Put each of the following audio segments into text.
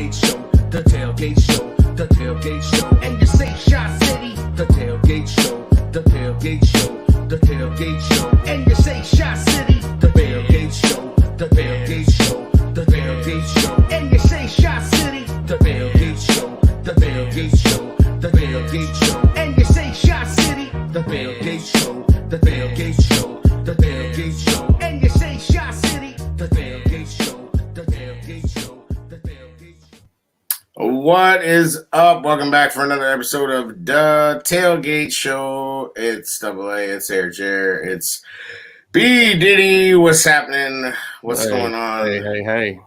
tailgate show, the tailgate show, the tailgate show. And you say Shot City, the tailgate show, the tailgate show, the tailgate show. And you say Shot City, the tailgate show, the tailgate show, the tailgate show. And you say Shot City, the tailgate show, the tailgate show, the tailgate show. And you say Shot City, the tailgate show, the tailgate show, the tailgate show. And you say Shot City, the tailgate show, the tailgate show, the tailgate show. What is up? Welcome back for another episode of The Tailgate Show. It's Double A, it's Air Jer, it's B Diddy. What's happening? What's going on? Hey.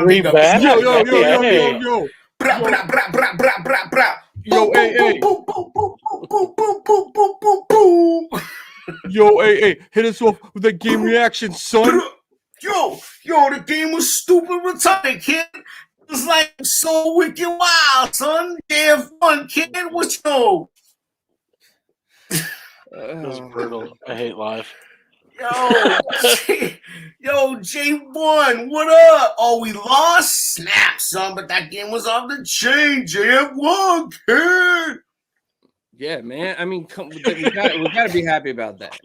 We back. Yo. Bra, bra, bra, bra, bra, bra, bra. Yo, Boom, hey, boom, hey. boom, boom, boom, boom, boom, boom, boom, boom, boom. Yo, hey, hit us off with that game reaction, son. Yo, the game was stupid retarded, kid. It was like so wicked wild, son. JF1, kid, what you know? It was brutal. I hate live. Yo, J1, what up? Oh, we lost? Snap, son, but that game was off the chain. JF1, kid. Yeah, man. I mean, we gotta be happy about that.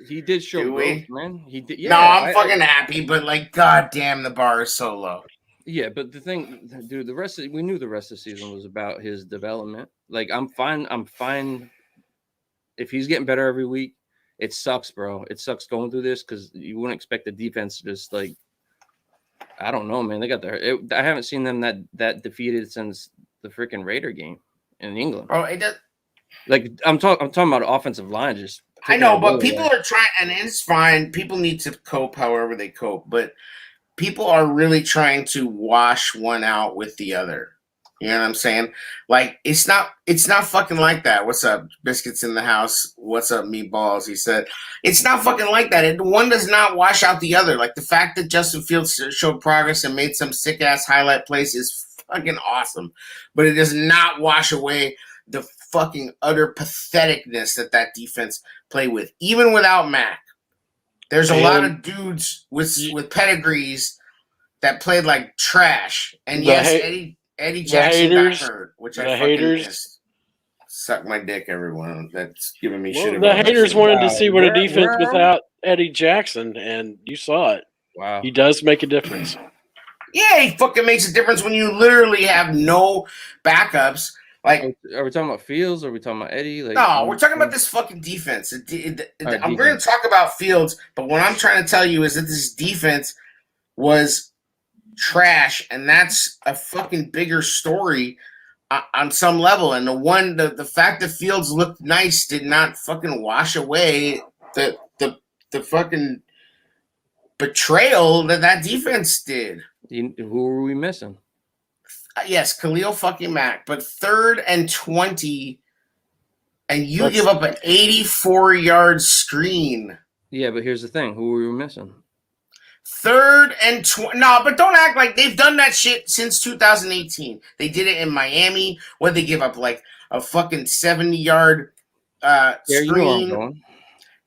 He did show Do we? growth, man. He did. Yeah, No, I'm fucking happy, but like, goddamn, the bar is so low. Yeah, but the thing, dude, we knew the rest of the season was about his development. Like, I'm fine. If he's getting better every week, it sucks, bro. It sucks going through this because you wouldn't expect the defense to just like, I don't know, man. They got I haven't seen them that defeated since the freaking Raider game in England. Bro, it does. Like I'm talking about offensive line. Just I know, but people are trying, and it's fine. People need to cope however they cope, but people are really trying to wash one out with the other. You know what I'm saying? Like, it's not fucking like that. What's up? Biscuits in the house. What's up, meatballs? He said, it's not fucking like that. One does not wash out the other. Like, the fact that Justin Fields showed progress and made some sick-ass highlight plays is fucking awesome. But it does not wash away the fucking utter patheticness that defense play with. Even without Mac. There's a lot of dudes with pedigrees that played like trash. And yes, Eddie Jackson got hurt, which I fucking missed. Suck my dick, everyone. That's giving me shit. The haters wanted to see what a defense without Eddie Jackson, and you saw it. Wow. He does make a difference. Yeah, he fucking makes a difference when you literally have no backups. Like, are we talking about Fields or are we talking about Eddie? Like, no, we're talking about this fucking defense. I'm going to talk about Fields, but what I'm trying to tell you is that this defense was trash, and that's a fucking bigger story on some level. And the fact that Fields looked nice did not fucking wash away the fucking betrayal that defense did. Who were we missing? Yes, Khalil fucking Mack, but 3rd and 20, and you give up an 84-yard screen. Yeah, but here's the thing: who were we missing? 3rd and 20. No, but don't act like they've done that shit since 2018. They did it in Miami, where they give up like a fucking 70-yard screen.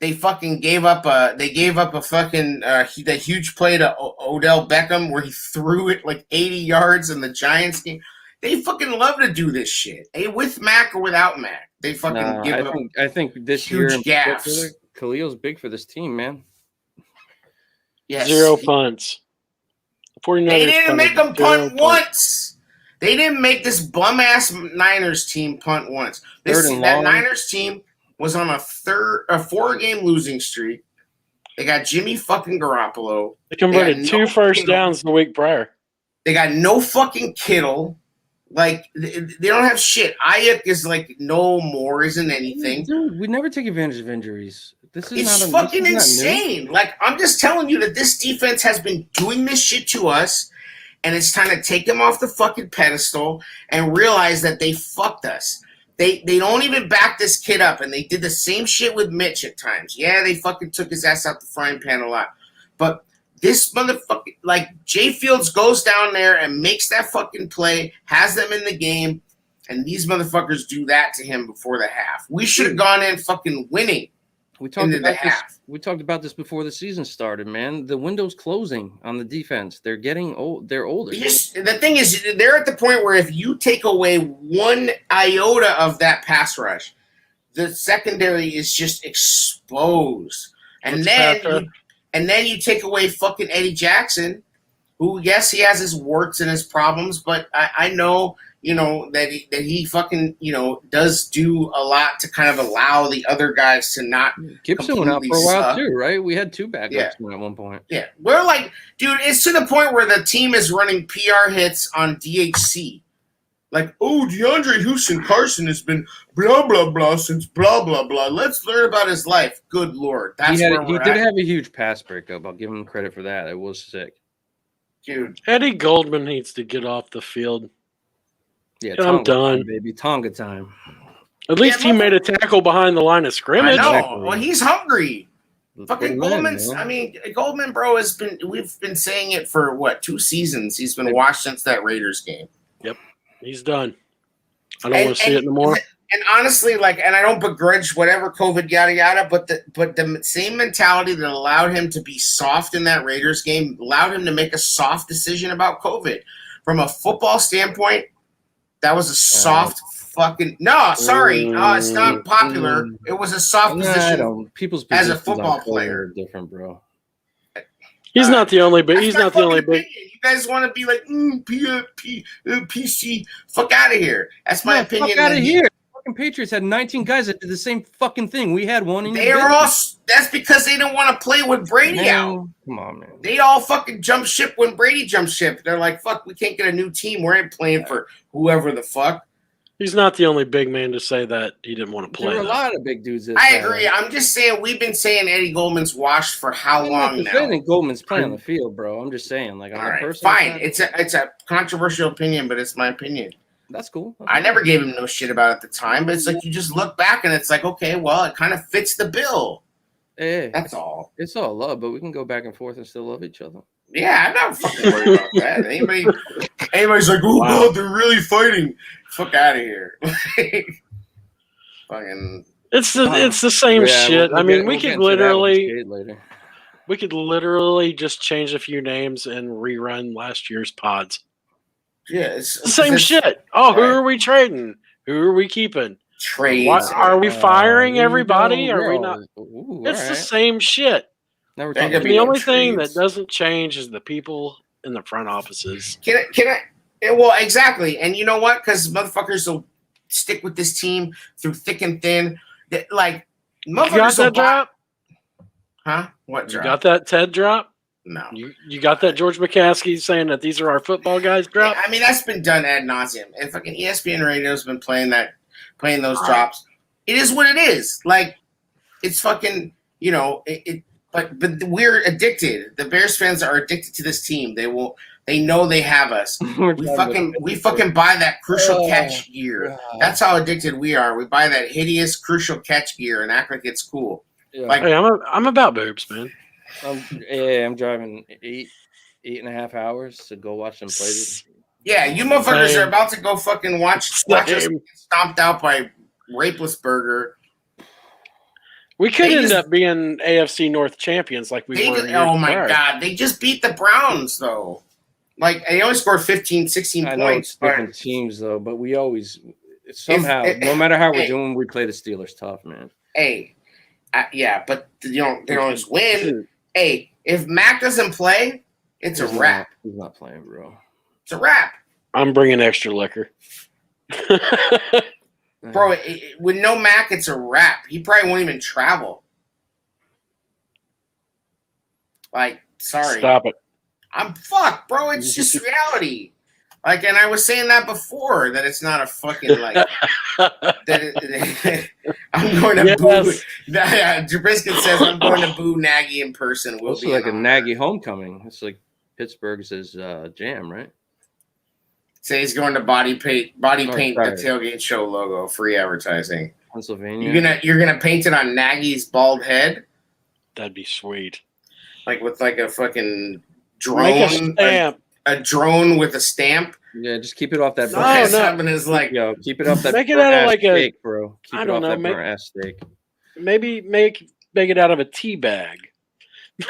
They fucking gave up a fucking that huge play to Odell Beckham where he threw it like 80 yards in the Giants game. They fucking love to do this shit. With Mac or without Mac. They fucking give up. I think this huge year gaffes. Khalil's big for this team, man. Yes. 0 punts. They didn't make them punt once. They didn't make this bum-ass Niners team punt once. That Niners team was on a 4-game losing streak. They got Jimmy fucking Garoppolo. They converted 2 first downs the week prior. They got no fucking Kittle. Like, they don't have shit. Ayuk is like no more isn't anything. Dude, we never take advantage of injuries. It's fucking insane. Like, I'm just telling you that this defense has been doing this shit to us, and it's time to take them off the fucking pedestal and realize that they fucked us. They don't even back this kid up, and they did the same shit with Mitch at times. Yeah, they fucking took his ass out the frying pan a lot. But this motherfucker, like, Jay Fields goes down there and makes that fucking play, has them in the game, and these motherfuckers do that to him before the half. We should have gone in fucking winning. We talked into the about this. half. We talked about this before the season started, man. The window's closing on the defense. They're getting old. They're older. The thing is, they're at the point where if you take away one iota of that pass rush, the secondary is just exposed. And then you take away fucking Eddie Jackson, who, yes, he has his warts and his problems, but I know, that he fucking, does do a lot to kind of allow the other guys to not. Gibson went out for a completely while suck. too, right? We had 2 backups Yeah. at one point. Yeah, we're like, dude, it's to the point where the team is running PR hits on DHC. Like, oh, DeAndre Houston Carson has been blah, blah, blah since blah, blah, blah. Let's learn about his life. Good Lord. That's He where we're did at. have a huge pass breakup. I'll give him credit for that. It was sick. Dude, Eddie Goldman needs to get off the field. Yeah, I'm Tonga done. time, baby. Tonga time. At least he made a tackle behind the line of I scrimmage. know. Exactly. Well, he's hungry. Let's Fucking put him in, Goldman's, man. Goldman, bro, we've been saying it for, 2 seasons? He's been washed since that Raiders game. He's done. I don't want to see it anymore. And honestly, and I don't begrudge whatever COVID yada yada, but the same mentality that allowed him to be soft in that Raiders game allowed him to make a soft decision about COVID. From a football standpoint, that was a soft fucking sorry, it's not popular. It was a soft I position. don't. People's as a positions football on COVID player. are different, bro. He's not the only, but That's he's my not the only fucking big. opinion. You guys want to be like PC? Fuck out of here. That's my opinion. Fuck out of here. Fucking Patriots had 19 guys that did the same fucking thing. We had one in. That's because they didn't want to play with Brady out. Come on, man. They all fucking jump ship when Brady jumps ship. They're like, fuck, we can't get a new team. We ain't playing for whoever the fuck. He's not the only big man to say that he didn't want to play. There were a lot of big dudes. That I agree. I'm just saying we've been saying Eddie Goldman's washed for how long now? Defending Goldman's playing on the field, bro. I'm just saying, on All the right, personal fine. side, It's a controversial opinion, but it's my opinion. that's cool. I never gave him no shit about it at the time, but it's like you just look back and it's like, okay, well, it kind of fits the bill. Hey, That's all. it's all love, but we can go back and forth and still love each other. Yeah, I'm not fucking worried about that. Anybody's like, oh god, they're really fighting. Fuck out of here. Fucking. It's the same shit. We could literally just change a few names and rerun last year's pods. Yeah, it's The same shit. Oh, who are we trading? Who are we keeping? Trades. What, are we firing everybody? Are Are we not? It's the same shit. Now we're There talking could be The no only thing trades. that doesn't change is the people in the front offices. Can I? Well, exactly. And you know what? Because motherfuckers will stick with this team through thick and thin. Like, You got motherfuckers will that drop? Huh? What You drop? got that Ted drop? No. You got that George McCaskey saying that these are our football guys drop? I mean, that's been done ad nauseum. And fucking ESPN Radio's been playing those drops. It is what it is. Like, it's fucking, but we're addicted. The Bears fans are addicted to this team. They know they have us. We fucking buy that crucial catch gear. That's how addicted we are. We buy that hideous crucial catch gear and act like it's cool. Yeah. Like, Hey, I'm about boobs, man. I'm driving 8.5 hours to go watch them play. yeah, you motherfuckers are about to go fucking watch us get stomped out by Rapeless Burger. We could They end just- up being AFC North champions like we were. Oh my god, they just beat the Browns though. Like, they only scored 15, 16 I know points. it's different teams though, but we always somehow, no matter how we're doing, we play the Steelers tough, man. Hey, yeah, but they don't always win. Hey, if Mac doesn't play, it's a wrap. He's not playing, bro. It's a wrap. I'm bringing extra liquor. Bro, with no Mac, it's a wrap. He probably won't even travel. Like, sorry. Stop it. I'm fucked, bro. It's just reality. Like, and I was saying that before, that it's not a fucking, like, I'm going to boo. Trubisky says, I'm going to boo Nagy in person. Will Also be like a an honor. Nagy homecoming. It's like Pittsburgh's jam, right? Say he's going to body paint sorry. the tailgate show logo, free advertising. Pennsylvania. You're gonna paint it on Nagy's bald head, That'd be sweet. like with like a fucking Make a drone, stamp. a drone with a stamp. Yeah, just keep it off that. No, Fucking no. something is like, Keep it off that. Make it out of burnt-ass like a- steak, bro. Keep I it don't off know, that make- burnt-ass steak. Maybe make make it out of a tea bag.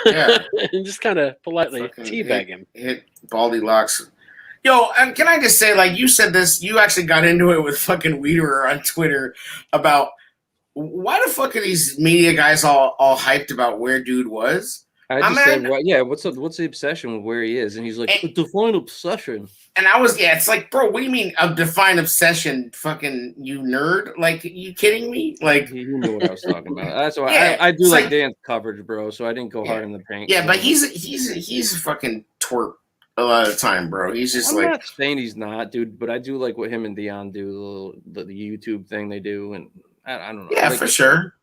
Yeah. And just kind of politely Fucking teabag him. Hit Baldy Locks. Yo, and can I just say, like, you said this, you actually got into it with fucking Wiederer on Twitter about why the fuck are these media guys all hyped about where dude was? I just said, well, yeah, what's the obsession with where he is? And he's like, define obsession. And I was, it's like, bro, what do you mean a defined obsession? Fucking you nerd? Like, you kidding me? Like, you knew what I was talking about. That's why Yeah, I do it's like like- Dan's coverage, bro. So I didn't go hard in the paint. yeah, but he's a fucking twerp a lot of the time, bro. He's just I'm like, not saying he's not, dude, but I do like what him and Dion do, the YouTube thing they do, and I don't know. yeah, like, for sure,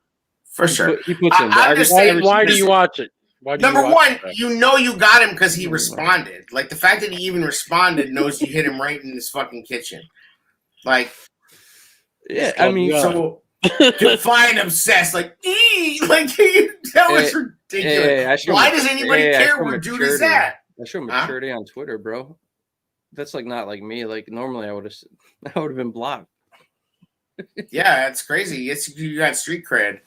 for sure. He puts in. I'm just saying, Why do you watch it? Why do you Number watch one, that? you know you got him because he responded. Like, the fact that he even responded knows you hit him right in his fucking kitchen. Like, Yeah, I mean, Yeah. so define obsessed. Like, like that was ridiculous. Why does anybody care where dude is at? I show Huh? maturity on Twitter, bro. That's like not like me. Like normally I would have been blocked. Yeah, it's crazy. You got street cred.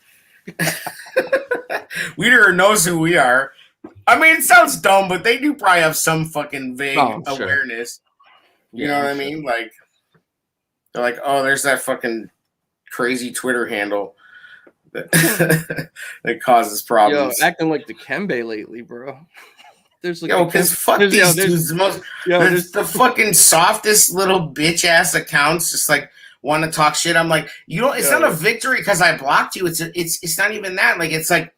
Wiederer knows who we are. I mean, it sounds dumb, but they do probably have some fucking vague Sure. awareness. You Yeah, know what I sure. mean? Like, they're like, oh, there's that fucking crazy Twitter handle that, that causes Yo, problems. acting like the Kembe lately, bro. There's like Yo, because fuck there's- these there's- dudes. there's The fucking softest little bitch ass accounts just like want to talk shit. I'm like, you don't. It's Yo. not a victory because I blocked you. It's not even that. Like, it's like,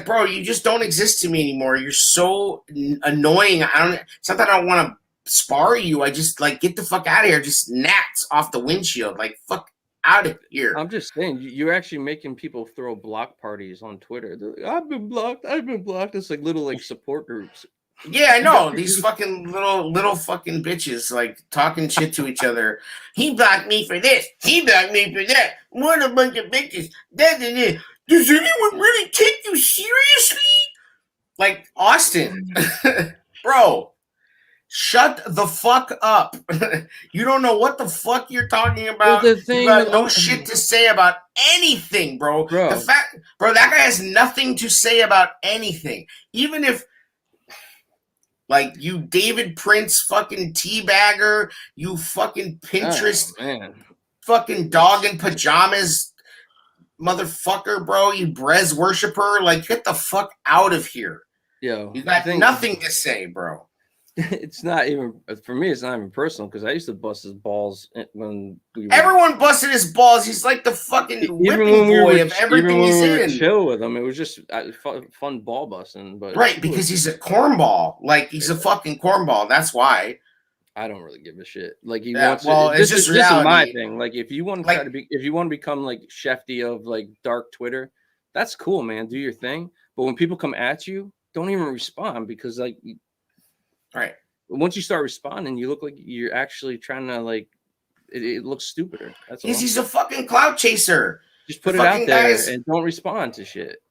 bro, you just don't exist to me anymore. You're so annoying. It's not that I don't want to spar you. I just like get the fuck out of here. Just gnats off the windshield. Like, fuck out of here. I'm just saying, you're actually making people throw block parties on Twitter. They're like, I've been blocked. It's like little like support groups. Yeah, I know. These fucking little fucking bitches like talking shit to each other. He blocked me for this. He blocked me for that. What a bunch of bitches. That. Does anyone really take you seriously? Like, Austin, bro, shut the fuck up. You don't know what the fuck you're talking about. Well, the thing you got with- no shit to say about anything, bro. Bro. The fact, bro, that guy has nothing to say about anything. Even if, like, you David Prince fucking teabagger, you fucking Pinterest Oh, man. fucking dog in pajamas motherfucker, bro, you Brez worshiper, like, get the fuck out of here. Yo, You got I think- nothing to say, bro. It's not even for me. It's not even personal because I used to bust his balls when we were, Everyone busted his balls. He's like the fucking even whipping when we boy were of everything even when he's we were in. chill with him. It was just fun ball busting, but Right, because he's a cornball. Like, he's a fucking cornball. That's why. I don't really give a shit. Like he Yeah, wants. well, This it's just is my reality. thing. Like if you want to Like- try to be, if you want to become like Shefty of like dark Twitter, that's cool, man. Do your thing. But when people come at you, don't even respond because like Right. once you start responding, you look like you're actually trying to like. It looks stupider. That's all. He's a fucking clout chaser. Just put the it out fucking there guys- and don't respond to shit.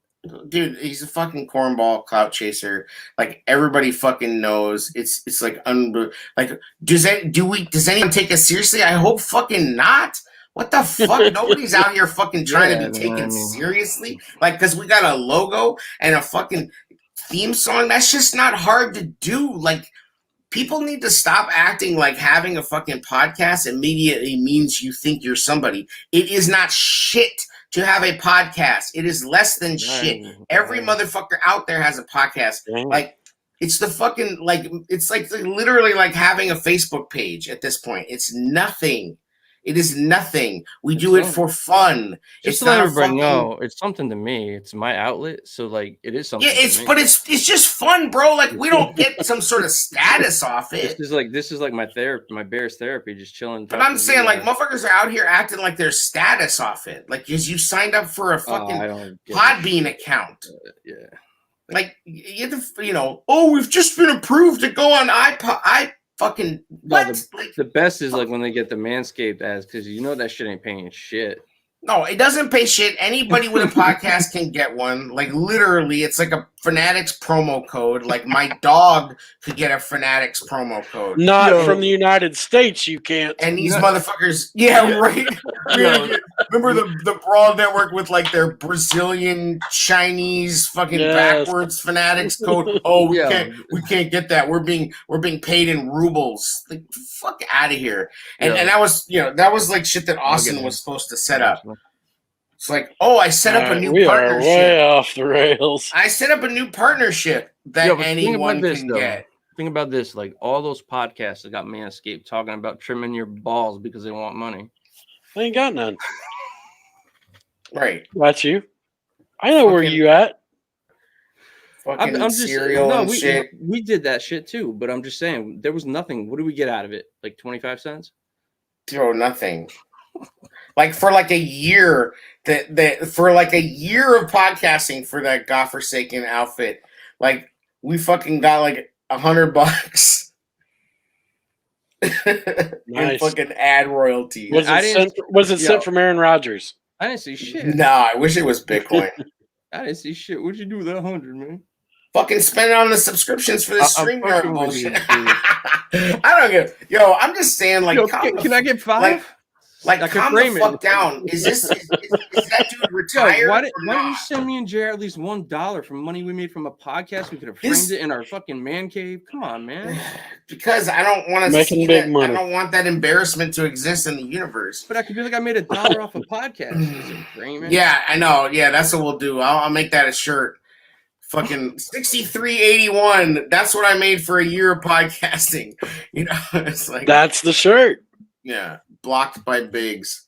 Dude, he's a fucking cornball clout chaser. Like, everybody fucking knows. It's like like, does anyone take us seriously? I hope fucking not. What the fuck? Nobody's out here fucking trying Yeah, to be taken man. seriously. Like, because we got a logo and a fucking theme song. That's just not hard to do. Like, people need to stop acting like having a fucking podcast immediately means you think you're somebody. It is not shit to have a podcast. It is less than shit. Every motherfucker out there has a podcast. Like, it's the fucking, like, it's like literally like having a Facebook page at this point. It's nothing. It is nothing. We do it for fun. Just It's to let not a everybody fucking, know, it's something to me. It's my outlet, so like it is something. yeah, to me. but it's just fun, bro. Like, we don't get some sort of status off it. This is like my therapy, my Bears therapy, just chilling. But I'm talking to saying, you like, guys. motherfuckers are out here acting like there's status off it. Like, because you signed up for a I fucking don't get it. Podbean account. Yeah, Like, you know, oh, we've just been approved to go on iPod. Fucking No, what? Like, the best is like when they get the Manscaped ads because you know that shit ain't paying shit. no, it doesn't pay shit. Anybody with a podcast can get one. Like, literally, it's like a Fanatics promo code. Like my dog could get a Fanatics promo code. Not Yo. from the United States, you can't. And these No. motherfuckers, yeah, right. Yo. Remember the Brawl Network with like their Brazilian, Chinese, fucking Yes. backwards Fanatics code? Oh, we Yeah. can't get that. We're being paid in rubles. Like, fuck out of here. And Yeah. and that was like shit that Austin it. was supposed to set up. It's like, oh, I set up a new we are partnership. way off the rails. I set up a new partnership that Yo, but think anyone about this, can though. get. Think about this, like all those podcasts that got Manscaped talking about trimming your balls because they want money. I ain't got none. Right. Got you. I know where Fucking- you at. Fucking I'm just cereal and shit. we did that shit too, but I'm just saying there was nothing. What did we get out of it? Like 25 cents? Throw nothing. Like for like a year, for like a year of podcasting for that godforsaken outfit, like we fucking got like $100 in Nice. fucking ad royalties. Was I it didn't- sent Yo. from Aaron Rodgers? I didn't see shit. No, I wish it was Bitcoin. I didn't see shit. What'd you do with that 100, man? Fucking spend it on the subscriptions for this I'm StreamYard fucking with bullshit. you, I don't get. Yo, I'm just saying, like, Yo, calm the can I get 5? like I could calm the frame it. fuck down. Is that dude Yo, retired? why or didn't not? you send me and Jared at least $1 from money we made from a podcast? We could have framed This- it in our fucking man cave. Come on, man. Because I don't want to Making see big that. money. I don't want that embarrassment to exist in the universe. But I could be like, I made $1 off a podcast. Is it framing? Yeah, I know. Yeah, that's what we'll do. I'll make that a shirt. Fucking 63.81. That's what I made for a year of podcasting. You know, it's like That's the shirt. yeah, blocked by Biggs.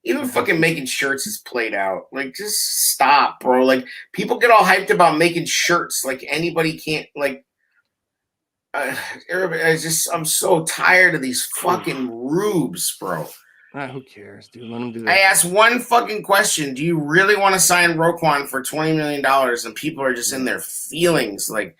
Even fucking making shirts is played out. Like, just stop, bro. Like, people get all hyped about making shirts. Like, anybody can't, like, everybody, I'm so tired of these fucking rubes, bro. Who cares, dude? Let him do I that. asked one fucking question. Do you really want to sign Roquan for $20 million? And people are just in their feelings. Like,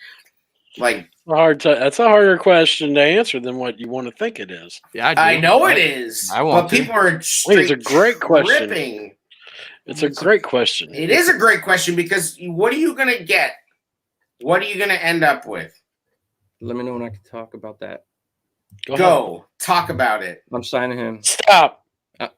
That's a harder question to answer than what you want to think it is. Yeah, do. I know it is. I want but to. people are It's a straight great question. tripping. It's a great question. It is a great question because what are you going to get? What are you going to end up with? Let me know when I can talk about that. Go ahead. Go. Talk about it. I'm signing him. Stop.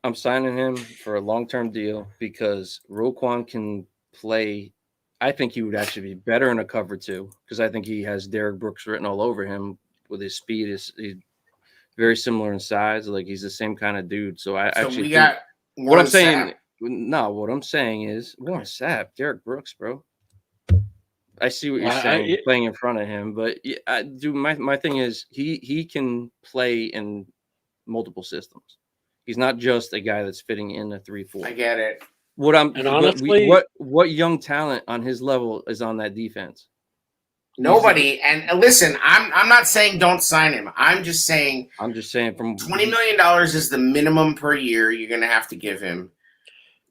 I'm signing him for a long-term deal because Roquan can play. I think he would actually be better in a cover two because I think he has Derek Brooks written all over him with his speed. He's very similar in size. Like he's the same kind of dude. So I So actually we think- got what I'm Warren saying. Sapp. No, what I'm saying is Warren Sapp, Derek Brooks, bro. I see what you're I- saying, playing in front of him, but yeah, my thing is he can play in multiple systems. He's not just a guy that's fitting in a 3-4. I get it. What I'm And but honestly- what young talent on his level is on that defense? Nobody. And listen, I'm not saying don't sign him. I'm just saying I'm just saying from $20 million is the minimum per year you're going to have to give him.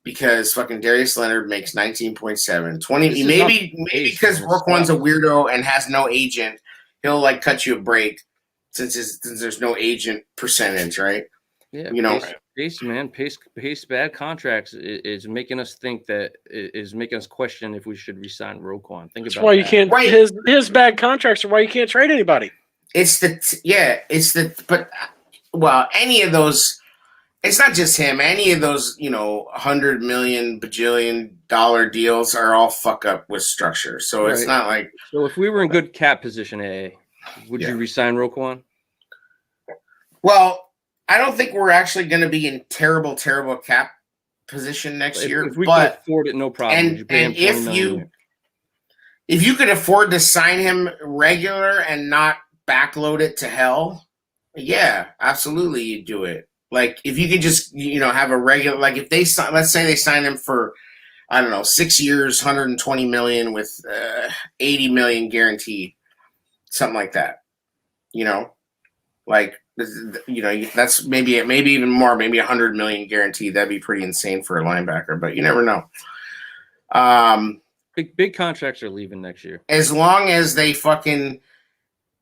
Because fucking Darius Leonard makes 19.7. 20 This is maybe not maybe base, because man. Roquan's a weirdo and has no agent, he'll like cut you a break since there's no agent percentage, right? yeah, you know- pace bad contracts is making us think that is making us question if we should resign Roquan. Think That's about why you that. can't. Right. His bad contracts are why you can't trade anybody. Well, any of those, it's not just him. Any of those, $100 million bajillion dollar deals are all fuck up with structure. So it's Right. not like, So if we were in good cap position, would Yeah. you resign Roquan? well, I don't think we're actually going to be in terrible cap position next year. If we but could afford it, no problem. and- Would you pay him and if $20 million a you- year? if you could afford to sign him regular and not backload it to hell, yeah, absolutely, you do it. Like if you could just have a regular, like if they let's say they sign him for, I don't know, 6 years, $120 million with $80 million guaranteed, something like that. That's maybe even more, maybe $100 million guaranteed. That'd be pretty insane for a linebacker, but you never know. Big contracts are leaving next year. As long as they fucking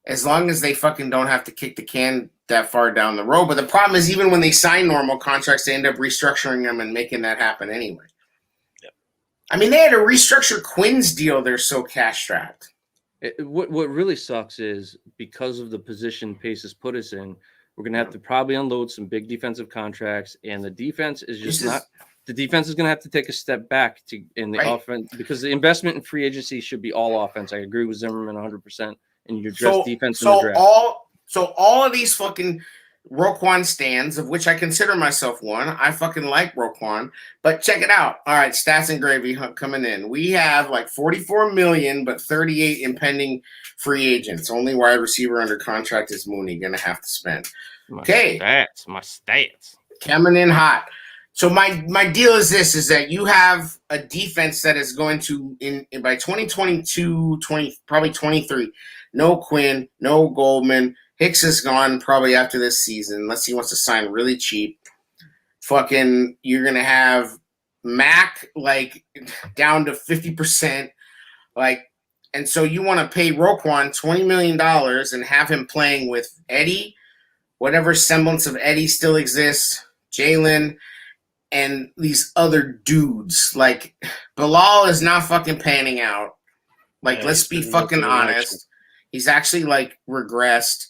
don't have to kick the can that far down the road. But the problem is, even when they sign normal contracts, they end up restructuring them and making that happen anyway. Yep. I mean, they had to restructure Quinn's deal. They're so cash strapped. What really sucks is because of the position Pace has put us in, we're gonna have to probably unload some big defensive contracts, and the defense is just not. The defense is gonna have to take a step back in the offense because the investment in free agency should be all offense. I agree with Zimmerman 100%, and you address defense in the draft. All of these fucking Roquan stands, of which I consider myself one. I fucking like Roquan, but check it out. All right, stats and gravy coming in. We have like 44 million, but 38 impending free agents. Only wide receiver under contract is Mooney going to have to spend. My stats. Coming in hot. So my deal is this: is that you have a defense that is going to in by 2022, probably 23. No Quinn, no Goldman. Hicks is gone probably after this season, unless he wants to sign really cheap. Fucking, you're gonna have Mac like down to 50%, like, and so you want to pay Roquan $20 million and have him playing with Eddie, whatever semblance of Eddie still exists, Jalen, and these other dudes. Like Bilal is not fucking panning out. Like, let's be fucking honest. He's actually like regressed.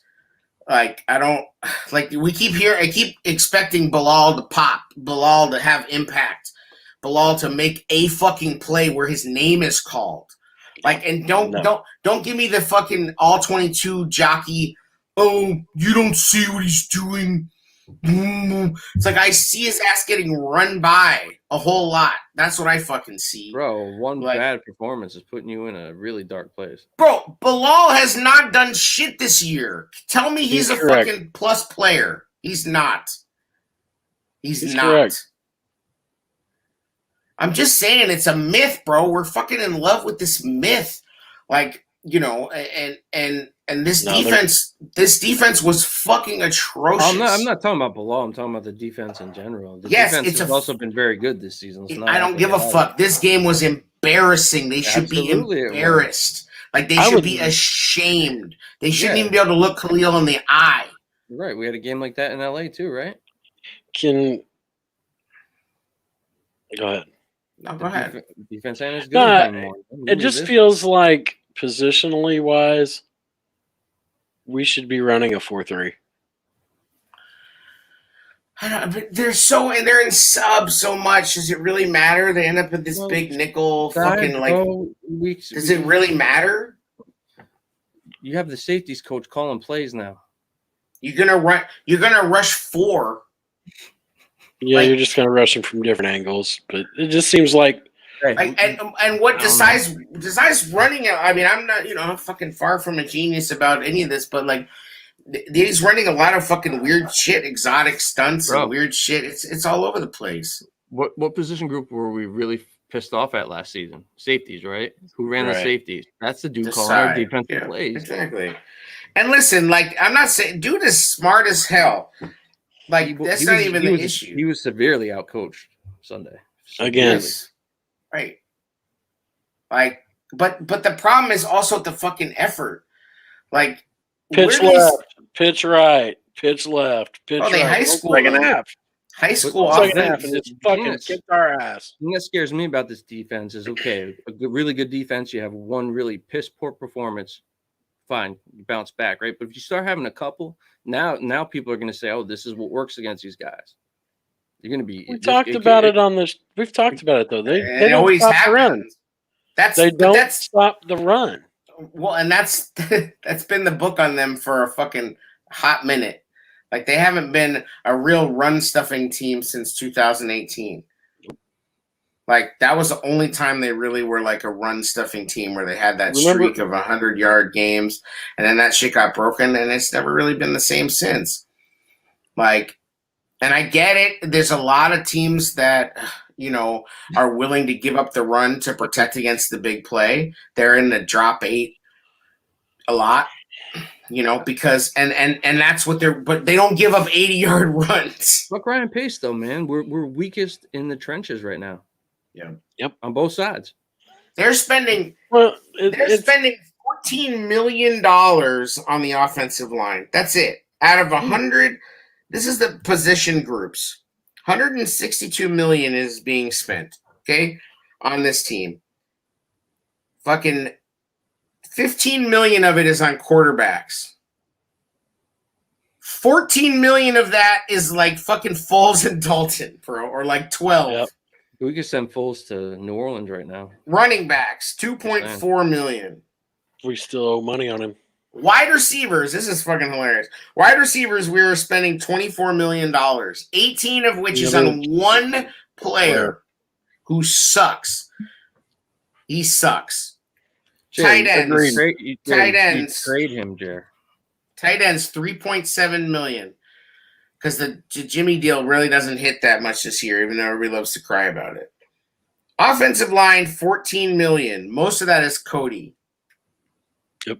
Like, I don't like I keep expecting Bilal to pop, Bilal to have impact, Bilal to make a fucking play where his name is called. Like, and don't give me the fucking all 22 jockey. Oh, you don't see what he's doing. It's like I see his ass getting run by a whole lot. That's what I fucking see. Bro, one bad performance is putting you in a really dark place. Bro, Bilal has not done shit this year. Tell me he's a correct. Fucking plus player. He's not. He's not. Correct. I'm just saying it's a myth, bro. We're fucking in love with this myth. Like, you know, and this defense was fucking atrocious. I'm not talking about Bilal. I'm talking about the defense in general. The defense has also been very good this season. I don't give a fuck. This game was embarrassing. They should be embarrassed. Like, they should be ashamed. They shouldn't even be able to look Khalil in the eye. Right. We had a game like that in LA too, right? Go ahead. No, go ahead. Defense ain't as good anymore. It just feels like positionally wise, we should be running a 4-3. I don't know, but they're in sub so much. Does it really matter? They end up with this big nickel fucking like. Does it really matter? You have the safeties coach calling plays now. You're gonna rush 4. Yeah, you're just gonna rush them from different angles, but it just seems like. And what decides running? I mean, I'm not, I'm fucking far from a genius about any of this, but like, he's running a lot of fucking weird shit, exotic stunts and weird shit. It's all over the place. What position group were we really pissed off at last season? Safeties, right? Who ran the safeties? That's the dude calling our defensive plays. Exactly. And listen, like, I'm not saying dude is smart as hell. Like, that's not even the issue. He was severely outcoached Sunday. Again. Right. Like, but the problem is also the fucking effort. Like, pitch left, pitch right, pitch left, pitch right. High school, like an half. High school offense, and it's fucking kicked our ass. The thing that scares me about this defense is really good defense. You have one really piss poor performance. Fine, you bounce back, right? But if you start having a couple, now people are going to say, "Oh, this is what works against these guys." You're going to be. We've talked about it though. They always don't stop the run. They don't stop the run. Well, and that's been the book on them for a fucking hot minute. Like, they haven't been a real run stuffing team since 2018. Like, that was the only time they really were like a run stuffing team where they had that streak of 100-yard games, and then that shit got broken, and it's never really been the same since. Like. And I get it. There's a lot of teams that, are willing to give up the run to protect against the big play. They're in the drop 8 a lot, because and that's what but they don't give up 80-yard runs. Look, Ryan Pace though, man. We're weakest in the trenches right now. Yeah. Yep. On both sides. They're spending $14 million on the offensive line. That's it. Out of 100. This is the position groups. $162 million is being spent. Okay, on this team. Fucking 15 million of it is on quarterbacks. 14 million of that is like fucking Foles and Dalton, bro, or like 12. Yep. We could send Foles to New Orleans right now. Running backs, 2.4 million. We still owe money on him. Wide receivers, this is fucking hilarious. Wide receivers, we were spending $24 million, 18 of which is on one player who sucks. He sucks. Tight ends. Tight ends. Trade him, Jer. Tight ends, 3.7 million. Because the Jimmy deal really doesn't hit that much this year, even though everybody loves to cry about it. Offensive line, 14 million. Most of that is Cody. Yep.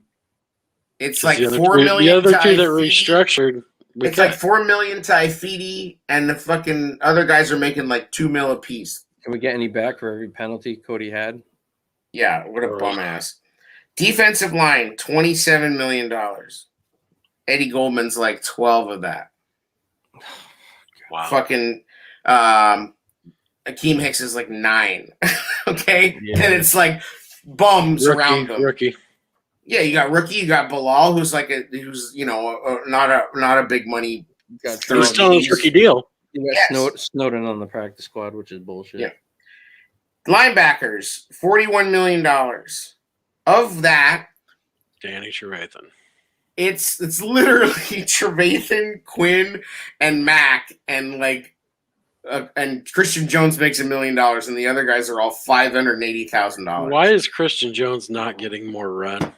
It's like 4 million. The other two that Ifedi. restructured. It's like 4 million to Ifedi, and the fucking other guys are making like $2 million a piece. Can we get any back for every penalty Cody had? Yeah, what a bum ass. Defensive line, $27 million. Eddie Goldman's like 12 of that. Wow. Fucking Akeem Hicks is like 9. Okay? Yeah. And it's like bums around them. Rookie. Yeah, you got rookie, you got Bilal, who's not a big money. Got He was still on his rookie deal. You got Yes. Snowden on the practice squad, which is bullshit. Yeah. Linebackers, $41 million. Of that, Danny Trevathan. it's literally Trevathan, Quinn, and Mack, and like, and Christian Jones makes $1 million, and the other guys are all $580,000. Why is Christian Jones not getting more run?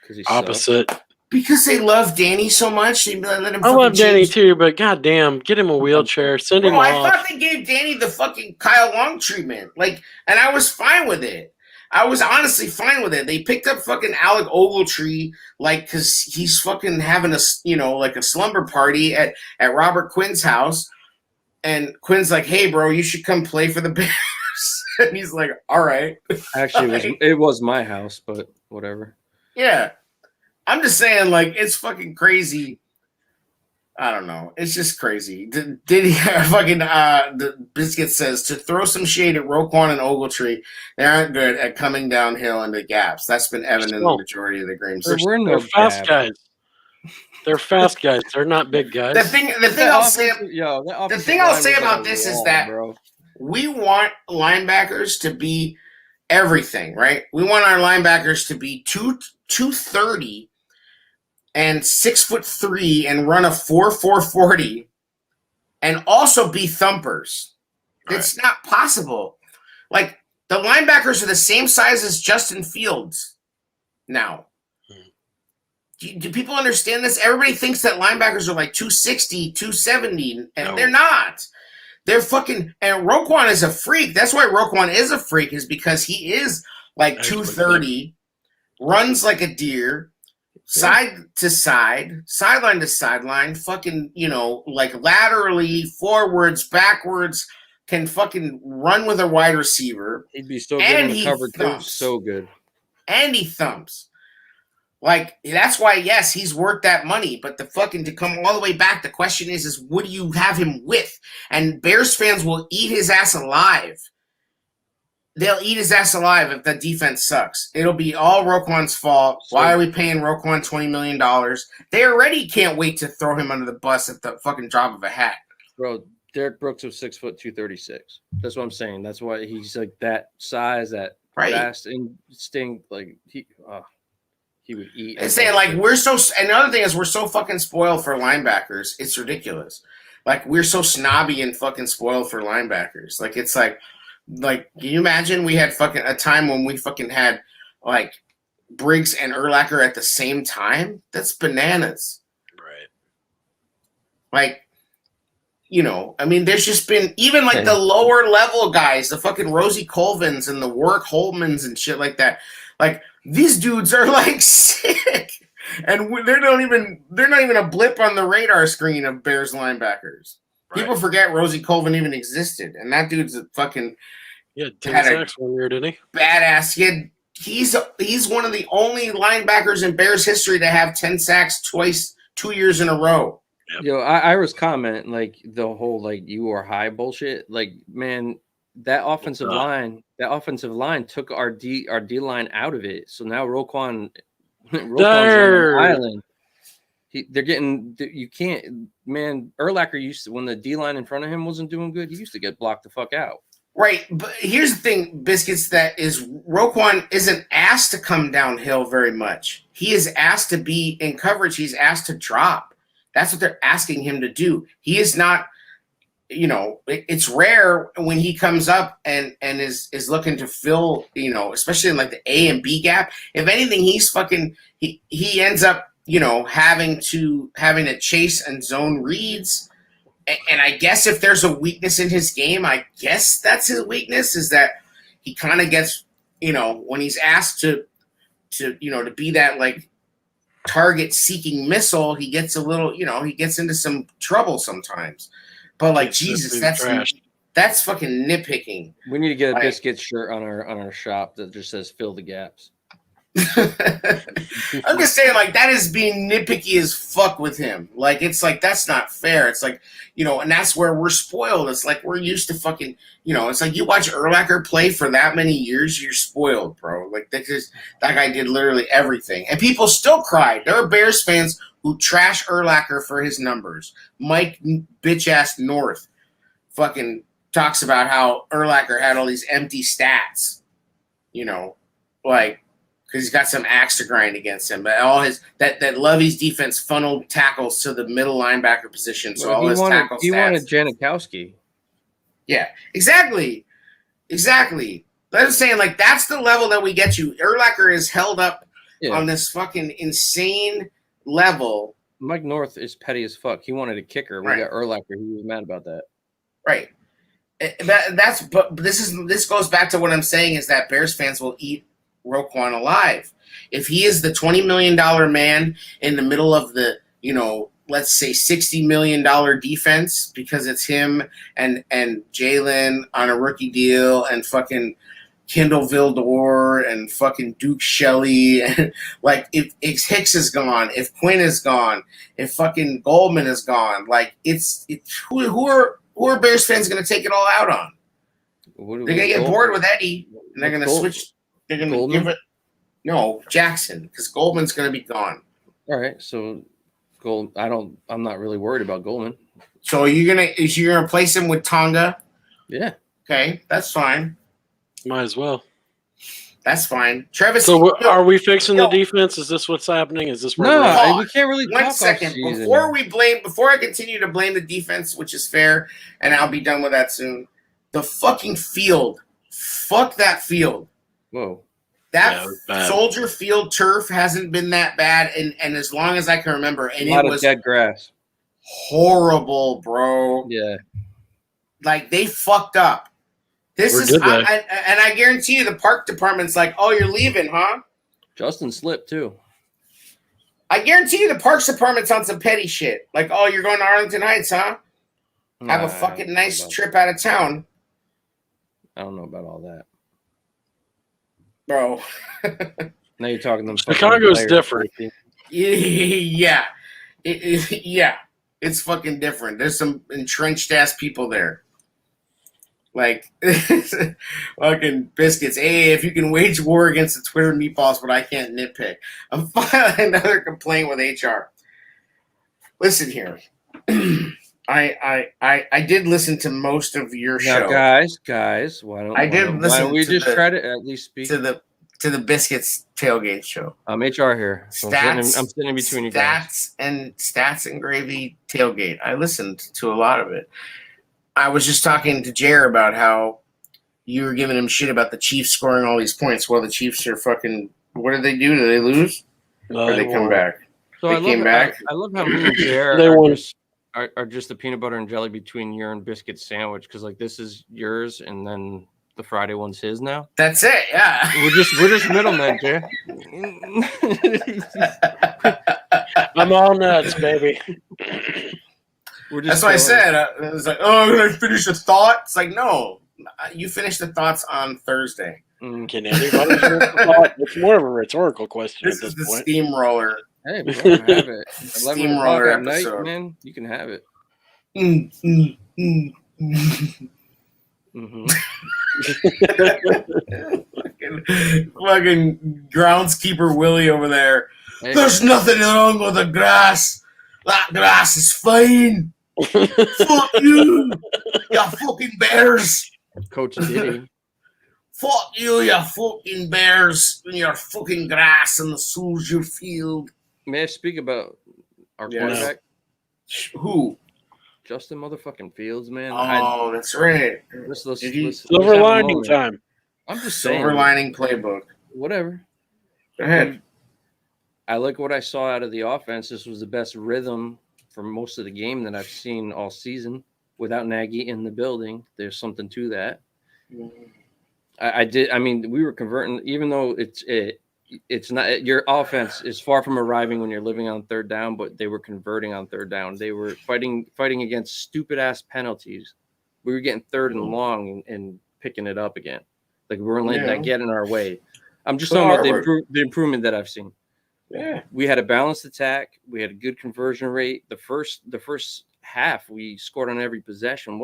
Because he's Opposite. Because they love Danny so much, they let him. I love fucking Danny change. too, but goddamn, get him a wheelchair. Send him Bro, I off. thought they gave Danny the fucking Kyle Long treatment, like, and I was fine with it. I was honestly fine with it. They picked up fucking Alec Ogletree, like, because he's fucking having like a slumber party at Robert Quinn's house, and Quinn's like, "Hey, bro, you should come play for the Bears," and he's like, "All right." Actually, it was my house, but whatever. Yeah. I'm just saying, like, it's fucking crazy. I don't know. It's just crazy. Did he fucking the Biscuit says to throw some shade at Roquan and Ogletree, they aren't good at coming downhill into gaps. That's been evident in the majority of the games. We're in They're no fast gap. guys. They're fast guys. They're not big guys. The thing I'll say about this is that we want linebackers to be everything, right? We want our linebackers to be 230 and 6'3" and run a 4.40 and also be thumpers. Right. It's not possible. Like, the linebackers are the same size as Justin Fields now. Do people understand this? Everybody thinks that linebackers are like 260, 270, and No. they're not. They're fucking, and Roquan is a freak. That's why Roquan is a freak, is because he is like Actually, 230, runs like a deer, side to side, sideline to sideline, fucking, like laterally, forwards, backwards, can fucking run with a wide receiver, He'd be so good And in he the cover too. thumps. So good. and he thumps. Like, that's why, yes, he's worth that money. But to come all the way back, the question is what do you have him with? And Bears fans will eat his ass alive. They'll eat his ass alive if the defense sucks. It'll be all Roquan's fault. Why are we paying Roquan $20 million? They already can't wait to throw him under the bus at the fucking drop of a hat. Bro, Derek Brooks was 6 foot 236. That's what I'm saying. That's why he's like that size, that Right. fast instinct. Like he would eat. And saying, like, another thing is we're so fucking spoiled for linebackers. It's ridiculous. Like, we're so snobby and fucking spoiled for linebackers. Like, it's like, can you imagine we had fucking a time when we fucking had, like, Briggs and Urlacher at the same time? That's bananas. Right. Like, I mean, there's just been, even like the lower level guys, the fucking Rosie Colvins and the Warwick Holmans and shit like that. Like, these dudes are like sick, and they're not even a blip on the radar screen of Bears linebackers. Right. People forget Rosie Colvin even existed, and that dude's a fucking Yeah, 10 Had a- sacks 1 year, didn't he? badass. He's one of the only linebackers in Bears history to have 10 sacks 2 years in a row. Yo, I was commenting like the whole like you are high bullshit. Like, man, that offensive not. line took our D line out of it. So now Roquan's on There. an island. They're getting you can't man. Urlacher used to when the D line in front of him wasn't doing good. He used to get blocked the fuck out. Right, but here's the thing, Biscuits, that is Roquan isn't asked to come downhill very much. He is asked to be in coverage. He's asked to drop. That's what they're asking him to do. He is not, it's rare when he comes up and is looking to fill, especially in like the A and B gap. If anything, he ends up, having to chase and zone reads. And I guess if there's a weakness in his game, I guess that's his weakness, is that he kind of gets, when he's asked to be that like target seeking missile, he gets a little, he gets into some trouble sometimes. But like, Jesus, that's fucking nitpicking. We need to get a Biscuit shirt on our shop that just says "Fill the gaps." I'm just saying, like, that is being nitpicky as fuck with him. Like, it's like, that's not fair. It's like, and that's where we're spoiled. It's like we're used to fucking, it's like you watch Urlacher play for that many years, you're spoiled, bro. Like, that guy did literally everything. And people still cried. There are Bears fans who trash Urlacher for his numbers. Mike bitch-ass North talks about how Urlacher had all these empty stats, like, because he's got some axe to grind against him. But all his that Lovey's defense funneled tackles to the middle linebacker position. So all his tackles. He wanted Janikowski. Yeah, exactly. But I'm saying, like, that's the level that we get you. Urlacher is held up on this fucking insane level. Mike North is petty as fuck. He wanted a kicker. We got Urlacher. He was mad about that. Right. But this goes back to what I'm saying, is that Bears fans will eat Roquan alive. If he is the $20 million man in the middle of the, let's say $60 million defense, because it's him and Jalen on a rookie deal and fucking Kendall Vildor and fucking Duke Shelley, and like, if Hicks is gone, if Quinn is gone, if fucking Goldman is gone, like, who are Bears fans going to take it all out on? They're going to get bored with Eddie, and they're going to switch. They're going to give it Jackson, because Goldman's going to be gone. All right, so I'm not really worried about Goldman. So you're gonna replace him with Tonga? Yeah. Okay, that's fine. Might as well. That's fine. Travis. So are we fixing the defense? Is this what's happening? Is this where we can't really talk 1 second before I continue to blame the defense, which is fair, and I'll be done with that soon. The fucking field. Fuck that field. Whoa. That Soldier Field turf hasn't been that bad, and as long as I can remember, and a lot of dead grass. Horrible, bro. Yeah. Like, they fucked up. I guarantee you the park department's like, oh, you're leaving, huh? Justin slipped too. I guarantee you the parks department's on some petty shit. Like, oh, you're going to Arlington Heights, huh? Have a fucking nice trip out of town. I don't know about all that. Bro. Now you're talking to them. Chicago's different. Yeah. Yeah. It's fucking different. There's some entrenched ass people there. Like, fucking Biscuits. Hey, if you can wage war against the Twitter meatballs, but I can't nitpick. I'm filing another complaint with HR. Listen here. I did listen to most of your show. Guys, why don't we just try to at least speak to the Biscuits tailgate show? I'm HR here. So I'm sitting in between you guys. Stats and gravy tailgate. I listened to a lot of it. I was just talking to Jer about how you were giving him shit about the Chiefs scoring all these points. Well, the Chiefs are fucking. What did they do? Did they lose? Or did they come back? So they came back. I love how me and Jer are just the peanut butter and jelly between your and Biscuit sandwich, because like this is yours and then the Friday one's his now. That's it. Yeah. We're just middlemen, Jer. I'm all nuts, baby. That's what I said. I was like, oh, I'm going to finish the thought. It's like, no, you finish the thoughts on Thursday. Can anybody finish the thought? It's more of a rhetorical question this at this is the point. Steamroller. Hey, bro, have it. 11 o'clock at night, episode. man. You can have it. Hmm. fucking groundskeeper Willie over there. Hey, There's nothing wrong with the grass. That grass is fine. Fuck you, you fucking bears. Coach Diddy. Fuck you, you fucking bears, and your fucking grass and the Soldier Field. May I speak about our Yes. quarterback, Who? Justin motherfucking Fields, man? Oh, that's right. Let's Did he- Silver have a lining moment. time. I'm just saying, Silver lining playbook. whatever. Go ahead. I like what I saw out of the offense. This was the best rhythm for most of the game that I've seen all season without Nagy in the building. There's something to that. I did. I mean, we were converting, even though it's not, your offense is far from arriving when you're living on third down, but they were converting on third down. They were fighting against stupid ass penalties. We were getting third and long and picking it up again. Like we weren't letting that get in our way. I'm just talking about the improvement that I've seen. Yeah. We had a balanced attack. We had a good conversion rate. The first half, we scored on every possession.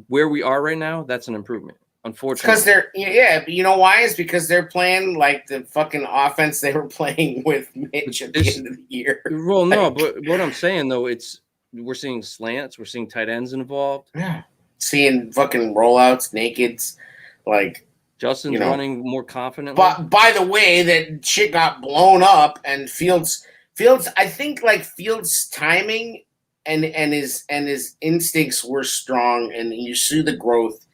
Where we are right now, that's an improvement. Unfortunately, Because but you know why? It's because they're playing like the fucking offense they were playing with Mitch at the end of the year. well, no, but what I'm saying though, we're seeing slants, we're seeing tight ends involved. Yeah. Seeing fucking rollouts, nakeds, like. Justin's running more confidently. But by the way, that shit got blown up, and Fields. I think like Fields' timing and his instincts were strong, and you see the growth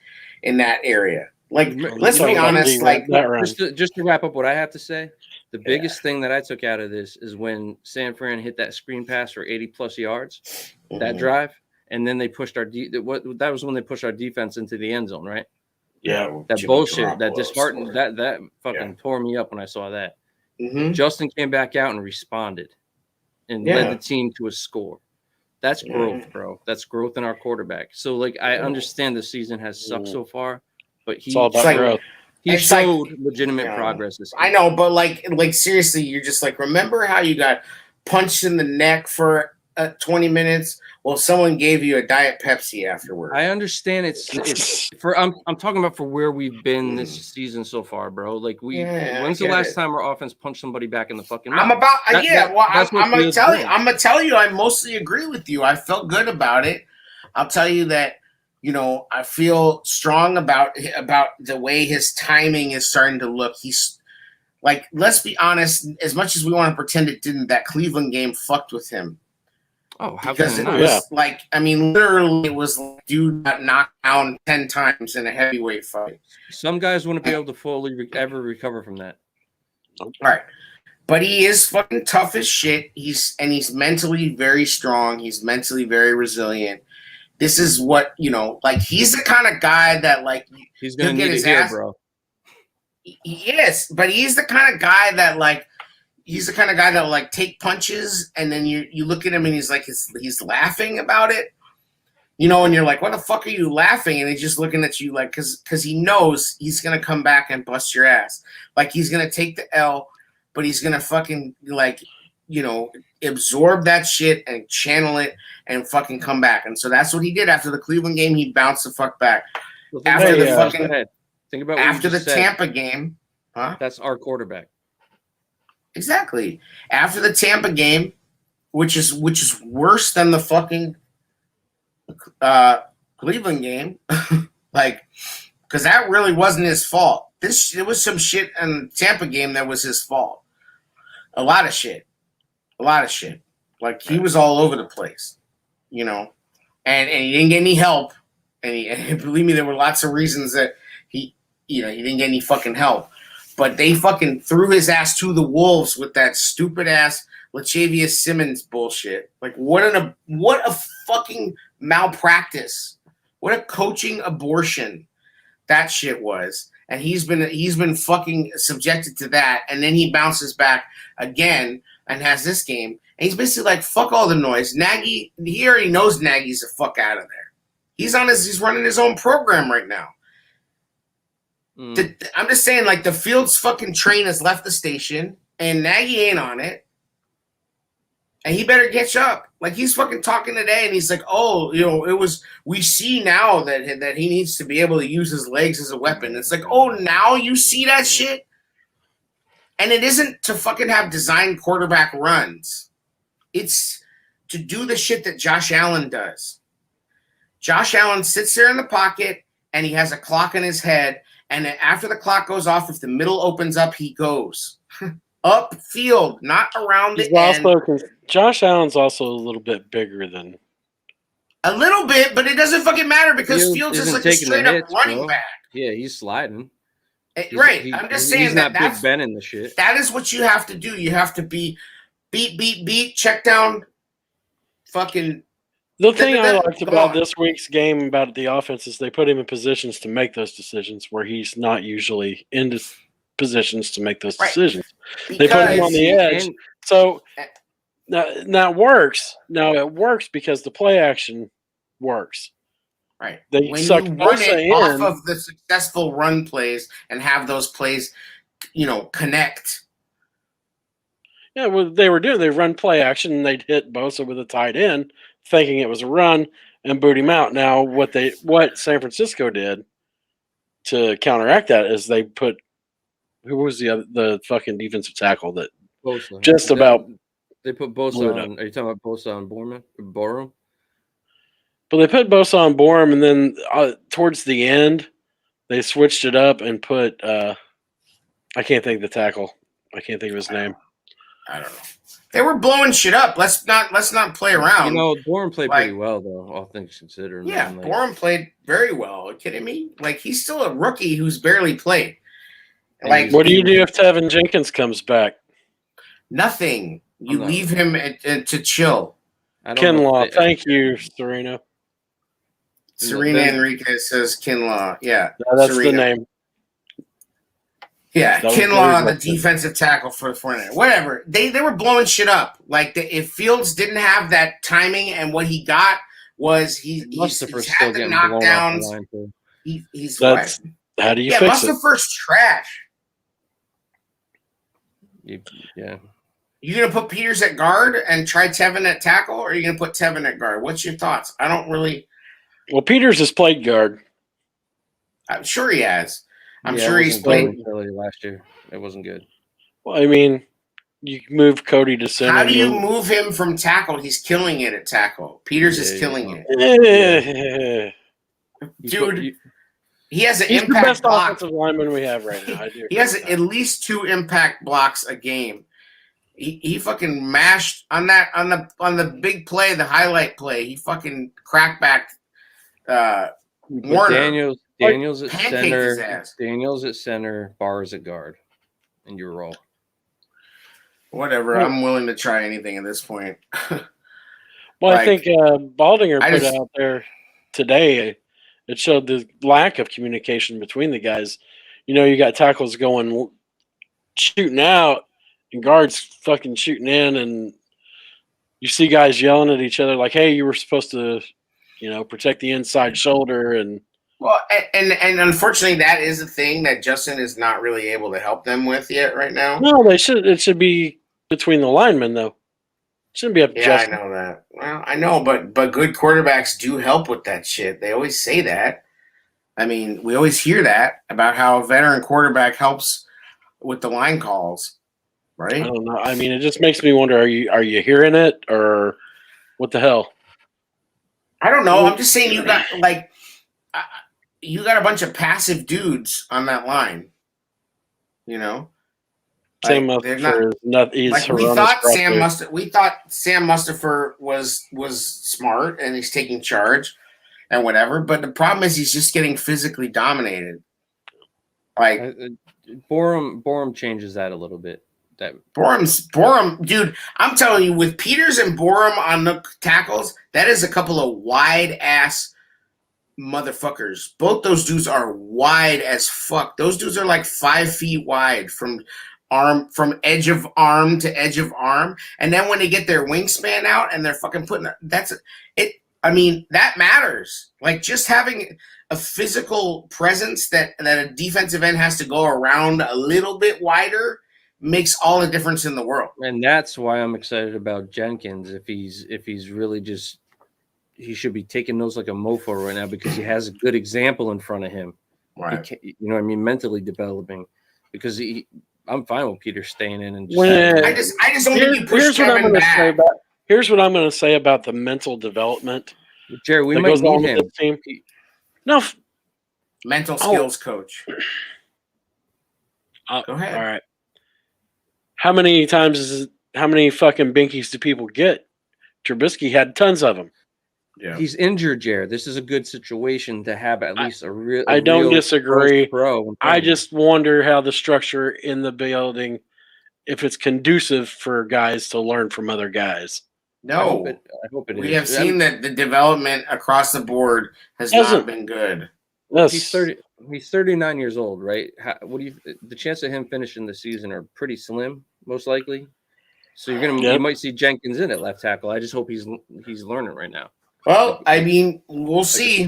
in that area. Like, let's be honest. Like, just to wrap up what I have to say, the biggest thing that I took out of this is when San Fran hit that screen pass for 80+ yards, that drive, and then they pushed that was when they pushed our defense into the end zone, right? Yeah, that bullshit, that disheartened, that fucking tore me up when I saw that. Justin came back out and responded and led the team to a score. That's growth, bro. That's growth in our quarterback. So, like, I understand the season has sucked so far, but it's all about growth. He showed legitimate progress this game. I know, but like seriously, you're just like, remember how you got punched in the neck for 20 minutes? Well, someone gave you a Diet Pepsi afterward. I understand it's for I'm talking about for where we've been this season so far, bro. Like when's the last time our offense punched somebody back in the fucking mouth? I'm gonna tell you I mostly agree with you. I felt good about it. I'll tell you that, I feel strong about the way his timing is starting to look. He's like, let's be honest, as much as we want to pretend it didn't, that Cleveland game fucked with him. Oh, how because it was like, I mean, literally, it was like dude got knocked down 10 times in a heavyweight fight. Some guys wouldn't be able to fully ever recover from that. Right. But he is fucking tough as shit. He's mentally very strong. He's mentally very resilient. This is what, like, he's the kind of guy that, like, he's going to need his ass, bro. Yes, but he's the kind of guy that, like, will like take punches, and then you look at him and he's like he's laughing about it, and you're like, what the fuck are you laughing? And he's just looking at you like because he knows he's gonna come back and bust your ass. Like, he's gonna take the L, but he's gonna fucking absorb that shit and channel it and fucking come back. And so that's what he did after the Cleveland game. He bounced the fuck back. Well, after the fucking think about after the Tampa game, huh? That's our quarterback. Exactly. After the Tampa game, which is worse than the fucking Cleveland game, like, because that really wasn't his fault. It was some shit in the Tampa game that was his fault. A lot of shit. Like, he was all over the place, and he didn't get any help. And believe me, there were lots of reasons that he didn't get any fucking help. But they fucking threw his ass to the wolves with that stupid ass Latavius Simmons bullshit. Like, what a fucking malpractice. What a coaching abortion that shit was. And he's been fucking subjected to that. And then he bounces back again and has this game. And he's basically like, fuck all the noise. Nagy, he already knows Nagy's the fuck out of there. He's running his own program right now. I'm just saying, like, the Fields fucking train has left the station, and Nagy ain't on it. And he better catch up. Like, he's fucking talking today, and he's like, "Oh, we see now that he needs to be able to use his legs as a weapon." It's like, oh, now you see that shit? And it isn't to fucking have designed quarterback runs. It's to do the shit that Josh Allen does. Josh Allen sits there in the pocket, and he has a clock in his head, and then after the clock goes off, if the middle opens up, he goes. Upfield, not around the end. Josh Allen's also a little bit bigger than. A little bit, but it doesn't fucking matter because Fields is isn't like a taking the straight up hits, running bro. back. Yeah, he's sliding. Right. I'm just saying he's not that's Big Ben in the shit. that is what you have to do. You have to be beat, check down, fucking. The thing I liked about this week's game about the offense is they put him in positions to make those decisions where he's not usually in positions to make those decisions. They put him on the edge. So now it works. Now it works because the play action works. Right. They when suck you run it Bosa off in, of the successful run plays and have those plays, connect. Yeah, what they were doing, they run play action and they'd hit Bosa with a tight end, thinking it was a run and boot him out. Now what San Francisco did to counteract that is they put who was the fucking defensive tackle that Bosa. just about they put Bosa on. Are you talking about Bosa on Borum? But they put Bosa on Borum, and then towards the end, they switched it up and put I can't think of the tackle. I can't think of his name. I don't know. They were blowing shit up. Let's not play around. Borum played pretty well though, all things considered. Yeah, man. Borum played very well. Are you kidding me? Like, he's still a rookie who's barely played. Like, what do you do if Tevin Jenkins comes back? Nothing. You leave him to chill. Kinlaw, thank you, Serena. Serena Enriquez says Kinlaw. Yeah, that's Serena. the name. Yeah, Kinlaw, the defensive tackle for Fournette. Whatever. They were blowing shit up. Like, if Fields didn't have that timing, and what he got was he's had the knockdowns. He's that's right. How do you fix it? Mustafer's trash. Yeah. You gonna put Peters at guard and try Tevin at tackle, or are you gonna put Tevin at guard? What's your thoughts? I don't really. Well, Peters has played guard. I'm sure he has. I'm sure he's played last year. It wasn't good. Well, I mean, you move Cody to center. How do you move him from tackle? He's killing it at tackle. Peters is killing it. Dude, he has an impact the best block. offensive lineman we have right now. He has at least 2 impact blocks a game. He fucking mashed on the big play, the highlight play. He fucking cracked back Warner. Daniels at center. Daniels at center. Bars at guard, and you roll. Whatever. I'm willing to try anything at this point. Well, I think Baldinger put out there today. It showed the lack of communication between the guys. You got tackles shooting out, and guards fucking shooting in, and you see guys yelling at each other like, "Hey, you were supposed to, protect the inside shoulder." And well, and unfortunately, that is a thing that Justin is not really able to help them with yet right now. No, they should. It should be between the linemen, though. It shouldn't be up to Justin. I know that. Well, I know, but good quarterbacks do help with that shit. They always say that. I mean, we always hear that about how a veteran quarterback helps with the line calls, right? I don't know. I mean, it just makes me wonder: are you hearing it, or what the hell? I don't know. I'm just saying you got a bunch of passive dudes on that line. Sam Mustipher is not. He's we thought Sam Mustipher was smart and he's taking charge and whatever. But the problem is he's just getting physically dominated. Like Borum changes that a little bit. Borum, dude. I'm telling you, with Peters and Borum on the tackles, that is a couple of wide ass motherfuckers. Both those dudes are wide as fuck. Those dudes are like 5 feet wide from edge of arm to edge of arm. And then when they get their wingspan out and they're fucking putting I mean, that matters. Like, just having a physical presence that a defensive end has to go around a little bit wider makes all the difference in the world. And that's why I'm excited about Jenkins. If he's really just, he should be taking those like a mofo right now because he has a good example in front of him. Right. You know what I mean? Mentally developing, because I'm fine with Peter staying in and I just don't think you push Kevin back. Here's what I'm going to say about the mental development. Jerry, we might need him. Team. No. Mental skills coach. Go ahead. All right. How many fucking binkies do people get? Trubisky had tons of them. Yeah. He's injured, Jared. This is a good situation to have at least a real. I don't disagree. Pro. I just wonder how the structure in the building, if it's conducive for guys to learn from other guys. No, I hope it is. We have seen that the development across the board has not been good. Yes. He's 39 years old, right? The chance of him finishing the season are pretty slim, most likely. So you might see Jenkins in at left tackle. I just hope he's learning right now. Well, I mean, we'll see.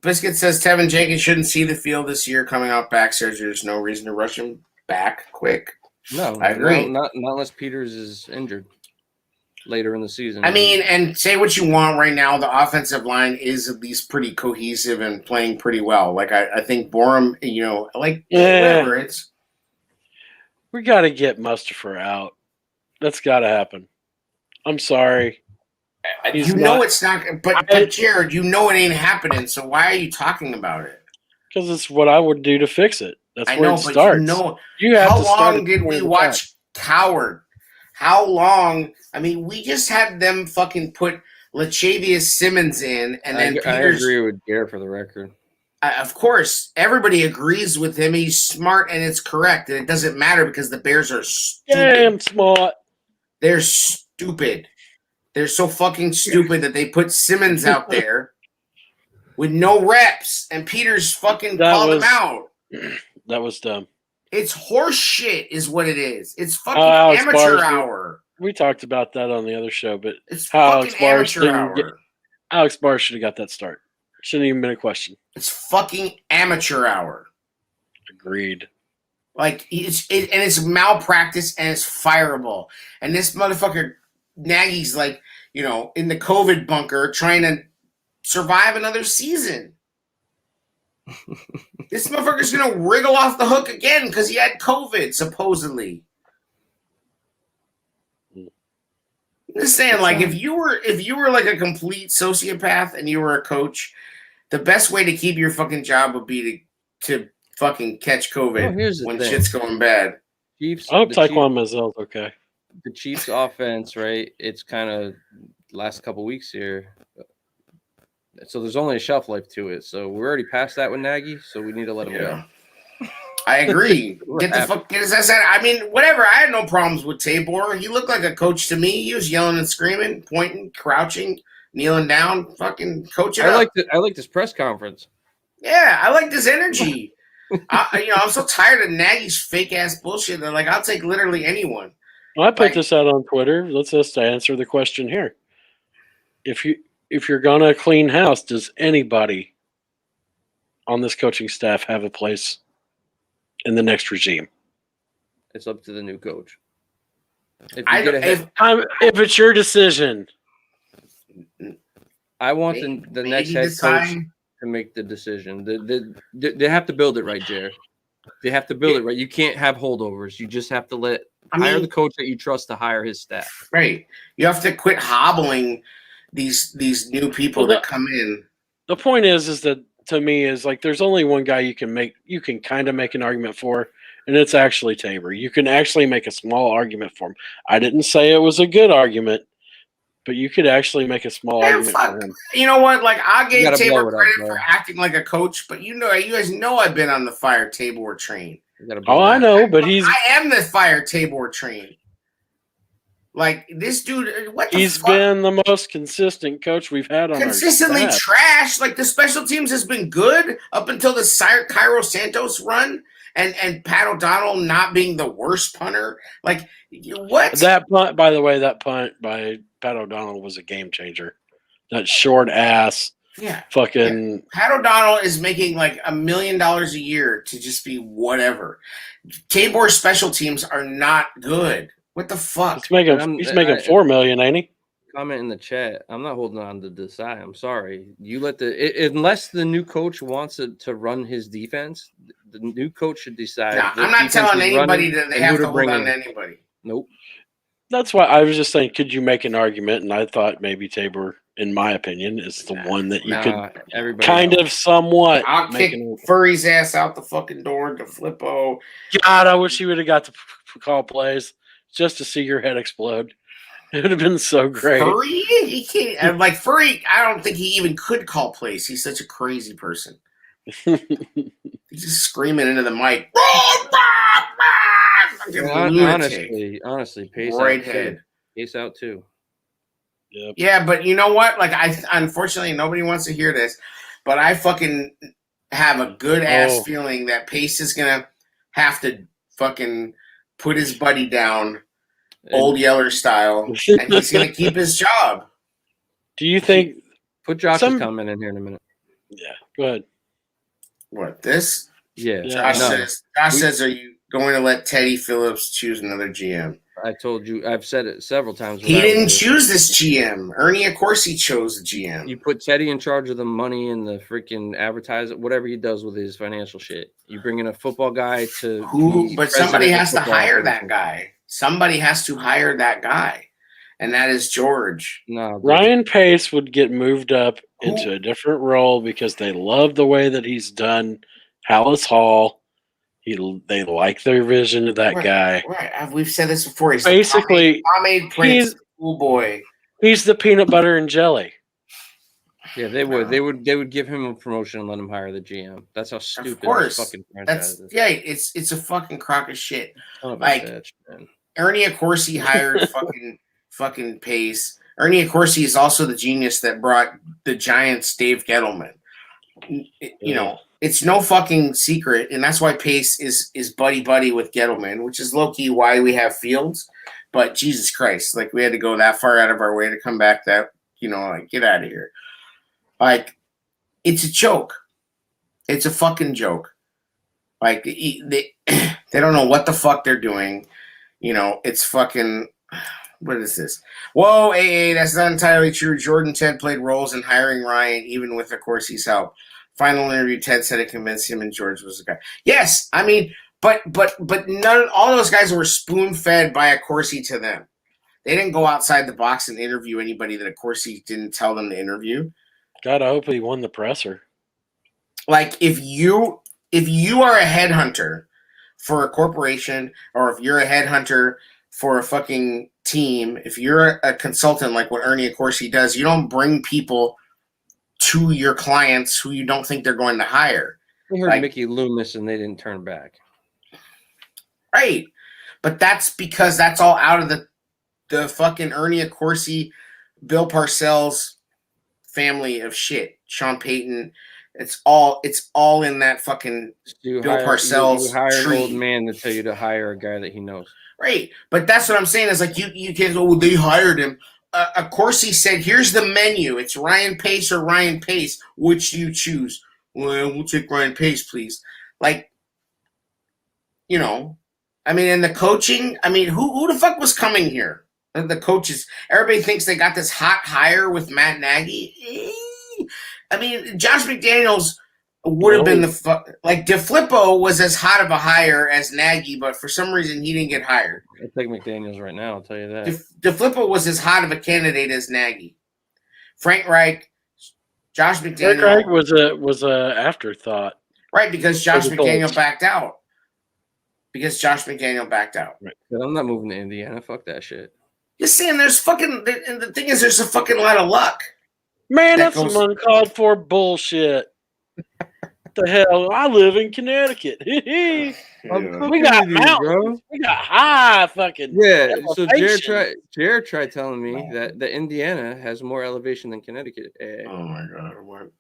Biscuit says Tevin Jenkins shouldn't see the field this year coming off back surgery. There's no reason to rush him back quick. No, I agree. Not unless Peters is injured later in the season. I mean, and say what you want right now, the offensive line is at least pretty cohesive and playing pretty well. Like I think Borum, whatever it's. We got to get Mustapher out. That's got to happen. I'm sorry. It's not. But Jared, you know it ain't happening. So why are you talking about it? Because it's what I would do to fix it. That's where it starts. How long did we watch Coward? How long? I mean, we just had them fucking put Lachavius Simmons in, and then I agree with Jared for the record. Of course, everybody agrees with him. He's smart and it's correct, and it doesn't matter because the Bears are stupid. Damn smart. They're stupid. They're so fucking stupid that they put Simmons out there with no reps, and Peters fucking called him out. That was dumb. It's horse shit is what it is. It's fucking amateur hour. We talked about that on the other show, but it's fucking amateur hour. Alex Barr should have got that start. Shouldn't even been a question. It's fucking amateur hour. Agreed. Like it's malpractice and it's fireable. And this motherfucker Nagy's like, in the COVID bunker trying to survive another season. This motherfucker's gonna wriggle off the hook again because he had COVID, supposedly. I'm just saying, like, if you were like a complete sociopath and you were a coach, the best way to keep your fucking job would be to fucking catch COVID when shit's going bad. I hope Taekwon Mazel's okay. The Chiefs' offense, right? It's kind of last couple weeks here. So there's only a shelf life to it. So we're already past that with Nagy, so we need to let him go. I agree. Get as I said. I mean, whatever. I had no problems with Tabor. He looked like a coach to me. He was yelling and screaming, pointing, crouching, kneeling down, fucking coaching. I liked this press conference. Yeah, I liked his energy. I'm so tired of Nagy's fake ass bullshit that I'll take literally anyone. Well, I put this out on Twitter. Let's just answer the question here. If you're gonna clean house, does anybody on this coaching staff have a place in the next regime? It's up to the new coach. If it's your decision, I want the next head coach to make the decision. They have to build it right, Jared. They have to build it right. You can't have holdovers. You just have to hire the coach that you trust to hire his staff. Right. You have to quit hobbling these new people that come in. The point is that to me is there's only one guy you can kind of make an argument for, and it's actually Tabor. You can actually make a small argument for him. I didn't say it was a good argument, but you could actually make a small argument for him. You know what? I gave Tabor credit for acting like a coach, but you guys know I've been on the fire Tabor train. I know, but I am the fire Tabor train. This dude, what the He's been the most consistent coach we've had on consistently our staff. Trash. The special teams has been good up until the Cairo Santos run and Pat O'Donnell not being the worst punter. What? That punt, by the way, by Pat O'Donnell was a game changer. That short ass Yeah. Fucking Pat O'Donnell is making like $1 million a year to just be whatever. Tabor's special teams are not good. What the fuck? he's making $4 million, ain't he? Comment in the chat. I'm not holding on to Desai. I'm sorry. You let unless the new coach wants to run his defense, the new coach should decide. Nah, I'm not telling anybody that they have to hold on to anybody. Nope. That's why I was just saying, could you make an argument? And I thought maybe Tabor, in my opinion, is the one that you could kind of somewhat. I'll kick Furry's ass out the fucking door to Flippo. God, I wish he would have got to call plays just to see your head explode. It would have been so great. Furry? He can't. I'm like, Furry, I don't think he even could call plays. He's such a crazy person. He's just screaming into the mic. Honestly, pace right out head. Too. Pace out too. Yep. Yeah, but you know what? Like, unfortunately nobody wants to hear this, but I fucking have a good ass feeling that Pace is gonna have to fucking put his buddy down, Old Yeller style, and he's gonna keep his job. Do you think? Put Josh's comment in here in a minute. Yeah, go ahead. What, this? Yeah. Josh says, are you going to let Teddy Phillips choose another GM? I told you, I've said it several times. He didn't choose this GM. Ernie Accorsi chose the GM. You put Teddy in charge of the money and the freaking advertising, whatever he does with his financial shit. You bring in a football guy to but somebody has to hire that guy. Somebody has to hire that guy. And that is George. No, Ryan Pace would get moved up into a different role because they love the way that he's done Hallis Hall. They like their vision of that guy. Right. We've said this before. He's basically pomade prince, cool boy. He's the peanut butter and jelly. Yeah, they would. They would give him a promotion and let him hire the GM. That's how stupid this fucking franchise is. It's a fucking crock of shit. Like bitch, Ernie Accorsi hired fucking Pace. Ernie Accorsi is also the genius that brought the Giants Dave Gettleman. You know, it's no fucking secret, and that's why Pace is buddy with Gettleman, which is low-key why we have Fields. But Jesus Christ, like, we had to go that far out of our way to come back that, you know, like, get out of here. Like, it's a joke. It's a fucking joke. Like, they don't know what the fuck they're doing. You know, it's fucking... What is this? Whoa, AA, that's not entirely true. Jordan Ted played roles in hiring Ryan, even with Accorsi's help. Final interview, Ted said it convinced him and George was the guy. Yes, I mean, but all those guys were spoon-fed by Accorsi to them. They didn't go outside the box and interview anybody that Accorsi didn't tell them to interview. God, I hope he won the presser. Like, if you are a headhunter for a corporation, or if you're a headhunter for a fucking team, if you're a consultant like what Ernie Accorsi does, you don't bring people to your clients who you don't think they're going to hire. We heard Mickey Loomis and they didn't turn back. Right. But that's because that's all out of the fucking Ernie Accorsi, Bill Parcells family of shit. Sean Payton. It's all in that fucking Bill Parcells you hire tree. An old man to tell you to hire a guy that he knows. Right. But that's what I'm saying is like you can't go, well, they hired him. Accorsi said, here's the menu. It's Ryan Pace or Ryan Pace. Which do you choose? Well, we'll take Ryan Pace, please. Like, you know, I mean, and the coaching, I mean, who the fuck was coming here? The coaches, everybody thinks they got this hot hire with Matt Nagy. I mean, Josh McDaniels would have been like DeFlippo was as hot of a hire as Nagy, but for some reason he didn't get hired. I'll take McDaniels right now. I'll tell you that. DeFlippo was as hot of a candidate as Nagy. Frank Reich, Josh McDaniels. Frank Reich was a afterthought, right? Because Josh McDaniel backed out. Right. But I'm not moving to Indiana. Fuck that shit. Just saying, there's fucking. And the thing is, there's a fucking lot of luck. Man, that's some uncalled for bullshit. What the hell? I live in Connecticut. We got mountains. Bro. We got high fucking. Yeah. So Jared tried telling me that Indiana has more elevation than Connecticut. Oh my god! What?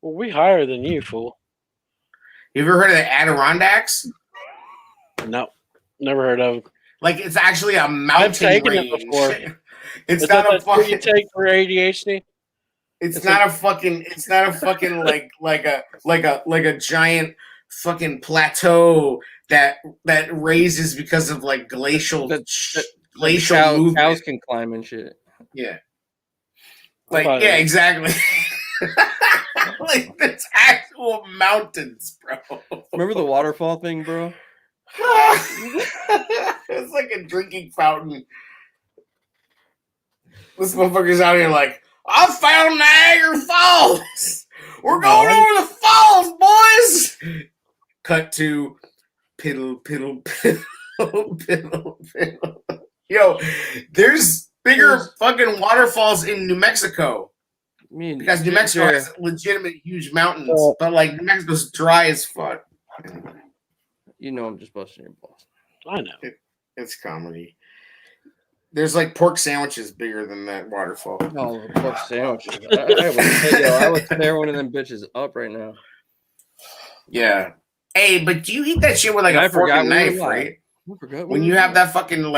Well, we higher than you, fool. You ever heard of the Adirondacks? No, never heard of them. Like, it's actually a mountain I've taken range. it before. It's not a fucking. You take for ADHD. It's not a fucking like a giant fucking plateau that raises because of like glacial movement. Cows can climb and shit. Yeah. Exactly. Like there's actual mountains, bro. Remember the waterfall thing, bro? It's like a drinking fountain. This motherfucker's out here like, I found Niagara Falls. We're going over the falls, boys. Cut to piddle, piddle, piddle, piddle, piddle. Yo, there's bigger fucking waterfalls in New Mexico. I mean, because New Mexico has legitimate huge mountains, but like New Mexico's dry as fuck. You know, I'm just busting your balls. I know. It's comedy. There's like pork sandwiches bigger than that waterfall. Oh, pork sandwiches. I would tear one of them bitches up right now. Yeah. Hey, but do you eat that shit with like a fork and knife, right? When you have that fucking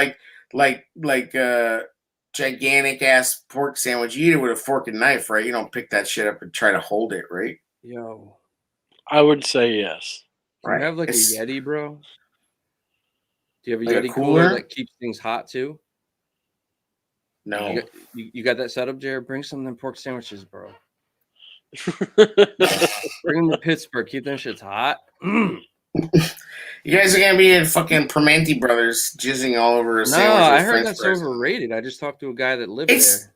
gigantic ass pork sandwich, you eat it with a fork and knife, right? You don't pick that shit up and try to hold it, right? Yo. I would say yes. Do you have like a Yeti, bro? Do you have a like Yeti cooler that keeps things hot too? No. You got that set up, Jared? Bring some of them pork sandwiches, bro. Bring them to Pittsburgh. Keep them shits hot. You guys are gonna be at fucking Permanente Brothers jizzing all over a sandwich. No, I heard that's overrated. I just talked to a guy that lived there.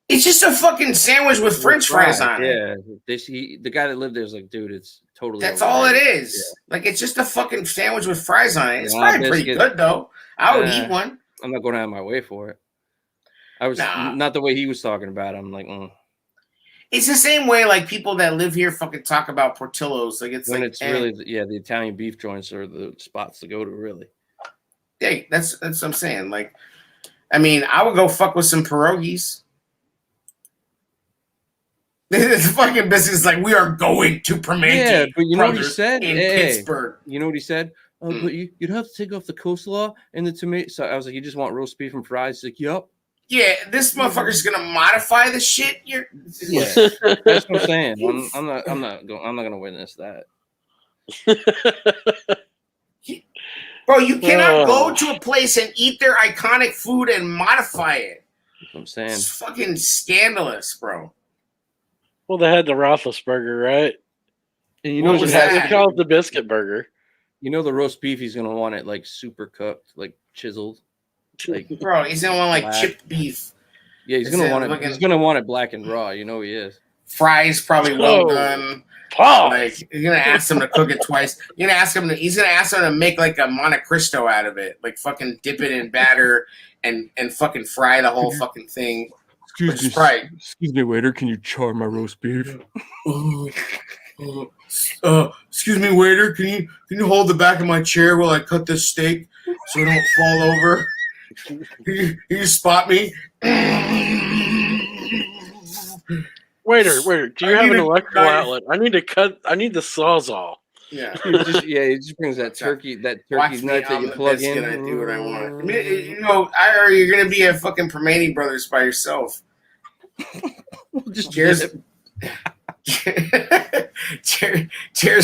It's just a fucking sandwich with French fries on it. Yeah, the guy that lived there was like, dude, it's totally. That's all it is. Yeah. Like it's just a fucking sandwich with fries on it. It's probably pretty good though. I would eat one. I'm not going out of my way for it. I was not the way he was talking about it. I'm like, It's the same way like people that live here fucking talk about Portillo's. Like it's when like it's really the Italian beef joints are the spots to go to, really. Hey, that's what I'm saying. Like, I mean, I would go fuck with some pierogies. This fucking business is like, we are going to Permanente. Yeah, but you know what he said in Pittsburgh. You know what he said? Oh, but you'd have to take off the coleslaw and the tomato. So I was like, you just want roast beef and fries? He's like, yup. Yeah, this motherfucker's gonna modify the shit. Yeah, that's what I'm saying. I'm not gonna witness that. Bro, you cannot go to a place and eat their iconic food and modify it. That's what I'm saying. It's fucking scandalous, bro. Well, they had the Roethlisberger, right? And you know they call it the biscuit burger. You know the roast beef, he's gonna want it like super cooked, like chiseled. Like, bro, he's gonna want like chipped beef. Yeah, he's gonna want it. He's gonna want it black and raw. You know he is. Fries probably well done. Like you're gonna ask him to cook it twice. You're gonna ask him he's gonna ask him to make like a Monte Cristo out of it, like fucking dip it in batter and fucking fry the whole fucking thing. Excuse me, waiter. Can you char my roast beef? Excuse me, waiter. Can you hold the back of my chair while I cut this steak so I don't fall over? Can you spot me? Waiter, do you have an electrical outlet? I need the Sawzall. Yeah. He just brings that turkey knife that you plug in. I do what I want. I mean, you know, you're gonna be at fucking Permanente Brothers by yourself. Jared's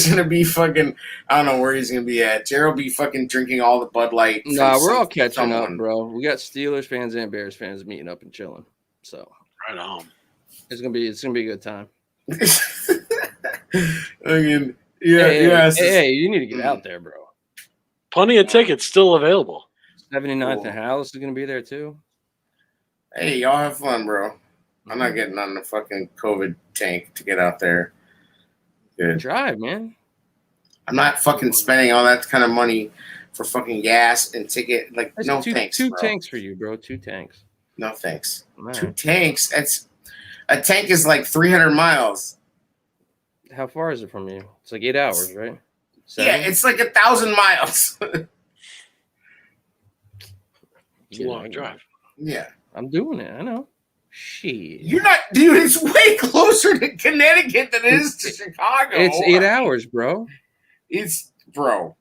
gonna be fucking. I don't know where he's gonna be at. Jared will be fucking drinking all the Bud Light. Nah, we're all catching up, bro. We got Steelers fans and Bears fans meeting up and chilling. So right on. It's gonna be a good time. I mean, hey, you need to get out there, bro. Plenty of tickets still available. 79th and Hallis is gonna be there too. Hey, y'all have fun, bro. I'm not getting on the fucking COVID tank to get out there. Good. Drive, man. I'm not fucking spending all that kind of money for fucking gas and ticket. Like, that's no thanks, Two bro. tanks for you, bro. 2 tanks. No thanks. Man. 2 tanks. A tank is like 300 miles. How far is it from you? It's like 8 hours, right? 7? Yeah, it's like 1,000 miles. It's a long drive. Yeah. I'm doing it. I know. Shit. You're not, dude. It's way closer to Connecticut than it is to Chicago. It's 8 hours, bro. Bro.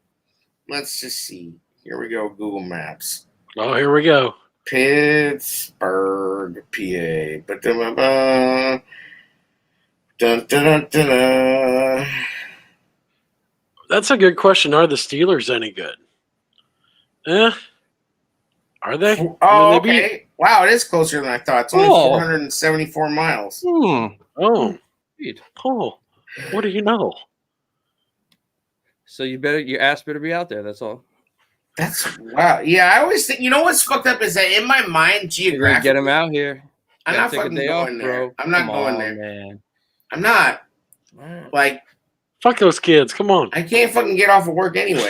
Let's just see. Here we go. Google Maps. Oh, here we go. Pittsburgh, PA. Dun, dun, dun, dun, dun. That's a good question. Are the Steelers any good? Are they? Oh, I mean, they okay. Wow, it is closer than I thought. It's only 474 miles. Oh, Indeed. oh, what do you know? So your ass better be out there. That's all. That's wow. Yeah, I always think. You know what's fucked up is that in my mind, You're gonna geographically, get him out here. I'm Gotta not take a fucking day going off, there. bro. I'm not Come going on, there. man. I'm not. Alright. Like, Fuck those kids. Come on. I can't fucking get off of work anyway.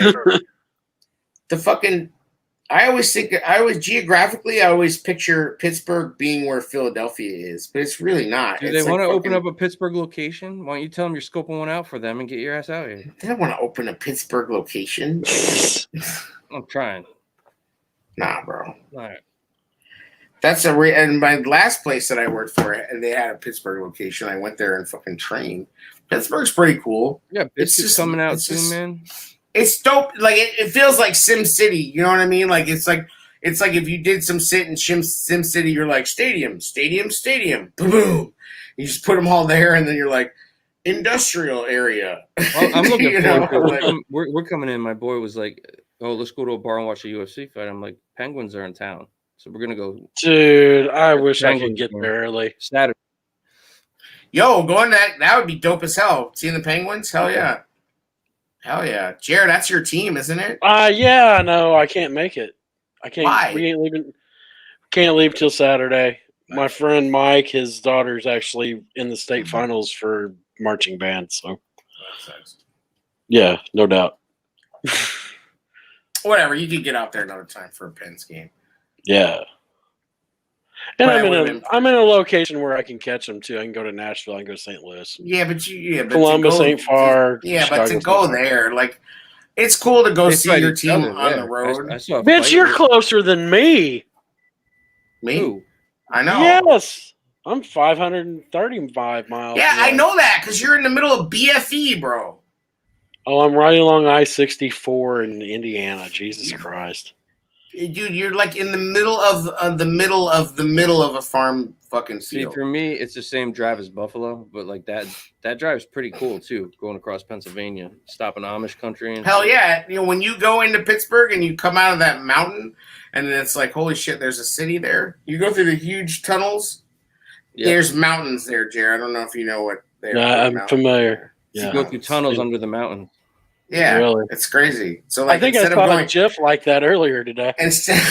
The fucking. I always geographically, I always picture Pittsburgh being where Philadelphia is, but it's really not. Do they want to open up a Pittsburgh location? Why don't you tell them you're scoping one out for them and get your ass out here? They don't want to open a Pittsburgh location. I'm trying. Nah, bro. All right. That's and my last place that I worked for, and they had a Pittsburgh location. I went there and fucking trained. Pittsburgh's pretty cool. Yeah, It's biscuits just- coming out it's soon, just- man. It's dope. Like it feels like Sim City. You know what I mean? Like it's like if you did some sit in Sim City, you're like stadium, boom, boom. You just put them all there, and then you're like industrial area. Well, I'm looking You forward to know, it. like- We're coming in. My boy was like, "Oh, let's go to a bar and watch a UFC fight." I'm like, "Penguins are in town, so we're gonna go Dude, I wish I could Penguins get game. there early. Saturday." Yo, going that would be dope as hell. Seeing the Penguins, hell yeah, hell yeah. Jared, that's your team, isn't it? Yeah, no, I can't make it. I can't. Why? We ain't leaving. Can't leave till Saturday. My friend Mike, his daughter's actually in the state finals for marching band. So yeah, no doubt. Whatever, you can get out there another time for a Pens game. Yeah. And But I would've been- I'm in a location where I can catch them too. I can go to Nashville. I can go to St. Louis. Yeah, but to Columbus go- ain't far. Yeah, but to Chicago's go not far. there, like, it's cool to go They see fight your each team other, on yeah. the road. I saw a Bitch, fight you're with- closer than me. Me, Who? I know. Yes. I'm 535 miles. Yeah, I away. know that because you're in the middle of BFE, bro. Oh, I'm right along I-64 in Indiana. Jesus Christ. Dude, you're like in the middle of the middle of a farm fucking See, field. for me, it's the same drive as Buffalo, but like that drive is pretty cool too. Going across Pennsylvania, stopping Amish country, and Hell yeah! You know, when you go into Pittsburgh and you come out of that mountain, and then it's like, holy shit, there's a city there. You go through the huge tunnels. Yeah. There's mountains there, Jared. I don't know if you know what they are. Nah, I'm Mountains. familiar. you Yeah. go through tunnels under the mountain. Yeah, Really? it's crazy. So I like, think I instead saw of a going, GIF like that earlier today. instead,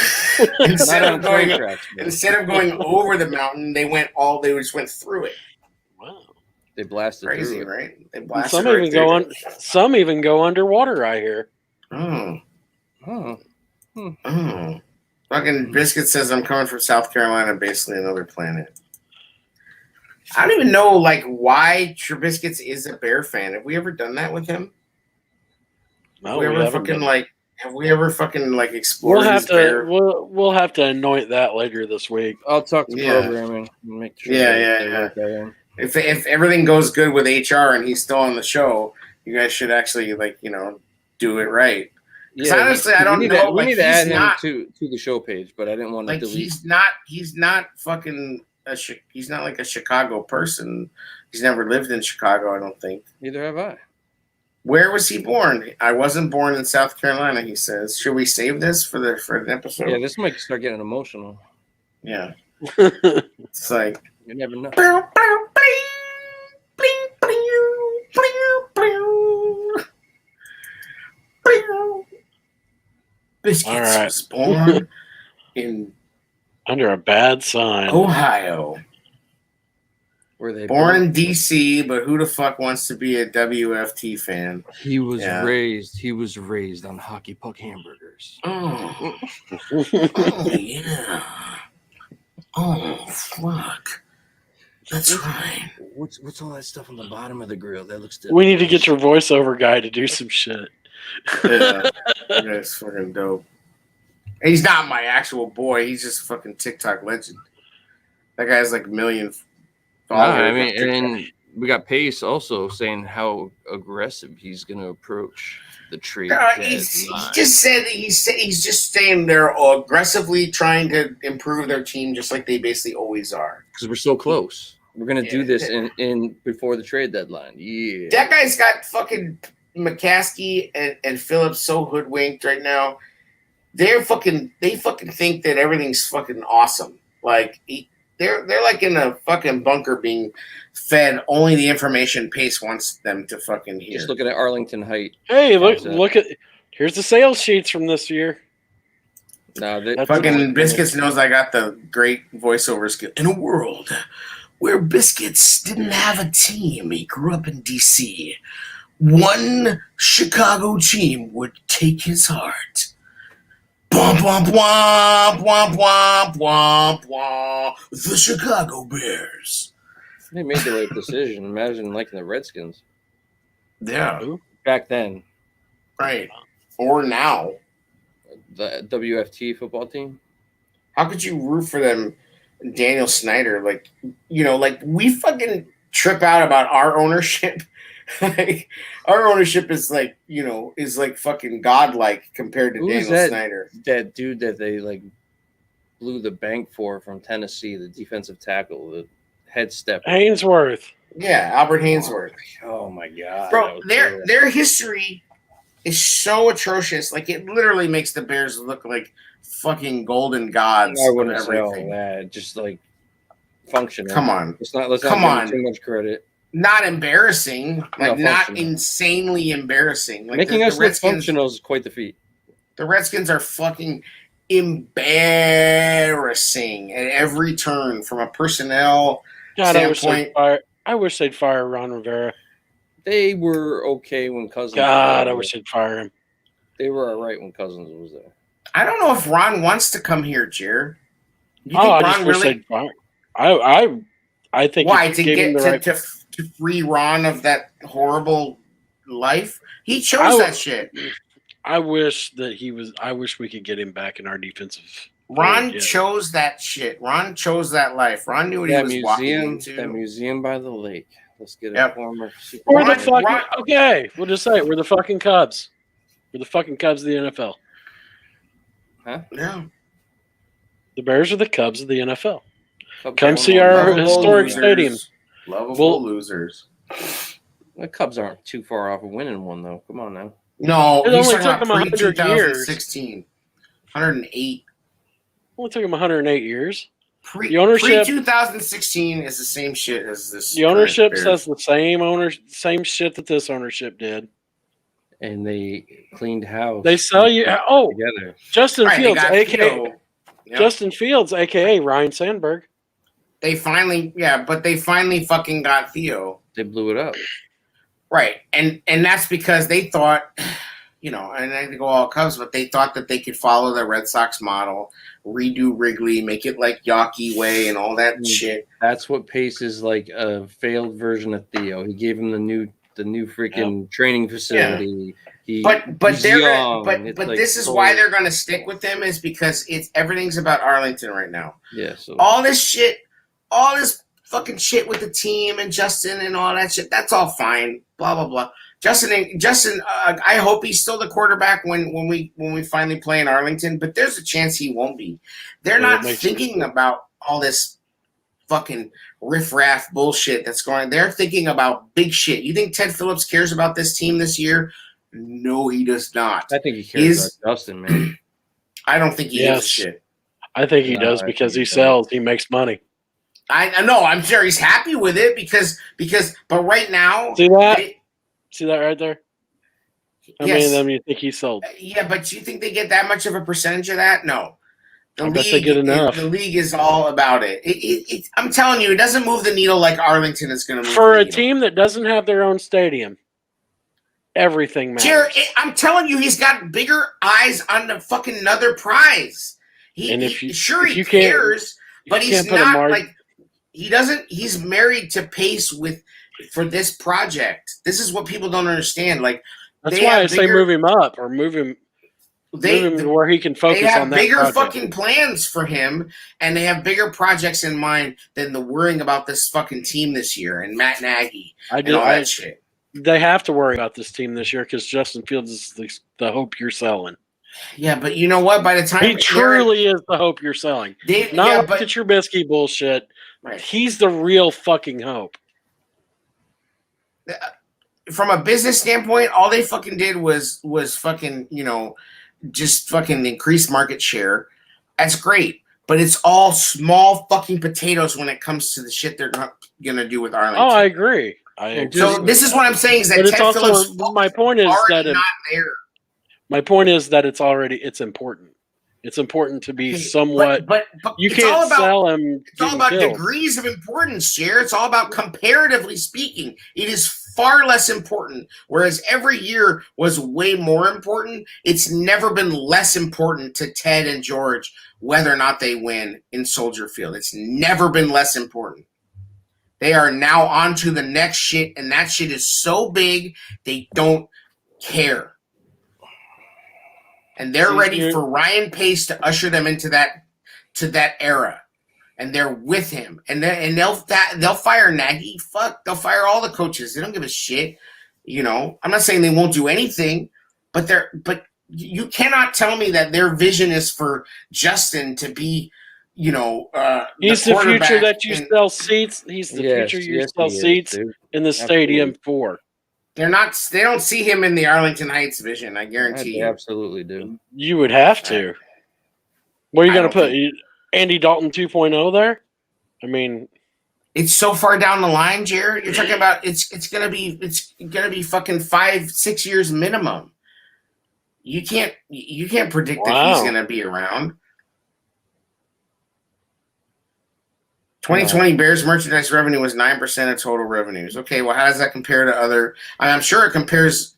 Not instead on of train going, tracks, but instead of going over the mountain, they just went through it. Wow. they blasted Crazy, through it. right? They And blasted some right even through go it. on. Some even go underwater. I hear. Oh. Oh, Oh. Fucking Biscuit says I'm coming from South Carolina, basically another planet. I don't even know like why Trubiscuits is a Bear fan. Have we ever done that with him? No, have we ever haven't fucking done- like explored We'll have his Bear? to. We'll have to anoint that later this week. I'll talk to Yeah. programming and make sure. Yeah, they yeah. work that in. If everything goes good with HR and he's still on the show, you guys should actually do it right. 'Cause honestly, I don't we need know, To, we like, need to he's add him not- to the show page, but I didn't want to Like delete. he's not fucking he's not like a Chicago person. He's never lived in Chicago, I don't think. Neither have I. Where was he born? I wasn't born in South Carolina, he says. Should we save this for an episode? Yeah, this might start getting emotional. Yeah. It's like You never know. Biscuits All right. was born in Under a bad sign. Ohio. Were they Born in DC, but who the fuck wants to be a WFT fan? He was Yeah. raised. He was raised on hockey puck hamburgers. Oh, oh yeah. Oh fuck. That's right. What's all that stuff on the bottom of the grill? That looks. We need to get your voiceover guy to do some shit. Yeah, that's fucking dope. He's not my actual boy. He's just a fucking TikTok legend. That guy has like a million followers. I on mean, TikTok. and we got Pace also saying how aggressive he's going to approach the trade. He just said he's just staying there aggressively trying to improve their team, just like they basically always are. because we're so close. We're gonna do this in before the trade deadline. Yeah, that guy's got fucking McCaskey and Phillips so hoodwinked right now. They fucking think that everything's fucking awesome. Like they're like in a fucking bunker being fed only the information Pace wants them to fucking hear. Just looking at Arlington Height. Hey, look at here's the sales sheets from this year. No, fucking Biscuits knows I got the great voiceover skill. In a world where Biscuits didn't have a team, he grew up in DC. One Chicago team would take his heart. Womp womp womp womp womp womp womp. The Chicago Bears. They made the right decision. Imagine liking the Redskins. Yeah. Back then. Right. Or now. The WFT football team. How could you root for them, Daniel Snyder? Like, like we fucking trip out about our ownership. Like, our ownership is like, is like fucking godlike compared to Daniel Snyder. That dude that they like blew the bank for from Tennessee, the defensive tackle, the head step. Hainsworth. Yeah, Albert Hainsworth. Oh my god. Bro, their history is so atrocious. Like, it literally makes the Bears look like fucking golden gods. I wouldn't say all that. Just like functional. Come on. Let's not give them too much credit. Not embarrassing, like not functional. Insanely embarrassing. Like making us look functional is quite the feat. The Redskins are fucking embarrassing at every turn from a personnel standpoint. I wish they'd fire Ron Rivera. They were okay when Cousins. God, I wish they'd fire him. They were all right when Cousins was there. I don't know if Ron wants to come here, Jer. You think Ron really? I think why to get to free Ron of that horrible life. He chose that shit. I wish we could get him back in our defensive. Ron chose that shit. Ron chose that life. Ron knew what he was walking into. That museum by the lake. Let's get a former. We're the fucking okay. We'll just say it. We're the fucking Cubs. We're the fucking Cubs of the NFL. Huh? Yeah. The Bears are the Cubs of the NFL. Come see our historic stadium. Lovable losers. The Cubs aren't too far off of winning one, though. Come on now. No, it only took them 100 years. 108. Only took them 108 years. The ownership pre-2016 is the same shit as this. The ownership says the same shit that this ownership did. And they cleaned house. They sell you together. Justin Fields, Justin Fields, aka Ryan Sandberg. They finally fucking got Theo. They blew it up. Right. And that's because they thought, and I go all Cubs, but they thought that they could follow the Red Sox model, redo Wrigley, make it like Yawkey Way and all that shit. That's what Pace is like, a failed version of Theo. He gave him the new freaking training facility. Yeah. But this is why they're going to stick with him, is because everything's about Arlington right now. Yeah. So all this fucking shit with the team and Justin and all that shit, that's all fine. Blah blah blah. Justin, I hope he's still the quarterback when we finally play in Arlington, but there's a chance he won't be. They're not thinking about all this fucking riffraff bullshit that's going on. They're thinking about big shit. You think Ted Phillips cares about this team this year? No, he does not. I think he cares about Justin, man. I don't think he gives a shit. I think he does because he sells. He makes money. I know. I'm sure he's happy with it because. But right now, see that right there. How many of them do you think he sold? Yeah, but you think they get that much of a percentage of that? No. I bet they get enough. The league is all about it. I'm telling you, it doesn't move the needle like Arlington is going to move. For a team that doesn't have their own stadium, everything matters. Jared, I'm telling you, he's got bigger eyes on the fucking another prize. He cares, but he's not like. He doesn't. He's married to Pace for this project. This is what people don't understand. Like, that's why I say move him up or move him to where he can focus on that. They have bigger project. fucking plans for him, and they have bigger projects in mind than the worrying about this fucking team this year and Matt Nagy and all that shit. They have to worry about this team this year because Justin Fields is the hope you're selling. Yeah, but you know what? By the time He truly is the hope you're selling. Not the Trubisky bullshit. Right. He's the real fucking hope. From a business standpoint, all they fucking did was fucking, just fucking increase market share. That's great. But it's all small fucking potatoes when it comes to the shit they're gonna do with Arlington. Oh, I agree. So this is what I'm saying is that Ted Phillips my point is that not there. My point is that it's important. It's important to be somewhat. But you can't sell him. It's all about degrees of importance, Jer. It's all about comparatively speaking. It is far less important. Whereas every year was way more important. It's never been less important to Ted and George whether or not they win in Soldier Field. It's never been less important. They are now on to the next shit, and that shit is so big they don't care. And they're ready for Ryan Pace to usher them into that era, and they're with him. And they'll fire Nagy. Fuck, they'll fire all the coaches. They don't give a shit. I'm not saying they won't do anything, but you cannot tell me that their vision is for Justin to be, he's the future that you sell seats. He's the future you sell seats in the stadium for. They don't see him in the Arlington Heights vision, I guarantee you. They absolutely do. You would have to. Where are you going to put Andy Dalton 2.0 there? I mean, it's so far down the line, Jared. You're talking about it's gonna be fucking 5-6 years minimum. You can't predict that he's gonna be around. 2020 Bears merchandise revenue was 9% of total revenues. Okay, well, how does that compare to other? I'm sure it compares.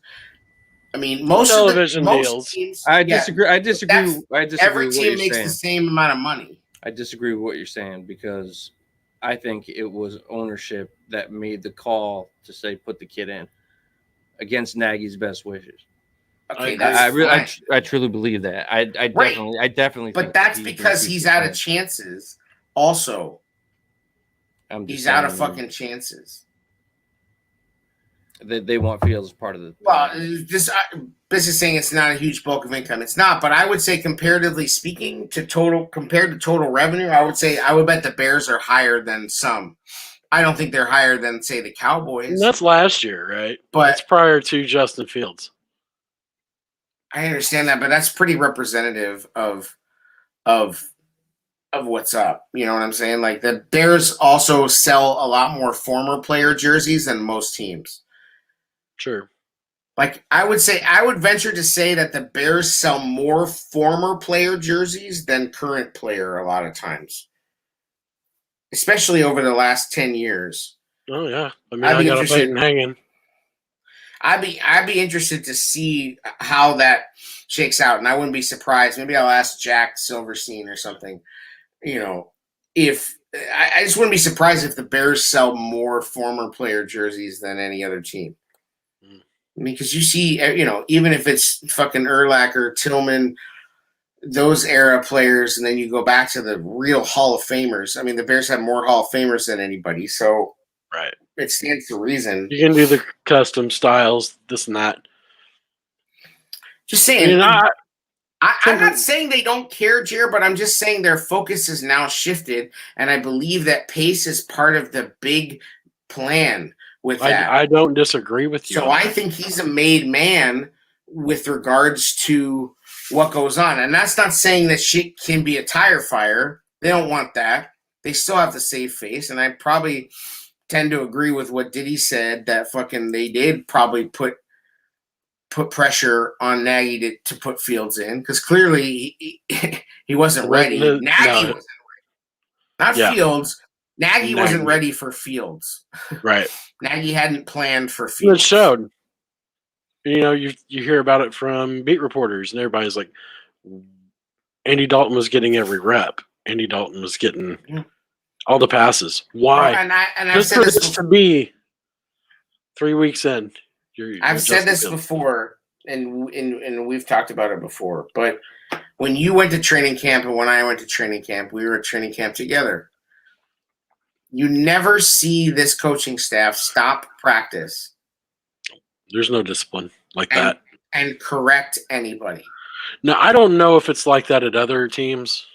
I mean, most television deals. Teams, I disagree. I disagree. Every team makes the same amount of money. I disagree with what you're saying because I think it was ownership that made the call to say put the kid in against Nagy's best wishes. Okay, I truly believe that. I definitely. But that's because he's out of chances. Also. He's out of fucking chances. They want Fields as part of the. Well, this is saying it's not a huge bulk of income. It's not, but I would say comparatively speaking compared to total revenue, I would bet the Bears are higher than some. I don't think they're higher than say the Cowboys. And that's last year, right? But it's prior to Justin Fields. I understand that, but that's pretty representative of what's up. You know what I'm saying? Like the Bears also sell a lot more former player jerseys than most teams. Sure. Like I would venture to say that the Bears sell more former player jerseys than current player a lot of times. Especially over the last 10 years. Oh yeah. I mean, I got a Peyton hanging. I'd be interested to see how that shakes out, and I wouldn't be surprised. Maybe I'll ask Jack Silverstein or something. If I just wouldn't be surprised if the Bears sell more former player jerseys than any other team. I mean, because you see, even if it's fucking Urlacher, Tillman, those era players, and then you go back to the real Hall of Famers. I mean, the Bears have more Hall of Famers than anybody, so right, it stands to reason. You can do the custom styles, this and that. Just saying. I'm not saying they don't care, Jer, but I'm just saying their focus is now shifted, and I believe that Pace is part of the big plan with that. I don't disagree with you. So I think he's a made man with regards to what goes on. And that's not saying that shit can be a tire fire. They don't want that. They still have to save face, and I probably tend to agree with what Diddy said, that fucking they did probably put pressure on Nagy to put Fields in, because clearly he wasn't ready. Nagy wasn't ready. Not Fields. Nagy wasn't ready for Fields. Right. Nagy hadn't planned for Fields. It showed. You hear about it from beat reporters, and everybody's like, Andy Dalton was getting every rep. Andy Dalton was getting all the passes. Why? And I've said this to be 3 weeks in. I've said this before, and we've talked about it before, but when you went to training camp and when I went to training camp, we were at training camp together. You never see this coaching staff stop practice. There's no discipline like that. And correct anybody. Now, I don't know if it's like that at other teams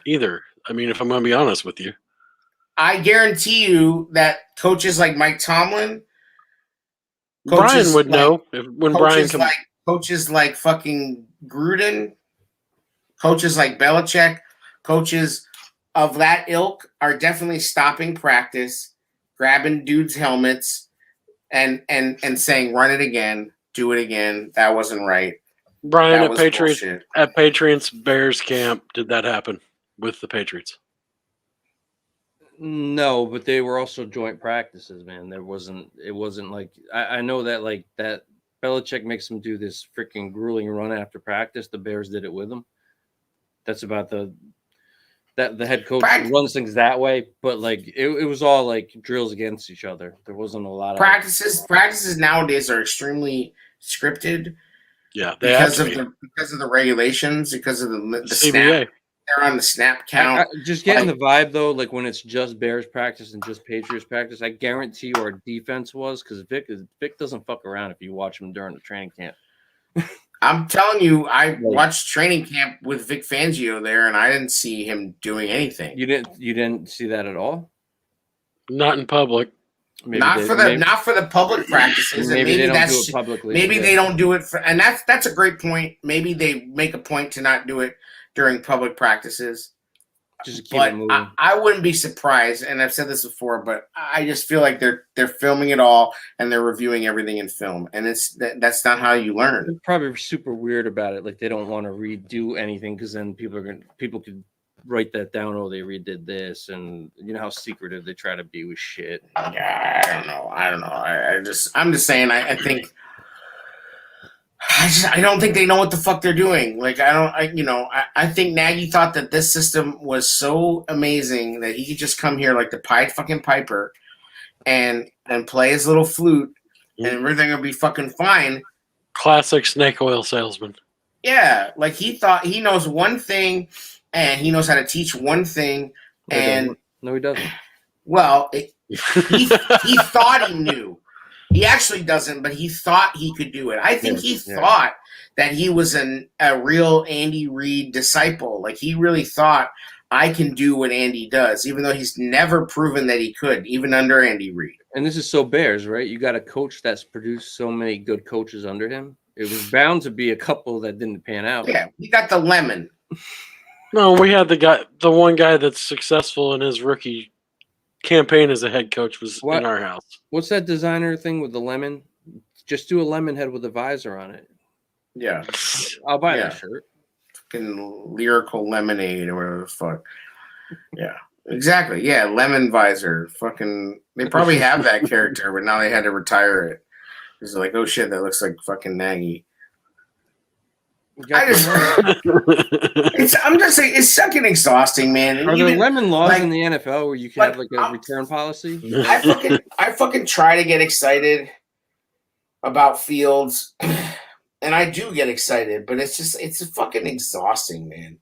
either. I mean, if I'm going to be honest with you. I guarantee you that coaches like Mike Tomlin, Brian would know when Brian comes. Coaches like fucking Gruden, coaches like Belichick, coaches of that ilk are definitely stopping practice, grabbing dudes' helmets, and saying, "Run it again, do it again. That wasn't right." Brian at Patriots Bears camp, did that happen with the Patriots? No, but they were also joint practices, man. It wasn't like I know that like that Belichick makes them do this freaking grueling run after practice. The Bears did it with them. That's about the head coach runs things that way, but like it was all like drills against each other. There wasn't a lot of practices nowadays are extremely scripted. Yeah, because of the regulations, because of the snap. They're on the snap count. Just getting the vibe though, like when it's just Bears practice and just Patriots practice, I guarantee you our defense was, because Vic doesn't fuck around if you watch him during the training camp. I'm telling you, I watched training camp with Vic Fangio there, and I didn't see him doing anything. You didn't see that at all? Not in public. Not for the public practices. Maybe they don't do it publicly. Maybe they don't do it and that's a great point. Maybe they make a point to not do it during public practices. Just keep it moving. I wouldn't be surprised, and I've said this before, but I just feel like they're filming it all and they're reviewing everything in film, and that's not how you learn. They're probably super weird about it. Like they don't want to redo anything because then people could write that down. Oh, they redid this, and you know how secretive they try to be with shit. Yeah, I don't know. I'm just saying. I think. I don't think they know what the fuck they're doing. Like I think Nagy thought that this system was so amazing that he could just come here like the Pied fucking Piper, and play his little flute, and everything will be fucking fine. Classic snake oil salesman. Yeah, like he thought he knows one thing, and he knows how to teach one thing, and no, he doesn't. Well, he thought he knew. He actually doesn't, but he thought he could do it. I think he thought that he was a real Andy Reid disciple. Like, he really thought, I can do what Andy does, even though he's never proven that he could, even under Andy Reid. And this is so Bears, right? You got a coach that's produced so many good coaches under him. It was bound to be a couple that didn't pan out. Yeah, we got the lemon. No, we had the one guy that's successful in his rookie campaign as a head coach was in our house. What's that designer thing with the lemon? Just do a lemon head with a visor on it. Yeah. I'll buy that shirt. Fucking lyrical lemonade or whatever the fuck. Yeah. Exactly. Yeah, lemon visor. Fucking they probably have that character, but now they had to retire it. It's like, oh shit, that looks like fucking Nagy. I'm just saying, it's fucking exhausting, man. Are there lemon laws in the NFL where you can have like a return policy? I fucking try to get excited about Fields, and I do get excited, but it's fucking exhausting, man.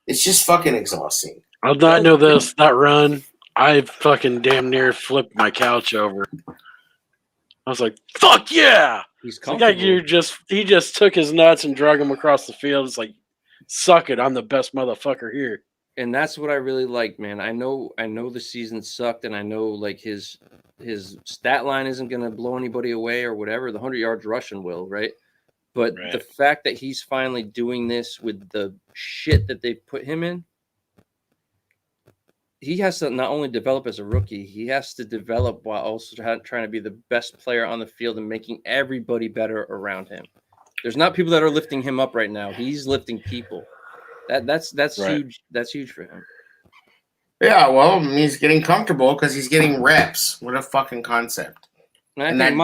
It's just fucking exhausting. I'll not know this. That run, I fucking damn near flipped my couch over. I was like, "Fuck yeah!" He's comfortable. He just took his nuts and drug him across the field. It's like, suck it. I'm the best motherfucker here. And that's what I really like, man. I know the season sucked, and I know like his stat line isn't going to blow anybody away or whatever. The 100 yards rushing will, right? But the fact that he's finally doing this with the shit that they put him in, he has to not only develop as a rookie, he has to develop while also trying to be the best player on the field and making everybody better around him. There's not people that are lifting him up right now. He's lifting people. That's huge. That's huge for him. Yeah, well, he's getting comfortable because he's getting reps. What a fucking concept. And I think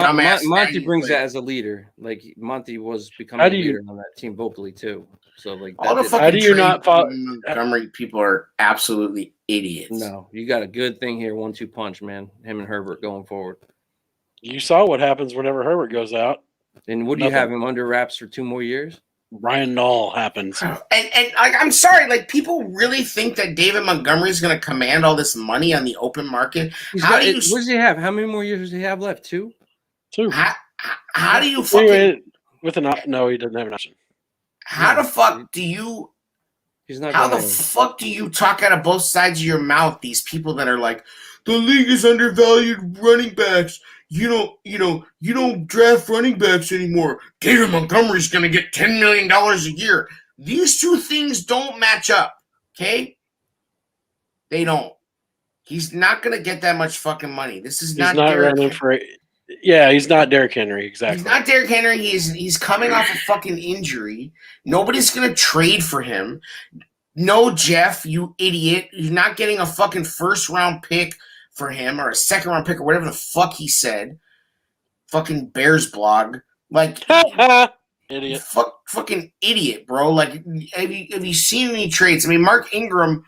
Monty brings that as a leader. Like Monty was becoming a leader on that team vocally too. So like, how do you not follow? Montgomery people are absolutely idiots. No, you got a good thing here. 1-2 punch, man. Him and Herbert going forward. You saw what happens whenever Herbert goes out. And what do you have him under wraps for 2 more years? Ryan Nall happens. And I'm sorry, like people really think that David Montgomery is going to command all this money on the open market. What does he have? How many more years does he have left? 2? How do you fucking with an no? He doesn't have an option. how the fuck do you? He's not. How the fuck do you talk out of both sides of your mouth? These people that are like, the league is undervalued running backs. You don't draft running backs anymore. David Montgomery's going to get $10 million a year. These two things don't match up. Okay, they don't. He's not going to get that much fucking money. This is not. He's not running for. Yeah, he's not Derrick Henry. Exactly. He's not Derrick Henry. He's coming off a fucking injury. Nobody's going to trade for him. No, Jeff, you idiot. You're not getting a fucking first-round pick for him or a second-round pick or whatever the fuck he said. Fucking Bears blog. Like, idiot. Fucking idiot, bro. Like, have you seen any trades? I mean, Mark Ingram,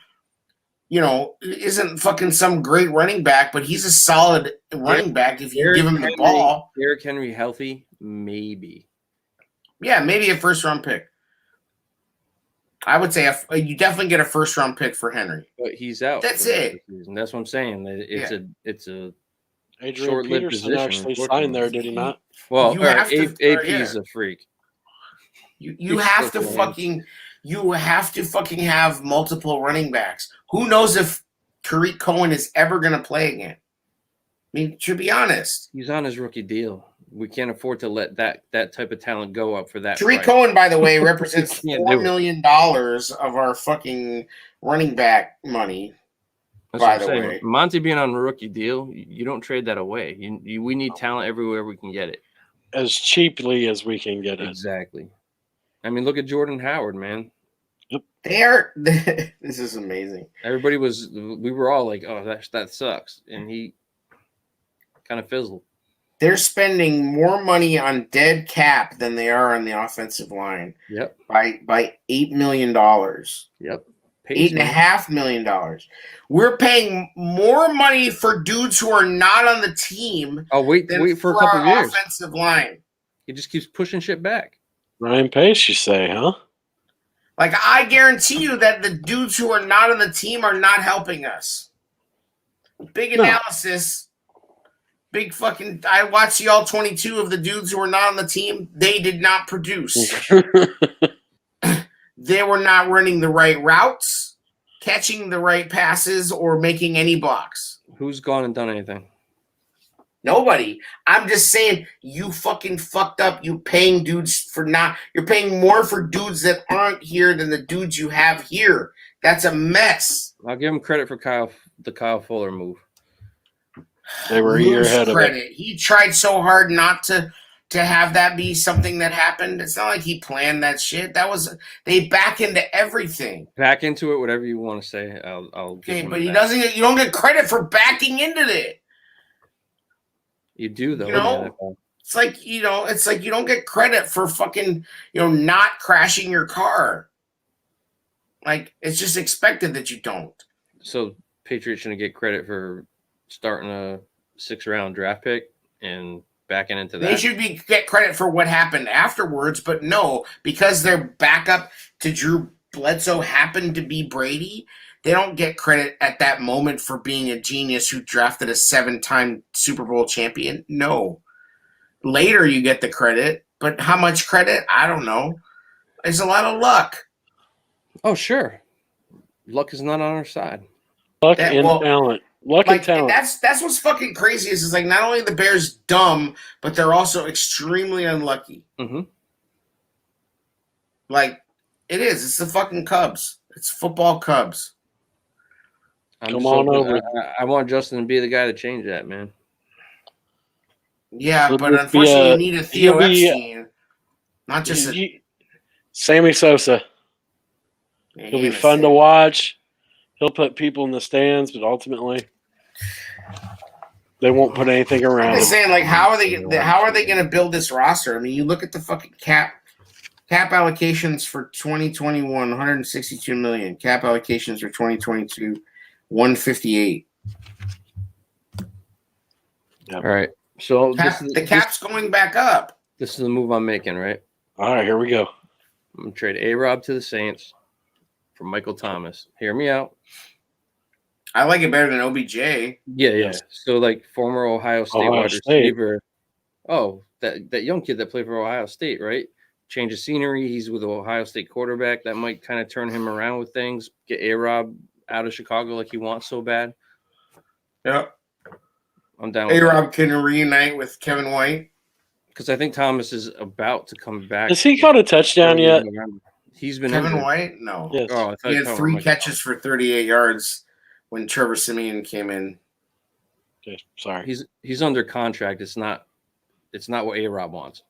isn't fucking some great running back, but he's a solid running back if you give him the ball. Derrick Henry healthy, maybe. Yeah, maybe a first-round pick. I would say you definitely get a first-round pick for Henry. But he's out. That's it. And that's what I'm saying. It's a Adrian short-lived Peterson position. actually signed there, did he not? Well, AP yeah. is a freak. You have to fucking have multiple running backs. Who knows if Tariq Cohen is ever going to play again? I mean, to be honest, he's on his rookie deal. We can't afford to let that type of talent go up for that. Tariq Cohen, by the way, represents $4 million of our fucking running back money. That's by the way, Monty being on a rookie deal, you don't trade that away. We need talent everywhere we can get it, as cheaply as we can get it. Exactly. I mean, look at Jordan Howard, man. This is amazing. We were all like, oh, that sucks. And he kind of fizzled. They're spending more money on dead cap than they are on the offensive line. Yep. By $8 million. Yep. $8.5 million. We're paying more money for dudes who are not on the team. Oh, wait for a couple of years. Offensive line. He just keeps pushing shit back. Ryan Pace, you say, huh? Like, I guarantee you that the dudes who are not on the team are not helping us. Big analysis. Big fucking. I watched the all 22 of the dudes who were not on the team. They did not produce. They were not running the right routes, catching the right passes, or making any blocks. Who's gone and done anything? Nobody. I'm just saying you fucking fucked up. You paying dudes for not. You're paying more for dudes that aren't here than the dudes you have here. That's a mess. I'll give him credit for the Kyle Fuller move. They were a year ahead of it. He tried so hard not to have that be something that happened. It's not like he planned that shit. They back into everything. Back into it, whatever you want to say. I'll okay, but he doesn't. You don't get credit for backing into it. You do though. It's like you don't get credit for fucking not crashing your car. Like it's just expected that you don't. So Patriots shouldn't get credit for starting a 6th-round draft pick and backing into that. They should get credit for what happened afterwards, but no, because their backup to Drew Bledsoe happened to be Brady, they don't get credit at that moment for being a genius who drafted a 7-time Super Bowl champion. No. Later you get the credit, but how much credit? I don't know. There's a lot of luck. Oh, sure. Luck is not on our side. Luck and talent. Luck and talent. That's what's fucking crazy is like not only are the Bears dumb, but they're also extremely unlucky. Mm-hmm. Like it is. It's the fucking Cubs. It's football Cubs. Come on over. I want Justin to be the guy to change that, man. Yeah, but unfortunately, you need a Theo Epstein, not just Sammy Sosa. He'll be fun to watch. He'll put people in the stands, but ultimately, they won't put anything around. I'm just saying, like, how are they going to build this roster? I mean, you look at the fucking cap allocations for 2021, 162 million. Cap allocations for 2022, 158. All right. So the cap's going back up. This is the move I'm making, right? All right, here we go. I'm going to trade A-Rob to the Saints for Michael Thomas. Hear me out. I like it better than OBJ. Yeah. So, like, former Ohio State wide receiver. Oh, that young kid that played for Ohio State, right? change of scenery. He's with the Ohio State quarterback. That might kind of turn him around with things. Get A-Rob out of Chicago like he wants so bad. Yep. I'm down with A-Rob can reunite with Kevin White. because I think Thomas is about to come back. Has he caught a touchdown yet? He's been Kevin injured. White? No. Yes. Oh, I thought He had Kevin 3 White- catches for 38 yards when Trevor Simeon came in. Okay, sorry. He's under contract. It's not what A-Rob wants.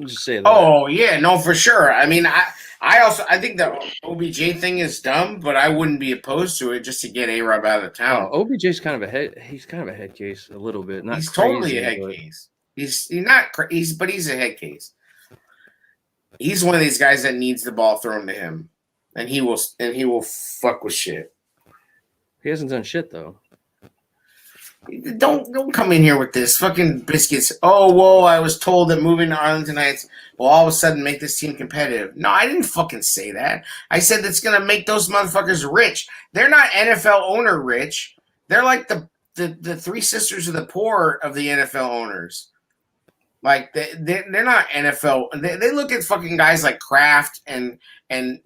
Just say that. Oh yeah, no, for sure. I mean, I think the OBJ thing is dumb, but I wouldn't be opposed to it just to get A-Rob out of town. OBJ's kind of a head. He's kind of a head case a little bit. Not He's totally crazy, a head but- case. He's not. But he's a head case. He's one of these guys that needs the ball thrown to him, and he will fuck with shit. He hasn't done shit though. Don't come in here with this fucking biscuits. Oh, whoa! I was told that moving to Arlington Heights will all of a sudden make this team competitive. No, I didn't fucking say that. I said that's gonna make those motherfuckers rich. They're not NFL owner rich. They're like the three sisters of the poor of the NFL owners. Like they're not NFL. They look at fucking guys like Kraft and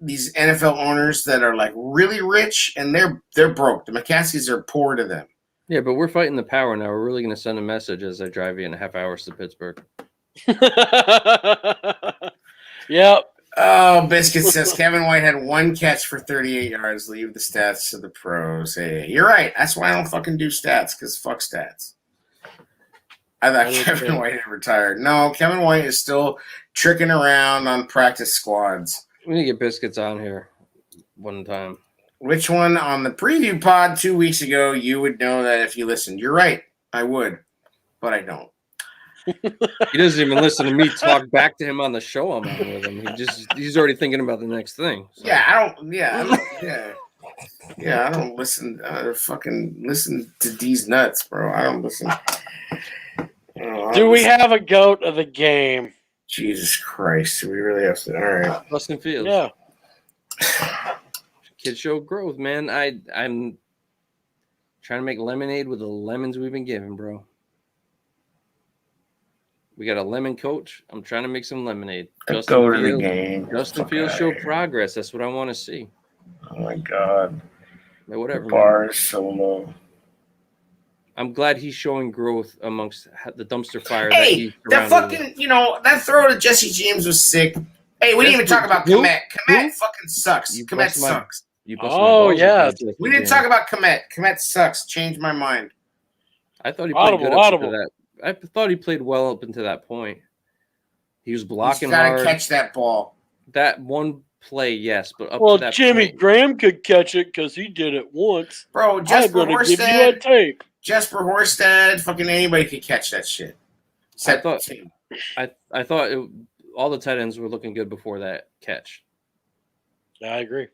these NFL owners that are like really rich, and they're broke. The McCaskies are poor to them. Yeah, but we're fighting the power now. We're really going to send a message as I drive you in a half hours to Pittsburgh. Yep. Oh, Biscuit says Kevin White had 1 catch for 38 yards. Leave the stats to the pros. Hey, you're right. That's why I don't fucking do stats, because fuck stats. I thought Kevin White had retired. No, Kevin White is still tricking around on practice squads. We need to get Biscuits on here one time. Which one on the preview pod 2 weeks ago, you would know that if you listened. You're right. I would, but I don't. He doesn't even listen to me talk back to him on the show I'm on with him. He's already thinking about the next thing. So. Yeah, I don't listen. Fucking listen to D's nuts, bro. I don't listen. Do we have a GOAT of the game? Jesus Christ, do we really have to? All right. Justin Fields. Yeah. Kid show growth, man. I'm trying to make lemonade with the lemons we've been given, bro. We got a lemon coach. I'm trying to make some lemonade. Go to the game. Justin Fields showed progress. That's what I want to see. Oh my God. But whatever. The bar is so low. I'm glad he's showing growth amongst the dumpster fire. Hey, that fucking, that throw to Jesse James was sick. Hey, we didn't even talk about Komet. Komet fucking sucks. Komet sucks. Oh, yeah. We didn't talk about Komet. Komet sucks. Changed my mind. I thought he played good up to that. I thought he played well up until that point. He was blocking hard. He's got to catch that ball. That one play, yes, but up well, to that Jimmy point, Graham could catch it because he did it once. Bro, Jesper I'm going to give you a tape. Jesper Horsted, fucking anybody could catch that shit. I thought all the tight ends were looking good before that catch. Yeah, I agree.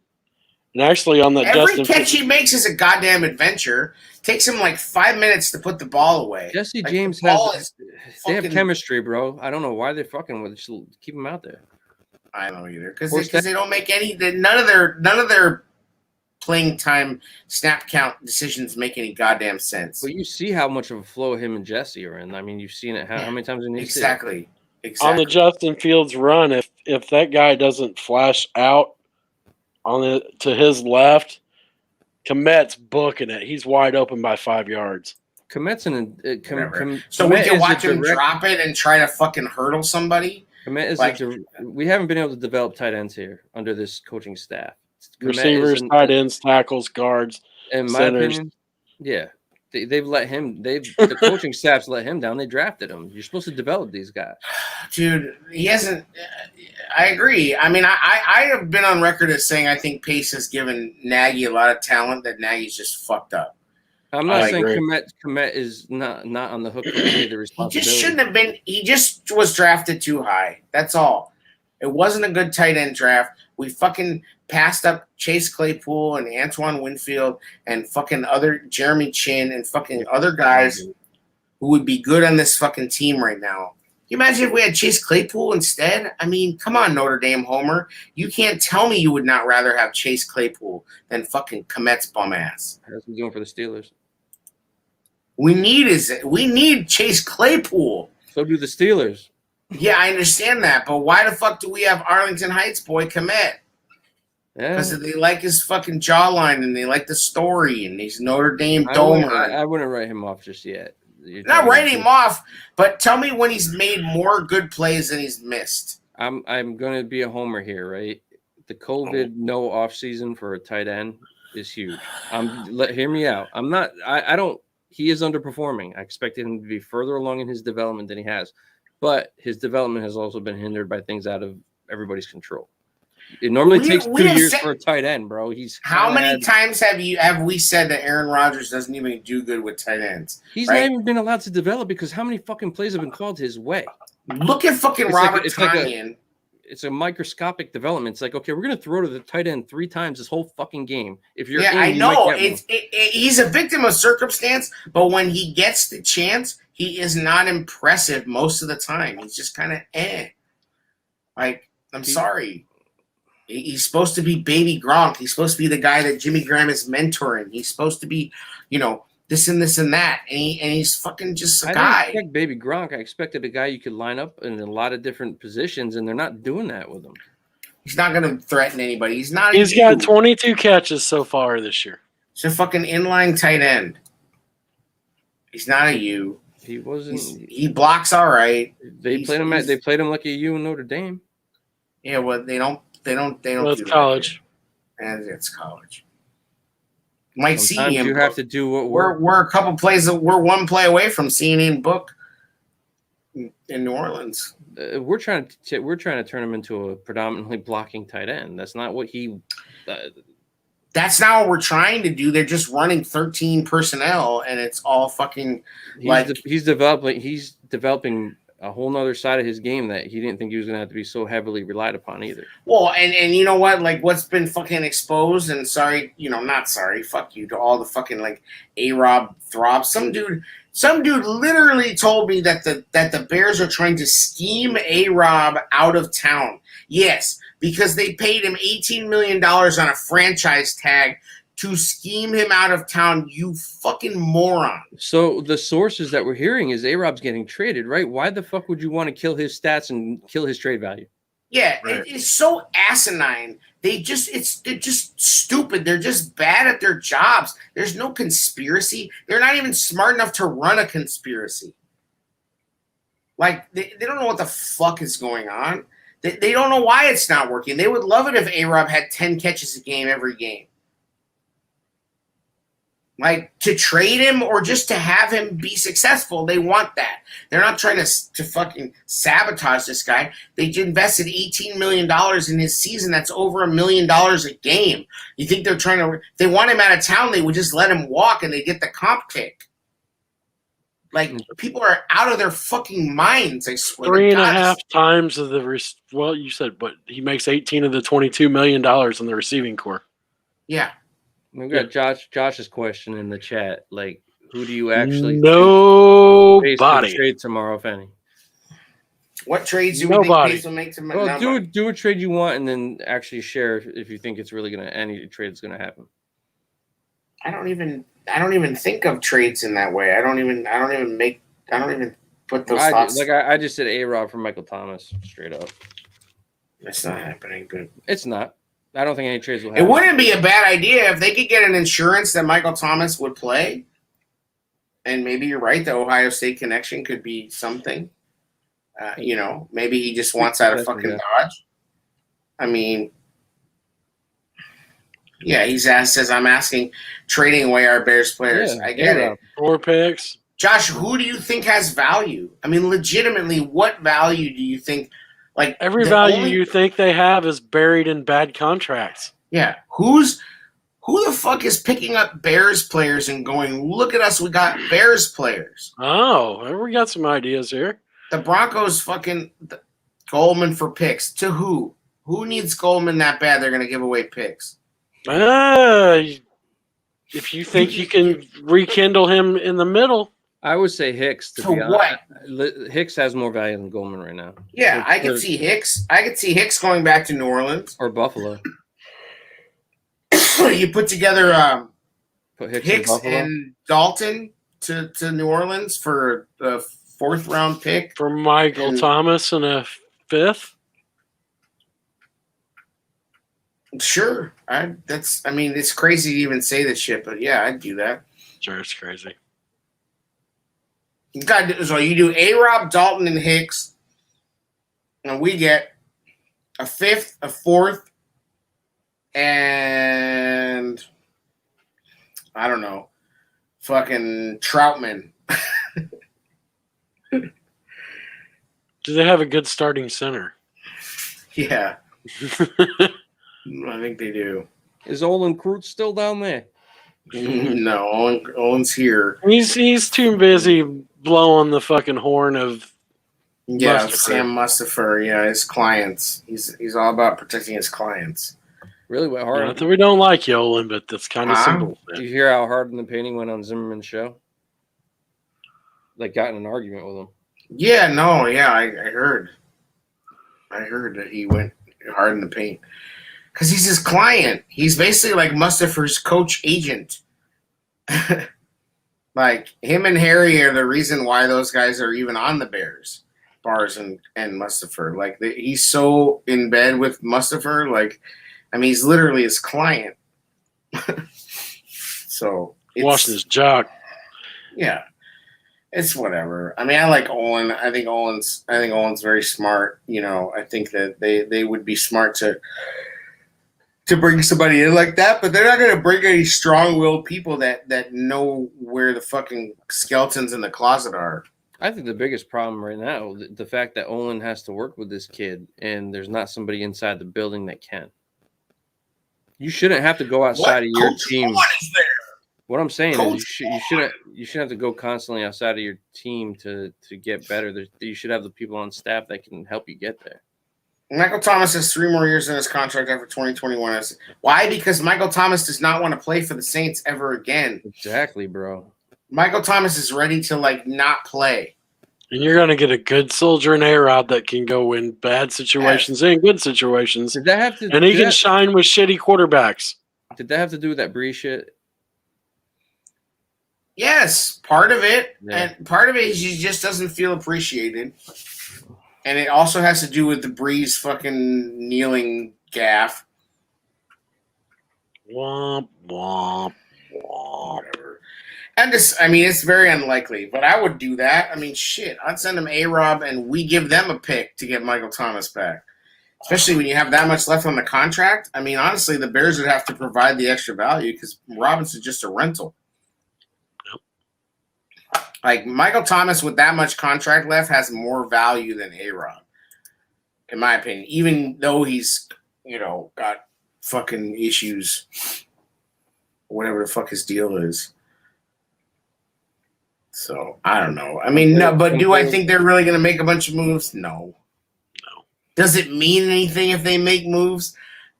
And actually, on that every catch he makes is a goddamn adventure. Takes him like 5 minutes to put the ball away. Jesse like, James they have chemistry, bro. I don't know why they're fucking with it. Just keep him out there. I don't know either because they don't make any. None of their playing time snap count decisions make any goddamn sense. But you see how much of a flow him and Jesse are in. I mean, you've seen it how many times in these exactly. On the Justin Fields run, if that guy doesn't flash out to his left, Komet's booking it. He's wide open by 5 yards. Komet's so we can watch him drop it and try to fucking hurdle somebody. Komet is we haven't been able to develop tight ends here under this coaching staff. Receivers, tight ends, tackles, guards. In my opinion, yeah. They've let him. The coaching staff's let him down. They drafted him. You're supposed to develop these guys, dude. He hasn't. I agree. I mean, I have been on record as saying I think Pace has given Nagy a lot of talent that Nagy's just fucked up. I'm not saying Komet is not on the hook for any of the responsibility. He just shouldn't have been. He just was drafted too high. That's all. It wasn't a good tight end draft. We fucking passed up Chase Claypool and Antoine Winfield and fucking other Jeremy Chin and fucking other guys who would be good on this fucking team right now. Can you imagine if we had Chase Claypool instead? I mean, come on, Notre Dame homer. You can't tell me you would not rather have Chase Claypool than fucking Komet's bum ass. That's what we're doing for the Steelers. We need Chase Claypool. So do the Steelers. Yeah, I understand that, but why the fuck do we have Arlington Heights boy Komet? Yeah. Because they like his fucking jawline and they like the story and he's Notre Dame I domer. wouldn't write him off just yet. Not writing him off, but tell me when he's made more good plays than he's missed. I'm going to be a homer here, right? The COVID no off season for a tight end is huge. Hear me out. I'm not. I don't. He is underperforming. I expected him to be further along in his development than he has, but his development has also been hindered by things out of everybody's control. It normally takes 2 years for a tight end, bro. How many times have we said that Aaron Rodgers doesn't even do good with tight ends? He's not even been allowed to develop because how many fucking plays have been called his way? Look at fucking Robert Tonyan. It's a microscopic development. It's like, okay, we're gonna throw to the tight end 3 times this whole fucking game. If you're I know he's a victim of circumstance, but when he gets the chance, he is not impressive most of the time. He's just kind of Like, I'm sorry. He's supposed to be baby Gronk. He's supposed to be the guy that Jimmy Graham is mentoring. He's supposed to be, this and this and that. And he's fucking just a guy. I didn't expect baby Gronk. I expected a guy you could line up in a lot of different positions, and they're not doing that with him. He's not going to threaten anybody. He's got 22 catches so far this year. He's a fucking inline tight end. He's not a U. He wasn't. He blocks all right. They played him like a U in Notre Dame. Yeah, well, they don't. Well, it's college. And it's college. Might Sometimes see him. You have to do what we're a couple plays. We're one play away from seeing him book in New Orleans. We're trying to turn him into a predominantly blocking tight end. That's not what he. That's not what we're trying to do. They're just running 13 personnel, and it's all fucking he's developing a whole nother side of his game that he didn't think he was going to have to be so heavily relied upon either. Well, and you know what? Like, what's been fucking exposed, and not sorry, fuck you to all the fucking, like, A-Rob throbs. Some dude literally told me that the Bears are trying to scheme A-Rob out of town. Yes, because they paid him $18 million on a franchise tag to scheme him out of town, you fucking moron. So the sources that we're hearing is A-Rob's getting traded, right? Why the fuck would you want to kill his stats and kill his trade value? Yeah, right. It's so asinine. They're just stupid. They're just bad at their jobs. There's no conspiracy. They're not even smart enough to run a conspiracy. Like, they don't know what the fuck is going on. They don't know why it's not working. They would love it if A-Rob had 10 catches a game every game. Like, to trade him or just to have him be successful, they want that. They're not trying to fucking sabotage this guy. They invested $18 million in his season. That's over $1 million a game. You think they're trying to – if they want him out of town, they would just let him walk and they get the comp pick. Like, people are out of their fucking minds, I swear. 3.5 times of the – well, you said, but he makes 18 of the $22 million in the receiving core. Yeah. We've got Josh's question in the chat. Like, who do you actually nobody trade tomorrow, if any? What trades do we think Pace will make tomorrow? Well, do a trade you want, and then actually share if you think it's really gonna any trade is gonna happen. I don't even think of trades in that way. I don't even put those thoughts. I just said A-Rob for Michael Thomas straight up. It's not happening, but it's not. I don't think any trades will happen. It wouldn't be a bad idea if they could get an insurance that Michael Thomas would play. And maybe you're right, the Ohio State connection could be something. Maybe he just wants out of fucking Dodge. I mean, yeah, says I'm asking, trading away our Bears players. Yeah, I get it. 4 picks. Josh, who do you think has value? I mean, legitimately, what value do you think? Like, every value you think they have is buried in bad contracts. Yeah. Who the fuck is picking up Bears players and going, look at us, we got Bears players? Oh, we got some ideas here. The Broncos fucking Goldman for picks. To who? Who needs Goldman that bad they're going to give away picks? If you think you can rekindle him in the middle. I would say Hicks. To what? Hicks has more value than Goldman right now. Yeah, I could see Hicks. I could see Hicks going back to New Orleans or Buffalo. You put together put Hicks and Dalton to New Orleans for 4th round pick for Michael Thomas and a 5th. Sure, it's crazy to even say this shit, but yeah, I'd do that. Sure, it's crazy. So you do A-Rob, Dalton, and Hicks, and we get a 5th, a 4th, and I don't know, fucking Troutman. Do they have a good starting center? Yeah. I think they do. Is Olin Kreutz still down there? No, Owen's here. He's too busy blowing the fucking horn of Mustafer. Sam Mustipher. Yeah, his clients. He's all about protecting his clients. Really went hard. Not that we don't like Yolan, but that's kind of simple. Did you hear how hard in the painting went on Zimmerman's show? Like, got in an argument with him. Yeah, no, yeah, I heard. I heard that he went hard in the paint. Because he's his client. He's basically like Mustafer's coach agent. Like, him and Harry are the reason why those guys are even on the Bears. Bars and Mustafer. Like, he's so in bed with Mustafer. Like, I mean, he's literally his client. So washing his jock. Yeah. It's whatever. I mean, I like Olin. I think Olin's very smart. You know, I think that they would be smart to bring somebody in like that, but they're not going to bring any strong-willed people that know where the fucking skeletons in the closet are. I think the biggest problem right now, the fact that Olin has to work with this kid and there's not somebody inside the building that can. You shouldn't have to go outside of your team. What I'm saying is you shouldn't have to go constantly outside of your team to get better. You should have the people on staff that can help you get there. Michael Thomas has 3 more years in his contract after 2021. Why? Because Michael Thomas does not want to play for the Saints ever again. Exactly, bro. Michael Thomas is ready to, like, not play. And you're going to get a good soldier in A-Rod that can go in bad situations and good situations. Did that have to? And he can shine with shitty quarterbacks. Did that have to do with that Breeze shit? Yes, part of it. Yeah. And part of it is he just doesn't feel appreciated. And it also has to do with the Breeze fucking kneeling gaff. Womp, womp, womp. Whatever. And it's very unlikely, but I would do that. I mean, shit. I'd send them A-Rob and we give them a pick to get Michael Thomas back. Especially when you have that much left on the contract. I mean, honestly, the Bears would have to provide the extra value because Robinson's just a rental. Like, Michael Thomas with that much contract left has more value than A-Rob, in my opinion, even though he's, got fucking issues, whatever the fuck his deal is. So, I don't know. I mean, no, but do I think they're really going to make a bunch of moves? No. Does it mean anything if they make moves?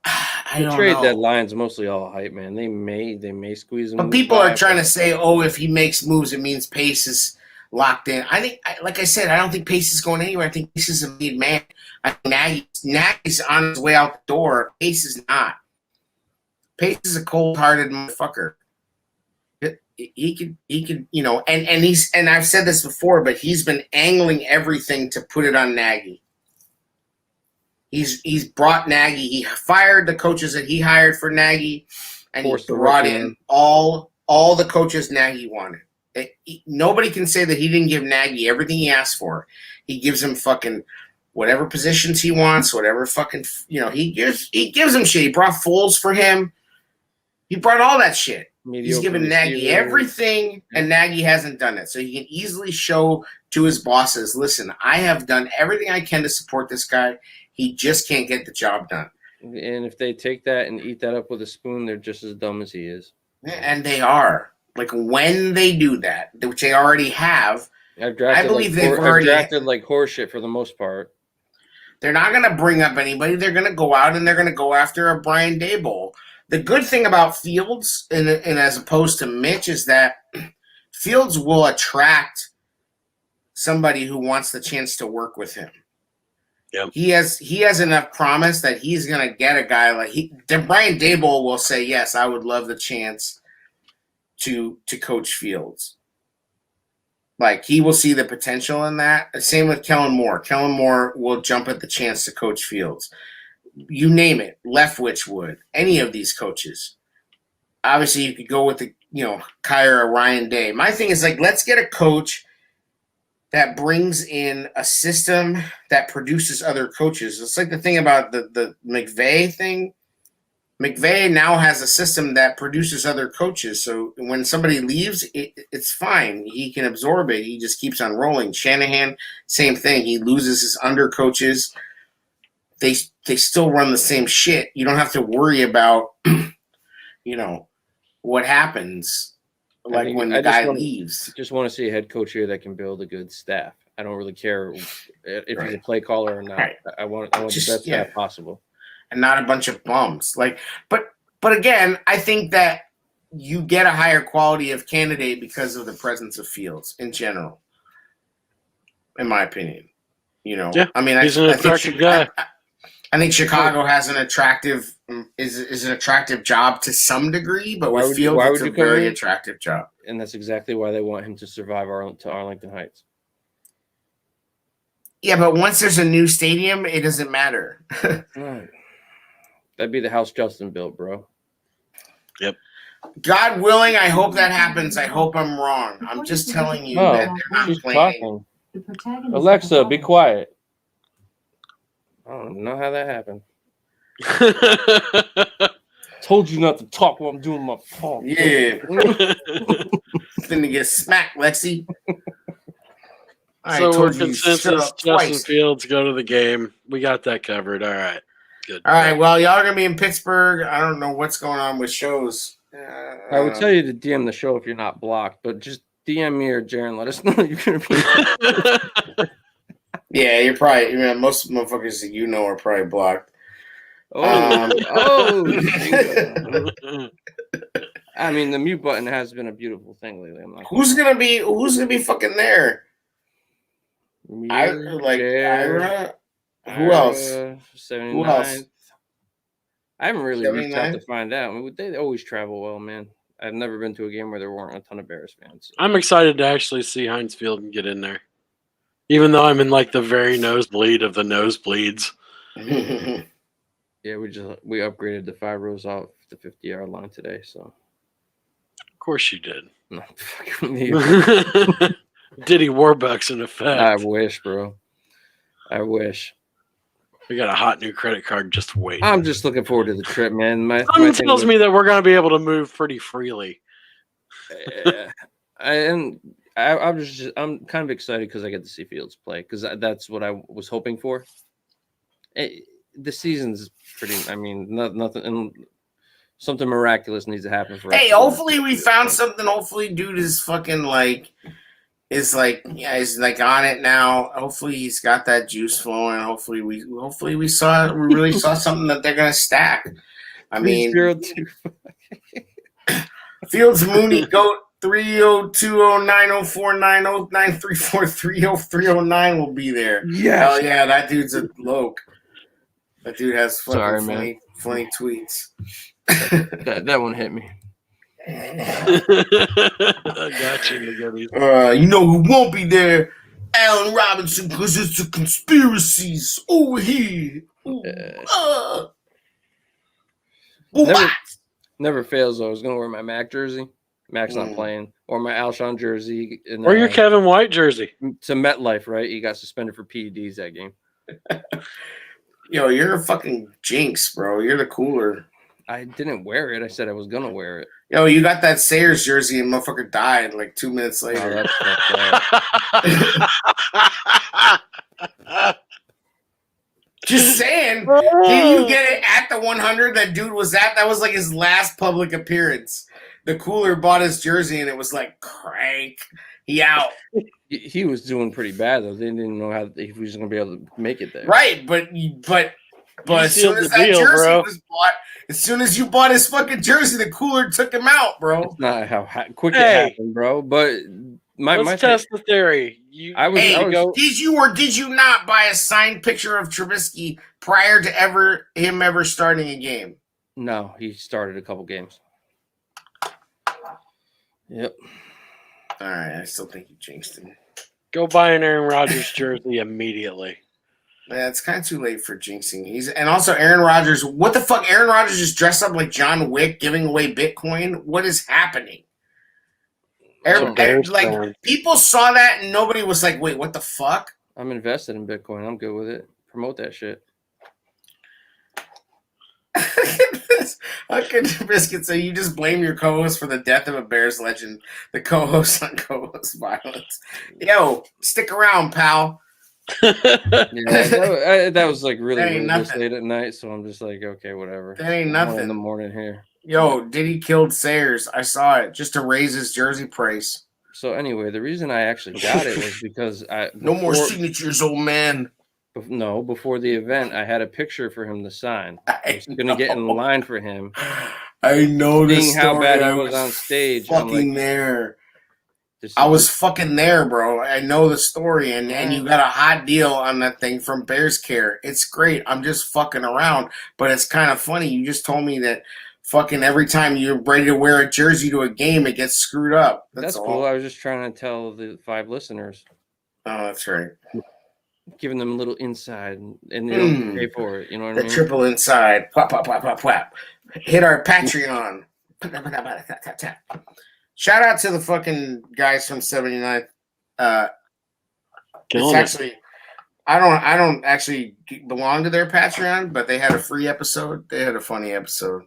I don't know. Trade deadline's mostly all hype, man. They may squeeze them. But people are trying to say, if he makes moves, it means Pace is locked in. I think, like I said, I don't think Pace is going anywhere. I think Pace is a made man. I think Nagy's on his way out the door. Pace is not. Pace is a cold-hearted motherfucker. He could, and I've said this before, but he's been angling everything to put it on Nagy. He's brought Nagy. He fired the coaches that he hired for Nagy, and he brought in all the coaches Nagy wanted. Nobody can say that he didn't give Nagy everything he asked for. He gives him fucking whatever positions he wants, whatever fucking he gives him shit. He brought Foles for him. He brought all that shit. He's given Nagy everything, and Nagy hasn't done it. So he can easily show to his bosses, listen, I have done everything I can to support this guy. He just can't get the job done. And if they take that and eat that up with a spoon, they're just as dumb as he is. And they are. Like, when they do that, which they already have, I believe they've already drafted like horseshit for the most part. They're not going to bring up anybody. They're going to go out and they're going to go after a Brian Daboll. The good thing about Fields, and as opposed to Mitch, is that Fields will attract somebody who wants the chance to work with him. Yep. He has enough promise that he's going to get a guy like Brian Daboll will say, yes, I would love the chance to coach Fields. Like, he will see the potential in that. Same with Kellen Moore. Kellen Moore will jump at the chance to coach Fields. You name it. Leftwich would. Any of these coaches. Obviously, you could go with the, Kyra or Ryan Day. My thing is, like, let's get a coach that brings in a system that produces other coaches. It's like the thing about the McVay thing. McVay now has a system that produces other coaches. So when somebody leaves, it's fine. He can absorb it. He just keeps on rolling. Shanahan, same thing. He loses his under coaches. They still run the same shit. You don't have to worry about, what happens when the guy leaves. Just want to see a head coach here that can build a good staff. I don't really care if he's a play caller or not. Right. I want the best staff possible. And not a bunch of bums. But again, I think that you get a higher quality of candidate because of the presence of Fields in general. In my opinion, Yeah, I mean, he's an attractive guy. I think Chicago has an attractive is an attractive job to some degree, but with Fields, it's a very attractive job. And that's exactly why they want him to survive to Arlington Heights. Yeah, but once there's a new stadium, it doesn't matter. Right. That'd be the house Justin built, bro. Yep. God willing, I hope that happens. I hope I'm wrong. I'm just telling you that they're not playing. Alexa, be quiet. I don't know how that happened. Told you not to talk while I'm doing my phone. Yeah. Finna get smacked, Lexi. So we're consensus Justin Fields go to the game. We got that covered. All right. Good. All right. Well, y'all are going to be in Pittsburgh. I don't know what's going on with shows. I would tell you to DM the show if you're not blocked, but just DM me or Jaron. Let us know you're going to be. Yeah, you're probably, most motherfuckers that are probably blocked. I mean, the mute button has been a beautiful thing lately. Who's gonna be fucking there? Ira. Who else? 79. Who else? I haven't really reached out to find out. I mean, they always travel well, man. I've never been to a game where there weren't a ton of Bears fans. So. I'm excited to actually see Heinz Field and get in there, even though I'm in like the very nosebleed of the nosebleeds. Yeah, we upgraded the 5 rows off the 50-yard line today. So, of course you did. No, Diddy Warbucks in effect. I wish, bro. I wish. We got a hot new credit card just waiting. I'm just looking forward to the trip, man. Someone tells me that we're going to be able to move pretty freely. I'm kind of excited because I get to see Fields play because that's what I was hoping for. The season's pretty. I mean, nothing. Something miraculous needs to happen for us. Hey, hopefully we found something. Hopefully, dude is fucking is on it now. Hopefully he's got that juice flowing. Hopefully we really saw something that they're gonna stack. I mean, Fields, Mooney, Goat 30209049093430309 will be there. Yeah, hell yeah, that dude's a loke. That dude has funny tweets. that one hit me. I got you. You know who won't be there? Allen Robinson, because it's the conspiracies over here. Never fails though. I was gonna wear my Mac jersey. Mac's not playing, or my Alshon jersey, or your Kevin White jersey to MetLife. Right, he got suspended for PEDs that game. Yo, you're a fucking jinx, bro. You're the cooler. I didn't wear it. I said I was gonna wear it. Yo, you got that Sayers jersey and motherfucker died like 2 minutes later. Just saying. Did you get it at the 100 that dude was at? That was like his last public appearance. The cooler bought his jersey and it was like crank. He out. He was doing pretty bad though. They didn't know if he was going to be able to make it there. Right, but as soon as that jersey was bought, as soon as you bought his fucking jersey, the cooler took him out, bro. It's not how quick it happened, bro. But let's test the theory. Did you or did you not buy a signed picture of Trubisky prior to him ever starting a game? No, he started a couple games. Yep. All right, I still think you jinxed him. Go buy an Aaron Rodgers jersey immediately. Yeah, it's kind of too late for jinxing. And also Aaron Rodgers. What the fuck? Aaron Rodgers just dressed up like John Wick, giving away Bitcoin. What is happening? People saw that and nobody was like, "Wait, what the fuck?" I'm invested in Bitcoin. I'm good with it. Promote that shit. How can Biscuit say you just blame your co-host for the death of a Bears legend? The co-host on co-host violence. Yo, stick around, pal. Yeah, that was like really this late at night, so I'm just like, okay, whatever. That ain't nothing. In the morning here. Yo, Diddy killed Sayers. I saw it just to raise his jersey price. So anyway, the reason I actually got it was because no more signatures, old man. No, before the event, I had a picture for him to sign. I was going to get in line for him. I know this story. How bad he was on stage. Fucking there. I was fucking there, bro. I know the story, and you got a hot deal on that thing from Bears Care. It's great. I'm just fucking around, but it's kind of funny. You just told me that fucking every time you're ready to wear a jersey to a game, it gets screwed up. That's cool. I was just trying to tell the 5 listeners. Oh, that's right. Giving them a little inside, and they don't pay for it. You know what I mean? The triple inside. Pop, pop, pop, pop, pop. Hit our Patreon. Shout out to the fucking guys from 79th. It's actually, I don't actually belong to their Patreon, but they had a free episode. They had a funny episode.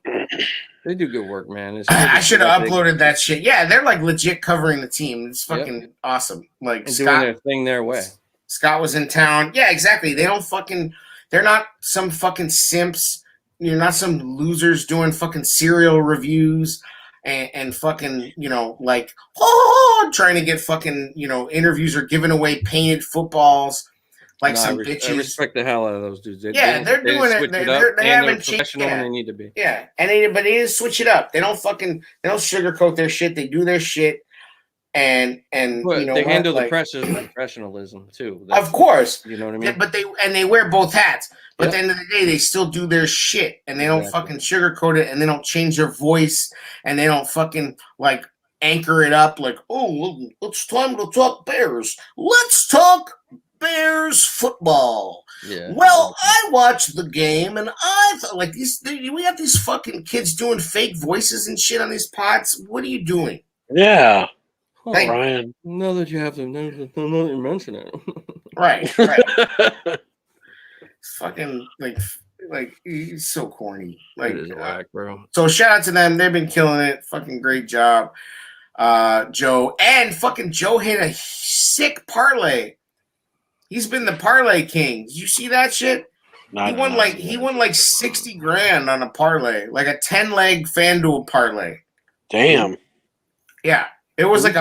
They do good work, man. I should have uploaded that shit. Yeah, they're like legit covering the team. It's fucking awesome. Like and doing their thing their way. Scott was in town. Yeah, exactly. They're not some fucking simps. You're not some losers doing fucking cereal reviews and fucking, like, trying to get fucking, interviews or giving away painted footballs like some bitches. I respect the hell out of those dudes. They're doing it. They haven't changed. Yeah. They need to be. Yeah, but they didn't switch it up. They don't sugarcoat their shit. They do their shit. And they handle the press with professionalism too. Of course, you know what I mean. But they wear both hats. But at the end of the day, they still do their shit, and they don't fucking sugarcoat it, and they don't change their voice, and they don't fucking like anchor it up like, oh, it's time to talk Bears. Let's talk Bears football. Yeah. Well, I watched the game, and I thought like we have these fucking kids doing fake voices and shit on these pods. What are you doing? Yeah. Oh, Ryan. Now that you have to mention it. Right. Fucking like he's so corny. Like it is whack, bro. So shout out to them. They've been killing it. Fucking great job. Joe. And fucking Joe hit a sick parlay. He's been the parlay king. Did you see that shit? He won like 60 grand on a parlay, like a 10-leg FanDuel parlay. Damn. Yeah. It was like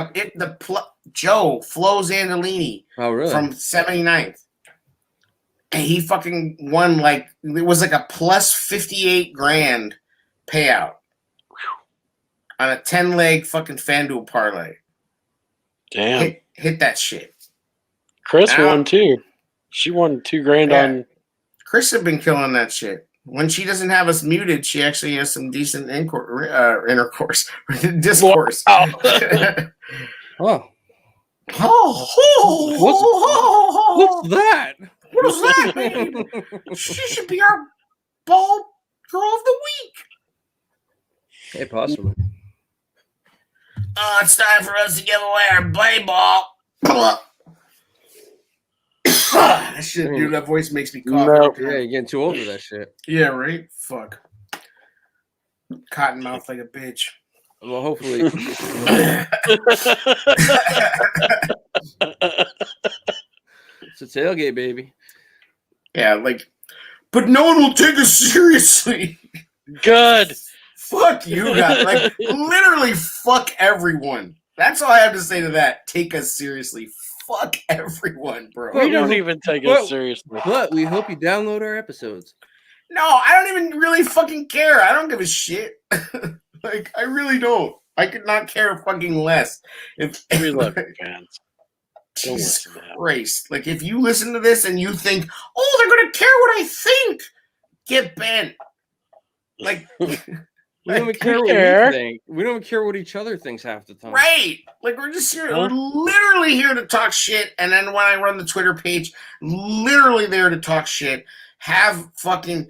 Joe Flo Zandolini from 79th. And he fucking won it was like a plus 58 grand payout on a 10-leg fucking FanDuel parlay. Damn. Hit that shit. Chris won too. She won $2 grand on. Chris has been killing that shit. When she doesn't have us muted, she actually has some decent intercourse, discourse. What's that? What does that mean? She should be our ball girl of the week. Hey, possibly. It's time for us to give away our play ball. That shit, dude, that voice makes me cough. Nope. Yeah, you're getting too old for that shit. Yeah, right? Fuck. Cottonmouth like a bitch. Well, hopefully. It's a tailgate, baby. Yeah, but no one will take us seriously. Good. Fuck you guys. Literally fuck everyone. That's all I have to say to that. Take us seriously. Fuck everyone, bro. We don't even take us seriously. But we hope you download our episodes. No, I don't even really fucking care. I don't give a shit. I really don't. I could not care fucking less. We love you, fans. Jesus Christ. If you listen to this and you think, oh, they're going to care what I think, get bent. We don't even Like, care what care. we think. We don't even care what each other thinks half the time. right. Like we're just here. Huh? We're literally here to talk shit. And then when I run the Twitter page, literally there to talk shit, have fucking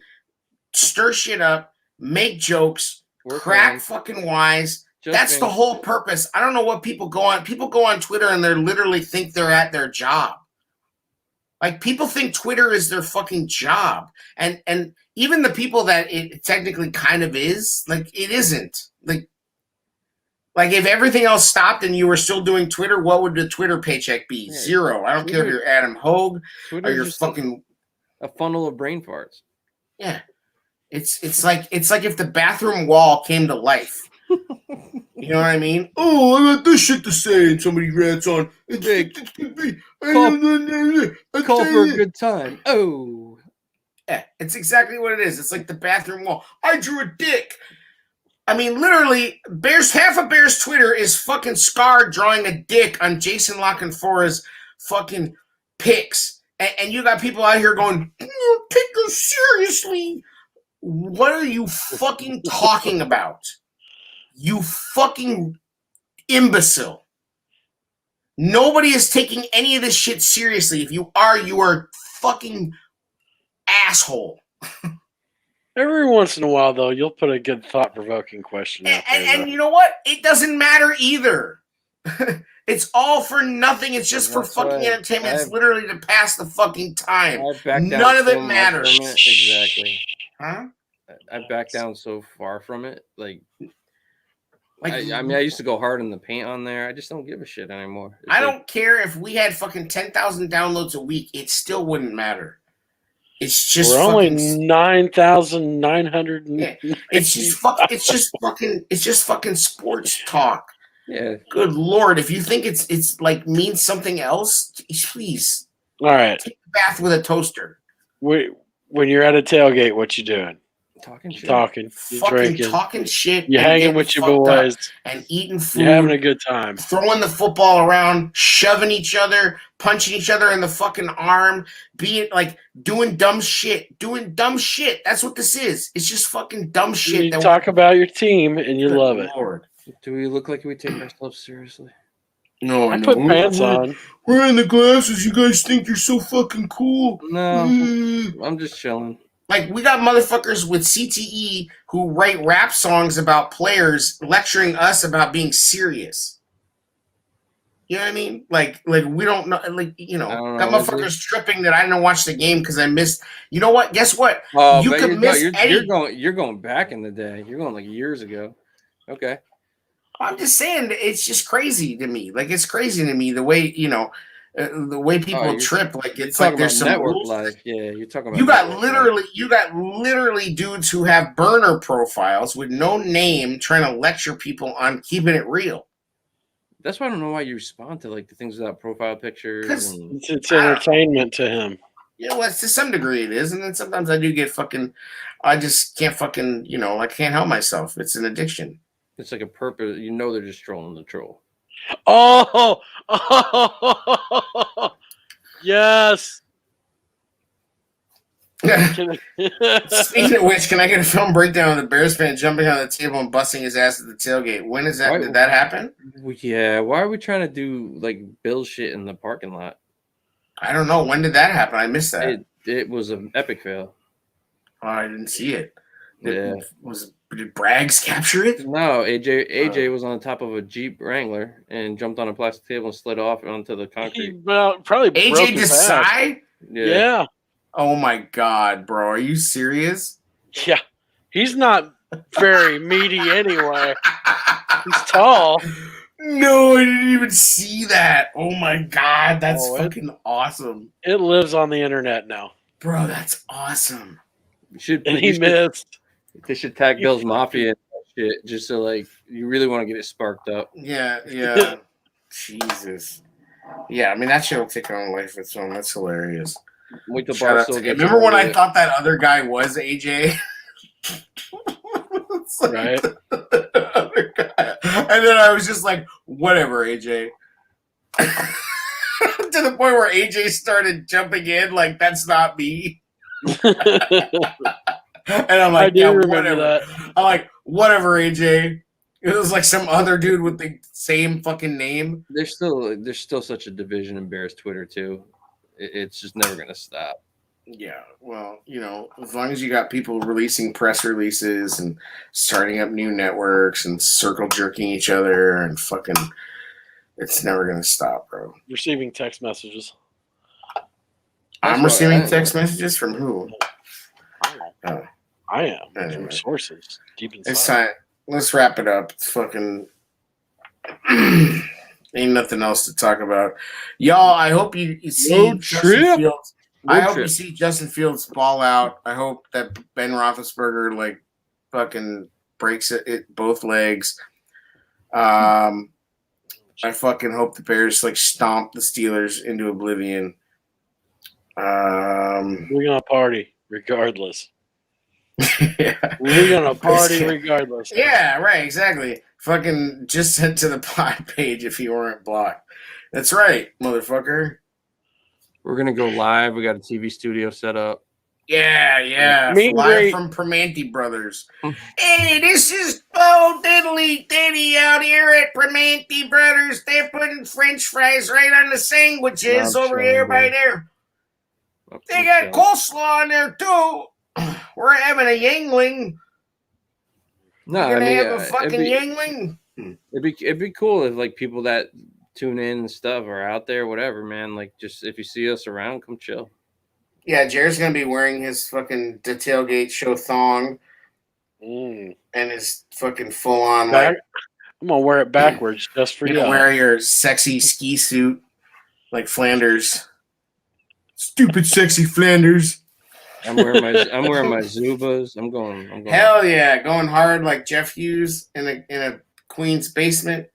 stir shit up, make jokes, We're crack fans. fucking wise. Just That's the fans. whole purpose. I don't know what people go on. People go on Twitter and they literally think they're at their job. Like people think Twitter is their fucking job. And even the people that it technically kind of is, like it isn't. Like if everything else stopped and you were still doing Twitter, what would the Twitter paycheck be? Yeah. Zero. I don't care if you're Adam Hogue or Twitter's you're just fucking a funnel of brain farts. yeah. It's like if the bathroom wall came to life. You know what I mean? Oh, I got this shit to say, and somebody rants on. Call for a good time. Oh, Yeah, it's exactly what it is. It's like the bathroom wall. I drew a dick. I mean, literally, half of Bears Twitter is fucking Scar drawing a dick on Jason Lockenfora's fucking pics. And you got people out here going, take this seriously. What are you fucking talking about? You fucking imbecile. Nobody is taking any of this shit seriously. If you are fucking asshole. Every once in a while, though, you'll put a good thought-provoking question out there. And you know what? It doesn't matter either. It's all for nothing. It's just for That's fucking right. entertainment. It's literally to pass the fucking time. I backed down None of so it much matters. from it. Exactly. Huh? I backed down so far from it. Like Like, I mean, I used to go hard in the paint on there. I just don't give a shit anymore. It's I like, don't care if we had fucking 10,000 downloads a week. It still wouldn't matter. It's just We're only fucking 9,900. Yeah. It's just fucking sports talk. Yeah. Good Lord, if you think it's like means something else, please All right. take a bath with a toaster. When you're at a tailgate, what you doing? Talking shit. Talking. You Fucking drinking. talking shit. You and hanging getting with your fucked up boys. and eating food. You're having a good time. Throwing the football around, shoving each other, punching each other in the fucking arm, being like doing dumb shit. Doing dumb shit. That's what this is. It's just fucking dumb shit. You talk about your team and you Good love it. Lord. Do we look like we take ourselves seriously? No, I know. put pants on. Wearing the glasses. You guys think you're so fucking cool. No, Mm. I'm just chilling. Like, we got motherfuckers with CTE who write rap songs about players lecturing us about being serious. You know what I mean? Like we don't know. Like, you know, I don't got know, motherfuckers tripping that I didn't watch the game because I missed. You know what? Guess what? Oh, You but could miss Eddie. you're going back in the day. You're going like years ago. Okay. I'm just saying, it's just crazy to me. Like, it's crazy to me the way, you know, the way people you're trip. Like, it's Talking like there's about some network rules. life. Yeah, you're talking about You got network literally dudes who have burner profiles with no name trying to lecture people on keeping it real. That's why I don't know why you respond to like the things without profile pictures. 'Cause- And, It's entertainment to him. You know, to some degree it is, and then sometimes I do get fucking. I just can't fucking. You know, I can't help myself. It's an addiction. it's like a purpose. You know, they're just trolling the troll. Oh, yes. Speaking of which, can I get a film breakdown of the Bears fan jumping on the table and busting his ass at the tailgate? When is that? Why- Did that happen? Well, yeah. Why are we trying to do like Bill shit in the parking lot? I don't know. When did that happen? I missed that. It was an epic fail. Oh, I didn't see it. Yeah. Did Braggs capture it? No, AJ was on the top of a Jeep Wrangler and jumped on a plastic table and slid off onto the He concrete. probably broke AJ his ass. Desai? Yeah. Oh my god, bro. Are you serious? Yeah. He's not very meaty anyway. He's tall. No, I didn't even see that. Oh my god, that's Oh, fucking awesome. It lives on the internet now. Bro, that's awesome. And he missed. They should tag Bill's Mafia and that shit just so like you really want to get it sparked up. Yeah. Jesus. Yeah, I mean that shit will take on a life of its own. That's hilarious. Wait till Shout out Barstool to- gets Remember when away I with it. thought that other guy was AJ? It's like Right. the other guy. And then I was just like, whatever, AJ. To the point where AJ started jumping in like that's not me. And I'm I like, do yeah, remember whatever. that. I'm like, whatever, AJ. It was like some other dude with the same fucking name. There's still such a division in Bears Twitter too. It's just never gonna stop. Yeah, well, as long as you got people releasing press releases and starting up new networks and circle jerking each other and fucking, it's never gonna stop, bro. Receiving text messages. I'm receiving text messages from who? I am. Anyway. From sources deep inside. It's time. Let's wrap it up. It's fucking ain't nothing else to talk about, y'all. I hope you see Justin Fields. I hope you see Justin Fields ball out. I hope that Ben Roethlisberger like fucking breaks it both legs. I fucking hope the Bears like stomp the Steelers into oblivion. We're gonna party regardless. Yeah. We're gonna party regardless. Yeah, right, exactly. Fucking just sent to the pod page if you weren't blocked. That's right, motherfucker. We're gonna go live. We got a TV studio set up. Yeah. Meet Live great. from Primanti Brothers. Hey, this is Diddly Diddy out here at Primanti Brothers. They're putting French fries right on the sandwiches over here by there. They got coleslaw in there too. We're having a Yangling. No, We're I gonna mean, have a fucking Yangling. it'd be cool if like people that tune in and stuff are out there, whatever, man. Like, just if you see us around, come chill. Yeah, Jared's gonna be wearing his fucking The Tailgate Show thong and his fucking full on like. I'm gonna wear it backwards just for You you. know, wear your sexy ski suit like Flanders. Stupid sexy Flanders. I'm wearing my Zubas. I'm going. Hell yeah, going hard like Jeff Hughes in a Queen's basement.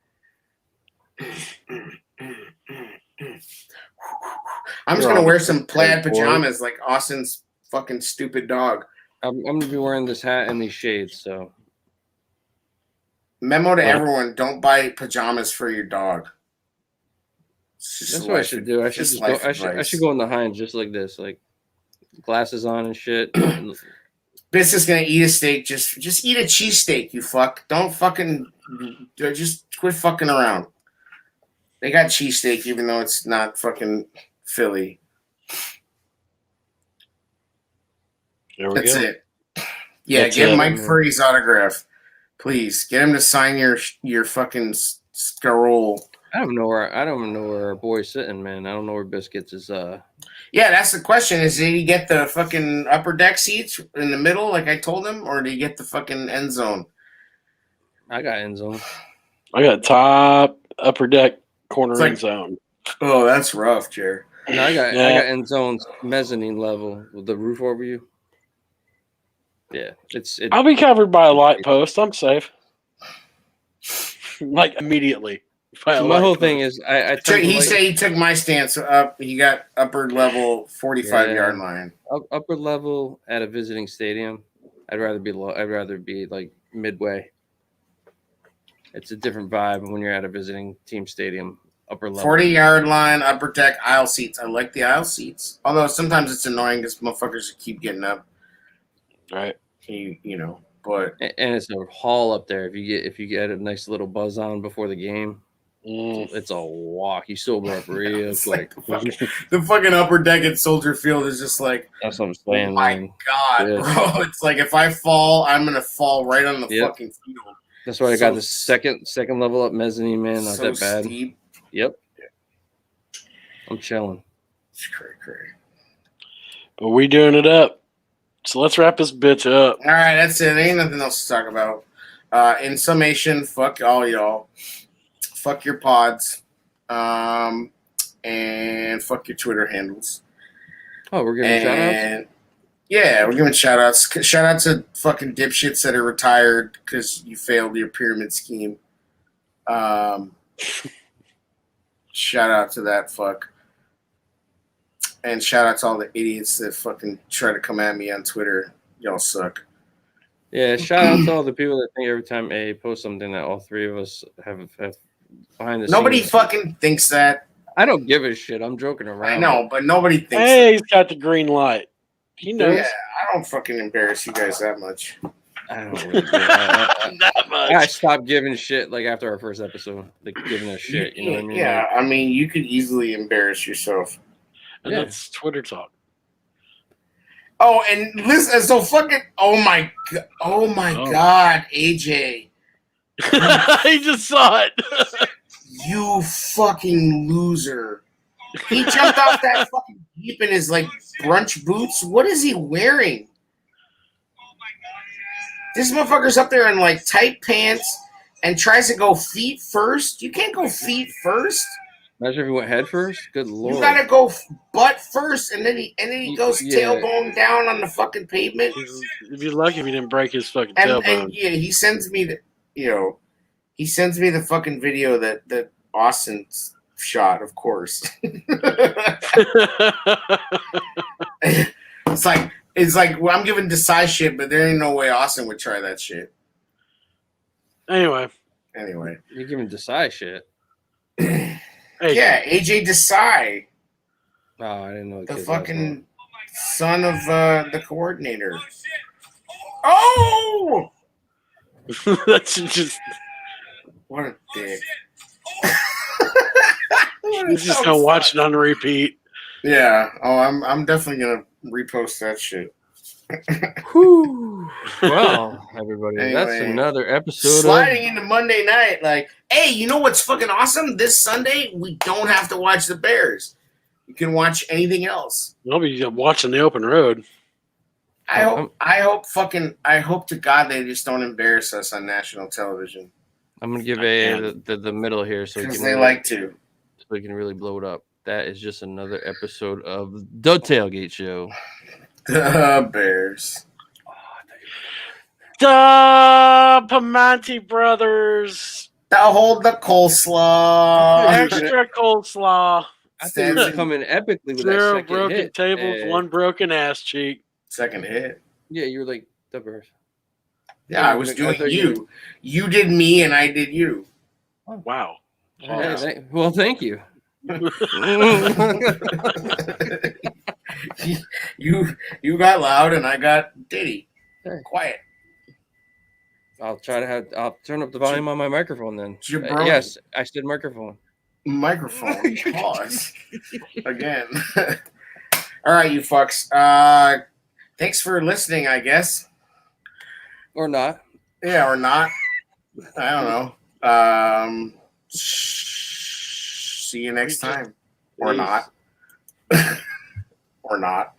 I'm just gonna wear some plaid pajamas like Austin's fucking stupid dog. I'm gonna be wearing this hat and these shades. So, memo to everyone: don't buy pajamas for your dog. That's what I should do. I should go in the Heinz just like this, like glasses on and shit. Biss is gonna eat a steak. Just eat a cheesesteak, you fuck. Don't fucking just quit fucking around. They got cheesesteak even though it's not fucking Philly. That's it. Yeah, get Mike Furry's autograph, please. Get him to sign your fucking scroll. I don't know where our boy's sitting, man. I don't know where Biscuits is. Yeah, that's the question. Is did he get the fucking upper deck seats in the middle, like I told him, or did he get the fucking end zone? I got end zone. I got top upper deck corner end zone. Oh, that's rough, Jared. No, I got end zones mezzanine level with the roof over you. Yeah, I'll be covered by a light post. I'm safe. Like immediately. So my whole thing is, he said he took my stance up. He got upper level 45-yard line. Upper level at a visiting stadium. I'd rather be low. I'd rather be like midway. It's a different vibe when you're at a visiting team stadium. Upper level. 40-yard line, upper deck, aisle seats. I like the aisle seats. Although sometimes it's annoying because motherfuckers keep getting up. Right. But and it's a hall up there. If you get a nice little buzz on before the game. It's a walk. You sober up real quick. The fucking upper deck at Soldier Field is just like, that's what I'm saying. Oh my God, bro! It's like if I fall, I'm gonna fall right on the fucking field. That's why I got the second level up mezzanine, man. Not that bad. Steep. Yep. I'm chilling. It's crazy. But we doing it up. So let's wrap this bitch up. All right, that's it. Ain't nothing else to talk about. In summation, fuck all y'all. Fuck your pods, and fuck your Twitter handles. Oh, we're giving shout-outs? Yeah, we're giving shout-outs. Shout out to fucking dipshits that are retired because you failed your pyramid scheme. Shout out to that fuck. And shout out to all the idiots that fucking try to come at me on Twitter. Y'all suck. Yeah, shout out to all the people that think every time A posts something that all three of us have behind the scenes. Nobody fucking thinks that. I don't give a shit. I'm joking around. I know, but nobody thinks that. He's got the green light. He knows. Yeah, I don't fucking embarrass you guys that much. I don't really Not much. I stopped giving shit like after our first episode, like giving a shit. You know what I mean? Yeah, Like, I mean, you could easily embarrass yourself. And Yeah. that's Twitter talk. Oh, and listen, so fucking, oh my Oh. God, AJ, I just saw it. you fucking loser. He jumped off that fucking Jeep in his, like, brunch boots. What is he wearing? This motherfucker's up there in, like, tight pants and tries to go feet first. You can't go feet first. imagine if he went head first. Good lord. You gotta go butt first, and then he goes Yeah. tailbone down on the fucking pavement. If you're lucky if he didn't break his fucking And tailbone. yeah, he sends me the fucking video that Austin shot, of course. It's like well, I'm giving Desai shit, but there ain't no way Austin would try that shit. Anyway. You're giving Desai shit. Hey, Yeah, AJ Desai, Oh, I didn't know the kid's fucking son of the coordinator. Oh, that's just what a dick! you're just gonna watch it on repeat. Yeah. Oh, I'm definitely gonna repost that shit. Whew. Well, everybody, that's Anyway, another episode Sliding into Monday night, like, hey, you know what's fucking awesome? This Sunday, we don't have to watch the Bears. You can watch anything else. I'll be watching the open road. I hope to God they just don't embarrass us on national television I'm gonna give Man. the middle here so we because can they really, like to. so we can really blow it up. That is just another episode of the Tailgate Show. The Bears. The Pamanti brothers. They'll hold the coleslaw. Extra coleslaw. I think we were Stanton. coming epically with that Zero second broken hit. tables, one broken ass cheek. Second hit. Yeah, you were like the Bears. Yeah, I was I doing thought you. You did me, and I did you. Wow. Hey, well, thank you. you got loud, and I got ditty. Hey. Quiet. I'll turn up the volume on my microphone then. Jabroni. Yes, I said microphone. Microphone. Pause. Again. All right, you fucks. Thanks for listening, I guess. Or not. Yeah, or not. I don't know. See you next time. Or Peace. not. Or not.